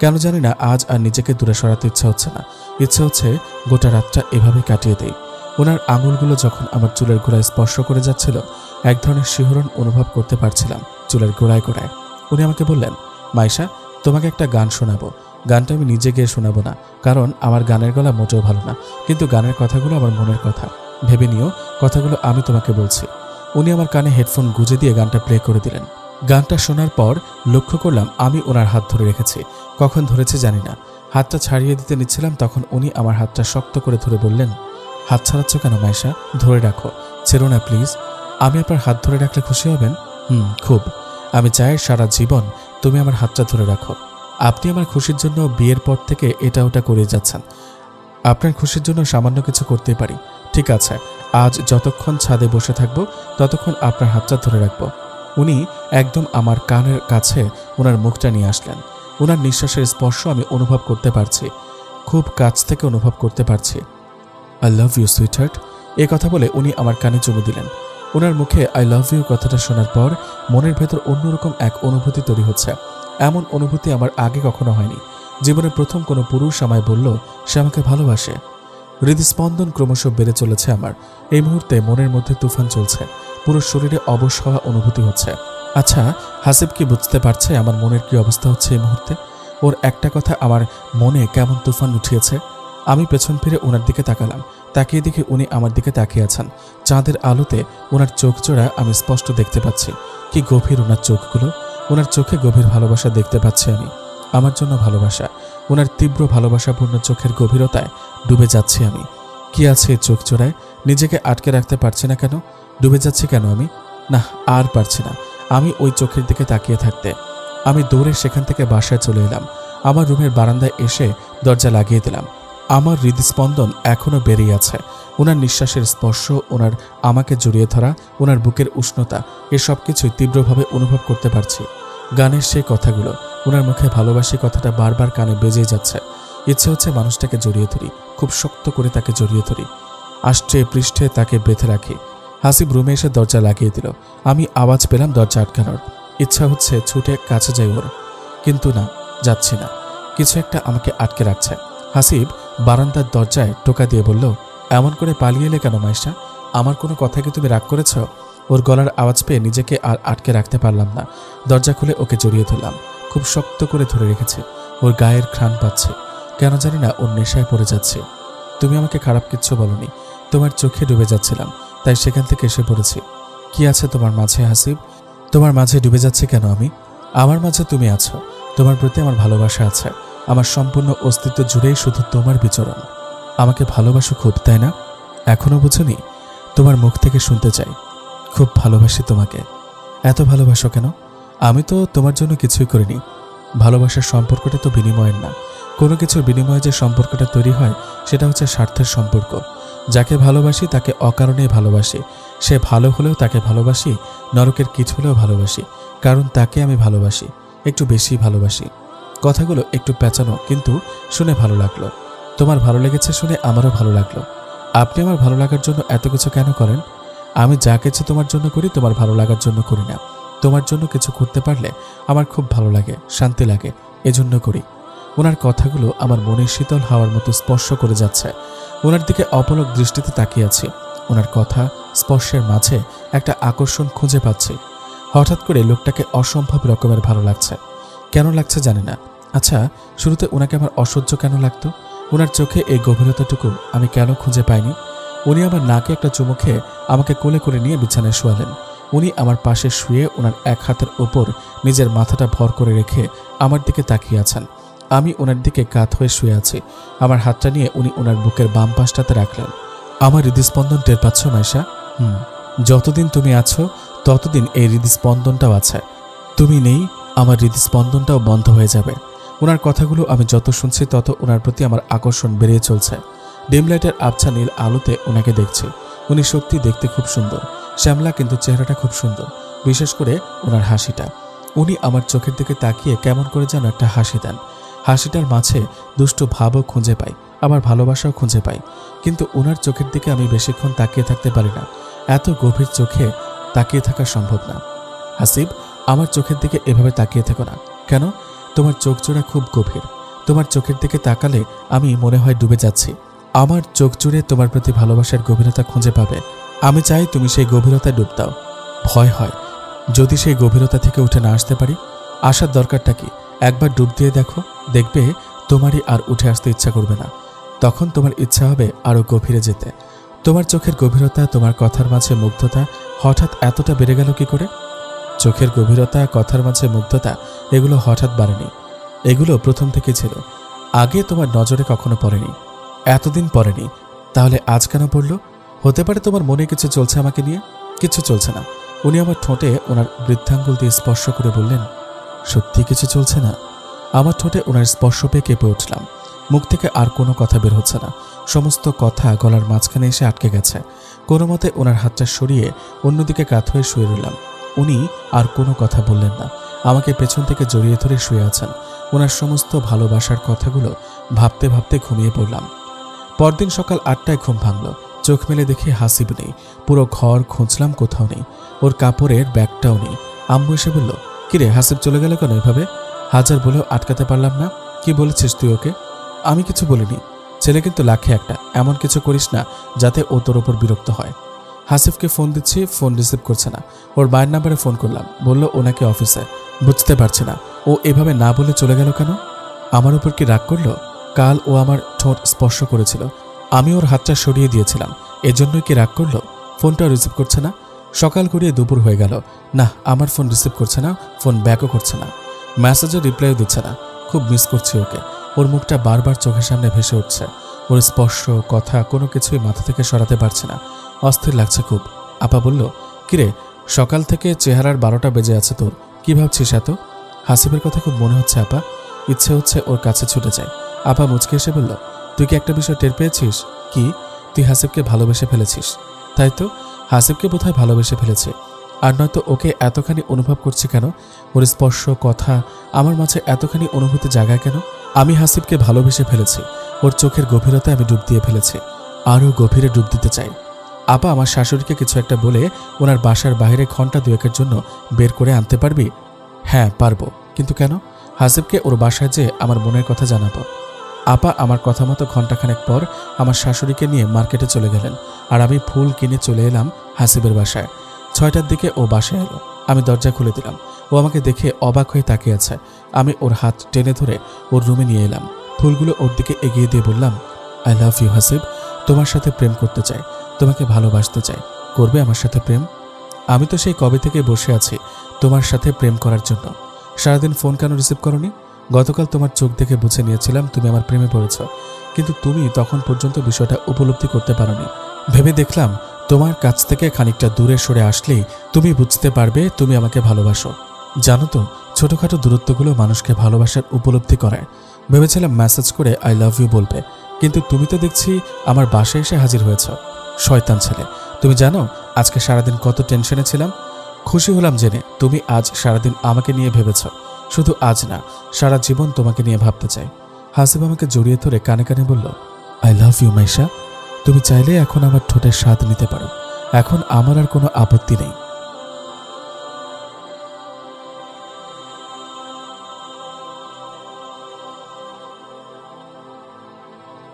কেন জানি না আজ আর নিজেকে দূরে সরাতে ইচ্ছা হচ্ছে না। ইচ্ছে হচ্ছে গোটা রাতটা এভাবে কাটিয়ে দেই। ওনার আঙুলগুলো যখন আমার চুলের গোড়ায় স্পর্শ করে যাচ্ছিল এক ধরনের শিহরণ অনুভব করতে পারছিলাম চুলের গোড়ায় গোড়ায়। উনি আমাকে বললেন, মাইশা, তোমাকে একটা গান শোনাবো। গানটা আমি নিজে গিয়ে শোনাবো না, কারণ আমার গানের গলা মোটেও ভালো না, কিন্তু গানের কথাগুলো আমার মনের কথা। ভেবে নিও, কথাগুলো আমি তোমাকে বলছি। উনি আমার কানে হেডফোন গুঁজে দিয়ে গানটা প্লে করে দিলেন। গানটা শোনার পর লক্ষ্য করলাম আমি ওনার হাত ধরে রেখেছি। কখন ধরেছে জানি না। হাতটা ছাড়িয়ে দিতে নিচ্ছিলাম, তখন উনি আমার হাতটা শক্ত করে ধরে বললেন, হাত ছাড়াচ্ছ কেন মাইশা? ধরে রাখো, ছেড়ো না প্লিজ। আমি আপনার হাত ধরে রাখলে খুশি হবেন? খুব। আমি চাই সারা জীবন তুমি আমার হাতটা ধরে রাখো। আপনি আমার খুশির জন্য বিয়ের পর থেকে এটা ওটা করে যাচ্ছেন। আপনার খুশির জন্য সামান্য কিছু করতে পারি। ঠিক আছে, আজ যতক্ষণ ছাদে বসে থাকবো ততক্ষণ আপনার হাতটা ধরে রাখবো। উনি একদম আমার কানের কাছে ওনার মুখটা নিয়ে আসলেন। ওনার নিঃশ্বাসের স্পর্শ আমি অনুভব করতে পারছি, খুব কাছ থেকে অনুভব করতে পারছি। I love you sweetheart. এ কথা বলে উনি আমার কানে চুমু দিলেন। ওনার মুখে আই লাভ ইউ কথাটা শোনার পর মনের ভেতর অন্যরকম এক অনুভূতি তৈরি হচ্ছে। এমন অনুভূতি আমার আগে কখনো হয়নি। জীবনে প্রথম কোনো পুরুষ আমায় বলল সে আমাকে ভালোবাসে। হৃদস্পন্দন ক্রমশ বেড়ে চলেছে আমার। এই মুহূর্তে মনের মধ্যে তুফান চলছে। পুরো শরীরে অবশ হওয়া অনুভূতি হচ্ছে। আচ্ছা, হাসিব কি বুঝতে পারছে আমার মনের কি অবস্থা হচ্ছে এই মুহূর্তে? ওর একটা কথা আমার মনে কেমন তুফান উঠিয়েছে। আমি পেছন ফিরে ওনার দিকে তাকালাম। তাকিয়ে দেখে উনি আমার দিকে তাকিয়ে আছেন। চাঁদের আলোতে ওনার চোখ জোড়া আমি স্পষ্ট দেখতে পাচ্ছি। কি গভীর ওনার চোখগুলো। ওনার চোখে গভীর ভালোবাসা দেখতে পাচ্ছি আমি। আমার জন্য ভালোবাসা। ওনার তীব্র ভালোবাসাপূর্ণ চোখের গভীরতায় ডুবে যাচ্ছি আমি। কি আছে এই চোখ জোড়ায়? নিজেকে আটকে রাখতে পারছি না কেন? ডুবে যাচ্ছি কেন আমি? না, আর পারছি না আমি ওই চোখের দিকে তাকিয়ে থাকতে। আমি দৌড়ে সেখান থেকে বাসায় চলে এলাম। আমার রুমের বারান্দায় এসে দরজা লাগিয়ে দিলাম। আমার হৃদস্পন্দন এখনও বেরিয়ে আছে। ওনার নিঃশ্বাসের স্পর্শ, ওনার আমাকে জড়িয়ে ধরা, ওনার বুকের উষ্ণতা, এসব কিছুই তীব্রভাবে অনুভব করতে পারছি। গানের সেই কথাগুলো, ওনার মুখে ভালোবাসি কথাটা বারবার কানে বেজেই যাচ্ছে। ইচ্ছে হচ্ছে মানুষটাকে জড়িয়ে ধরি, খুব শক্ত করে তাকে জড়িয়ে ধরি, আষ্টে পৃষ্ঠে তাকে বেঁধে রাখি। হাসিব রুমে এসে দরজা লাগিয়ে দিল। আমি আওয়াজ পেলাম দরজা আটকানোর। ইচ্ছা হচ্ছে ছুটে কাছে যাই ওর, কিন্তু না, যাচ্ছি না। কিছু একটা আমাকে আটকে রাখছে। হাসিব বারান্দার দরজায় টোকা দিয়ে বলল, এমন করে পালিয়ে এলে কেন মাইশা? আমার কোনো কথা কি তুমি রাগ করেছ? ওর গলার আওয়াজ পেয়ে নিজেকে আর আটকে রাখতে পারলাম না। দরজা খুলে ওকে জড়িয়ে ধরলাম। খুব শক্ত করে ধরে রেখেছি। ওর গায়ের ঘ্রাণ পাচ্ছে। কেন জানি না ওর নেশায় পড়ে যাচ্ছে। তুমি আমাকে খারাপ কিচ্ছু বলনি। তোমার চোখে ডুবে যাচ্ছিলাম। তাই সেখান থেকে এসে পড়েছি। কি আছে তোমার মাঝে হাসিব? তোমার মাঝে ডুবে যাচ্ছে কেন আমি? আমার মাঝে তুমি আছো, তোমার প্রতি আমার ভালোবাসা আছে, আমার সম্পূর্ণ অস্তিত্ব জুড়েই শুধু তোমার বিচরণ। আমাকে ভালোবাসো খুব, তাই না? এখনো বুঝোনি? তোমার মুখ থেকে শুনতে চাই, খুব ভালোবাসি তোমাকে। এত ভালোবাসো কেন? আমি তো তোমার জন্য কিছুই করিনি। ভালোবাসার সম্পর্কটা তো বিনিময়ের না। কোনো কিছুর বিনিময়ে যে সম্পর্কটা তৈরি হয় সেটা হচ্ছে স্বার্থের সম্পর্ক। যাকে ভালোবাসি তাকে অকারণেই ভালোবাসি, সে ভালো হলেও তাকে ভালোবাসি, নরকের কীট হলেও ভালোবাসি, কারণ তাকে আমি ভালোবাসি, একটু বেশি ভালোবাসি। কথাগুলো একটু পেঁচানো, কিন্তু শুনে ভালো লাগলো। তোমার ভালো লেগেছে শুনে আমারও ভালো লাগলো। আপনি আমার ভালো লাগার জন্য এত কিছু কেন করেন? আমি যা কিছু তোমার জন্য করি তোমার ভালো লাগার জন্য করি না। তোমার জন্য কিছু করতে পারলে আমার খুব ভালো লাগে, শান্তি লাগে, এজন্য করি। ওনার কথাগুলো আমার মনে শীতল হাওয়ার মতো স্পর্শ করে যাচ্ছে। ওনার দিকে অপলক দৃষ্টিতে তাকিয়ে আছি। ওনার কথা স্পর্শের মাঝে একটা আকর্ষণ খুঁজে পাচ্ছি। হঠাৎ করে লোকটাকে অসম্ভব রকমের ভালো লাগছে। কেন লাগছে জানি না। আচ্ছা, শুরুতে ওনাকে আমার অসহ্য কেন লাগতো? ওনার চোখে এই গভীরতাটুকু আমি কেন খুঁজে পাইনি? উনি আমার নাকে একটা চুমু খেয়ে আমাকে কোলে করে নিয়ে বিছানায় শোয়ালেন। উনি আমার পাশে শুয়ে ওনার এক হাতের ওপর নিজের মাথাটা ভর করে রেখে আমার দিকে তাকিয়ে আছেন। আমি ওনার দিকে কাত হয়ে শুয়ে আছি। আমার হাতটা নিয়ে উনি ওনার বুকের বাম পাশটাতে রাখলেন। আমার হৃদস্পন্দন টের পাচ্ছ মাইশা? যতদিন তুমি আছো ততদিন এই হৃদস্পন্দনটাও আছে। তুমি নেই, আমার হৃদস্পন্দনটাও বন্ধ হয়ে যাবে। ওনার কথাগুলো আমি যত শুনছি তত ওনার প্রতি আমার আকর্ষণ বেড়ে চলছে। ডিম লাইটের আবছা নীল আলোতে ওনাকে দেখছি। উনি সত্যি দেখতে খুব সুন্দর, শ্যামলা, কিন্তু চেহারাটা খুব সুন্দর, বিশেষ করে ওনার হাসিটা। উনি আমার চোখের দিকে তাকিয়ে কেমন করে যেন একটা হাসি দেন। হাসিটার মাঝে দুষ্ট ভাবও খুঁজে পাই, আবার ভালোবাসাও খুঁজে পাই। কিন্তু ওনার চোখের দিকে আমি বেশিক্ষণ তাকিয়ে থাকতে পারি না। এত গভীর চোখে তাকিয়ে থাকা সম্ভব না। হাসিব, আমার চোখের দিকে এভাবে তাকিয়ে থেকো না। কেন? তোমার চোখ জোড়া খুব গভীর। তোমার চোখের দিকে তাকালে আমি মনে হয় ডুবে যাচ্ছি। আমার চোখ জুড়ে তোমার প্রতি ভালোবাসার গভীরতা খুঁজে পাবে। আমি চাই তুমি সেই গভীরতায় ডুব দাও। ভয় হয় যদি সেই গভীরতা থেকে উঠে না আসতে পারি। আসার দরকারটা কি? একবার ডুব দিয়ে দেখো, দেখবে তোমারই আর উঠে আসতে ইচ্ছা করবে না। তখন তোমার ইচ্ছা হবে আরও গভীরে যেতে। তোমার চোখের গভীরতা, তোমার কথার মাঝে মুগ্ধতা হঠাৎ এতটা বেড়ে গেল কি করে? চোখের গভীরতা, কথার মাঝে মুগ্ধতা, এগুলো হঠাৎ বাড়েনি। এগুলো প্রথম থেকে ছিল। আগে তোমার নজরে কখনো পড়েনি, এতদিন পড়েনি। তাহলে আজ কেন পড়ল? হতে পারে তোমার মনে কিছু চলছে আমাকে নিয়ে। কিছু চলছে না। উনি আমার ঠোঁটে ওনার বৃদ্ধাঙ্গুল দিয়ে স্পর্শ করে বললেন, সত্যি কিছু চলছে না? আমার ঠোঁটে ওনার স্পর্শ পেয়ে কেঁপে উঠলাম। মুখ থেকে আর কোনো কথা বের হচ্ছে না। সমস্ত কথা গলার মাঝখানে এসে আটকে গেছে। কোনো মতে ওনার হাতটা সরিয়ে অন্যদিকে কাত হয়ে শুয়ে রইলাম। উনি আর কোনো কথা বললেন না। আমাকে পেছন থেকে জড়িয়ে ধরে শুয়ে আছেন। ওনার সমস্ত ভালোবাসার কথাগুলো ভাবতে ভাবতে ঘুমিয়ে পড়লাম। পরদিন সকাল 8টায় ঘুম ভাঙল। চোখ মেলে দেখে হাসিব নেই। পুরো ঘর খুঁজলাম, কোথাও নেই। ওর কাপড়ের ব্যাগটাও নেই। আম্মু এসে বলল, কিরে হাসিব চলে গেল কেন এভাবে? হাজার বলেও আটকাতে পারলাম না। কি বলেছিস তুই ওকে? আমি কিছু বলিনি। ছেলে কিন্তু লাখে একটা, এমন কিছু করিস না যাতে ও তোর ওপর বিরক্ত হয়। হাসিবকে ফোন দিচ্ছি, ফোন রিসিভ করছে না। ওর মায়ের নাম্বারে ফোন করলাম, বলল ওনাকে অফিসে। বুঝতে পারছে না ও এভাবে না বলে চলে গেল কেন। আমার উপর কি রাগ করলো? কাল ও আমার ঠোঁট স্পর্শ করেছিল, আমি ওর হাতটা সরিয়ে দিয়েছিলাম, এজন্যই কি রাগ করলো? ফোনটাও রিসিভ করছে না। সকাল গড়িয়ে দুপুর হয়ে গেল, না আমার ফোন রিসিভ করছে না, ফোন ব্যাকও করছে না, মেসেজের রিপ্লাইও দিচ্ছে না। খুব মিস করছি ওকে। ওর মুখটা বারবার চোখের সামনে ভেসে উঠছে। ওর স্পর্শ, কথা কোনো কিছুই মাথা থেকে সরাতে পারছে না। অস্থির লাগছে খুব। আপা বলল, কিরে সকাল থেকে চেহারার 12টা বেজে আছে তোর, কি ভাবছিস এত? হাসিবের কথা খুব মনে হচ্ছে আপা। ইচ্ছে হচ্ছে ওর কাছে ছুটে যায়। আপা মুচকে এসে বলল, তুই কি একটা বিষয় টের পেয়েছিস? কি? তুই হাসিবকে ভালোবেসে ফেলেছিস। তাই তো, হাসিবকে বোধহয় ভালোবেসে ফেলেছে। আর নয়তো ওকে এতখানি অনুভব করছে কেন? ওর স্পর্শ, কথা আমার মাঝে এতখানি অনুভূতি জাগায় কেন? আমি হাসিবকে ভালোবেসে ফেলেছি। ওর চোখের গভীরতায় আমি ডুব দিয়ে ফেলেছি, আরও গভীরে ডুব দিতে চাই। আপা আমার শাশুড়িকে কিছু একটা বলে ওনার বাসার বাইরে ঘন্টা 2-1-এর জন্য বের করে আনতে পারবি? হ্যাঁ পারবো, কিন্তু কেন? হাসিবকে ওর বাসায় যেয়ে আমার মনের কথা জানাবো। আপা আমার কথা মতো ঘণ্টাখানেক পর আমার শাশুড়িকে নিয়ে মার্কেটে চলে গেলেন, আর আমি ফুল কিনে চলে এলাম হাসিবের বাসায়। 6টার দিকে ও বাসায় এলো। আমি দরজা খুলে দিলাম। ও আমাকে দেখে অবাক হয়ে তাকিয়ে আছে। আমি ওর হাত টেনে ধরে ওর রুমে নিয়ে এলাম। ফুলগুলো ওর দিকে এগিয়ে দিয়ে বললাম, আই লাভ ইউ হাসিব। তোমার সাথে প্রেম করতে চাই, তোমাকে ভালোবাসতে চাই। করবে আমার সাথে প্রেম? আমি তো সেই কবে থেকে বসে আছি তোমার সাথে প্রেম করার জন্য। সারাদিন ফোন কেন রিসিভ করনি? গতকাল তোমার চোখ দেখে বুঝে নিয়েছিলাম তুমি আমার প্রেমে পড়েছ, কিন্তু তুমি তখন পর্যন্ত বিষয়টা উপলব্ধি করতে পারোনি। ভেবে দেখলাম তোমার কাছ থেকে খানিকটা দূরে সরে আসলেই তুমি বুঝতে পারবে তুমি আমাকে ভালোবাসো। জানো তো, ছোটখাটো দূরত্বগুলো মানুষকে ভালোবাসার উপলব্ধি করায়। ভেবেছিলাম মেসেজ করে আই লাভ ইউ বলবে, কিন্তু তুমি তো দেখছি আমার বাসায় এসে হাজির হয়েছ। শয়তান ছেলে। তুমি জানো আজকে সারাদিন কত টেনশনে ছিলাম? খুশি হলাম জেনে তুমি আজ সারাদিন আমাকে নিয়ে ভেবেছ। শুধু আজ না, সারা জীবন তোমাকে নিয়ে ভাবতে চাই। হাসিব আমাকে জড়িয়ে ধরে কানে কানে বলল, আই লাভ ইউ মাইশা। তুমি চাইলে এখন আমার ঠোঁটের স্বাদ নিতে পারো। এখন আমার আর কোনো আপত্তি নেই।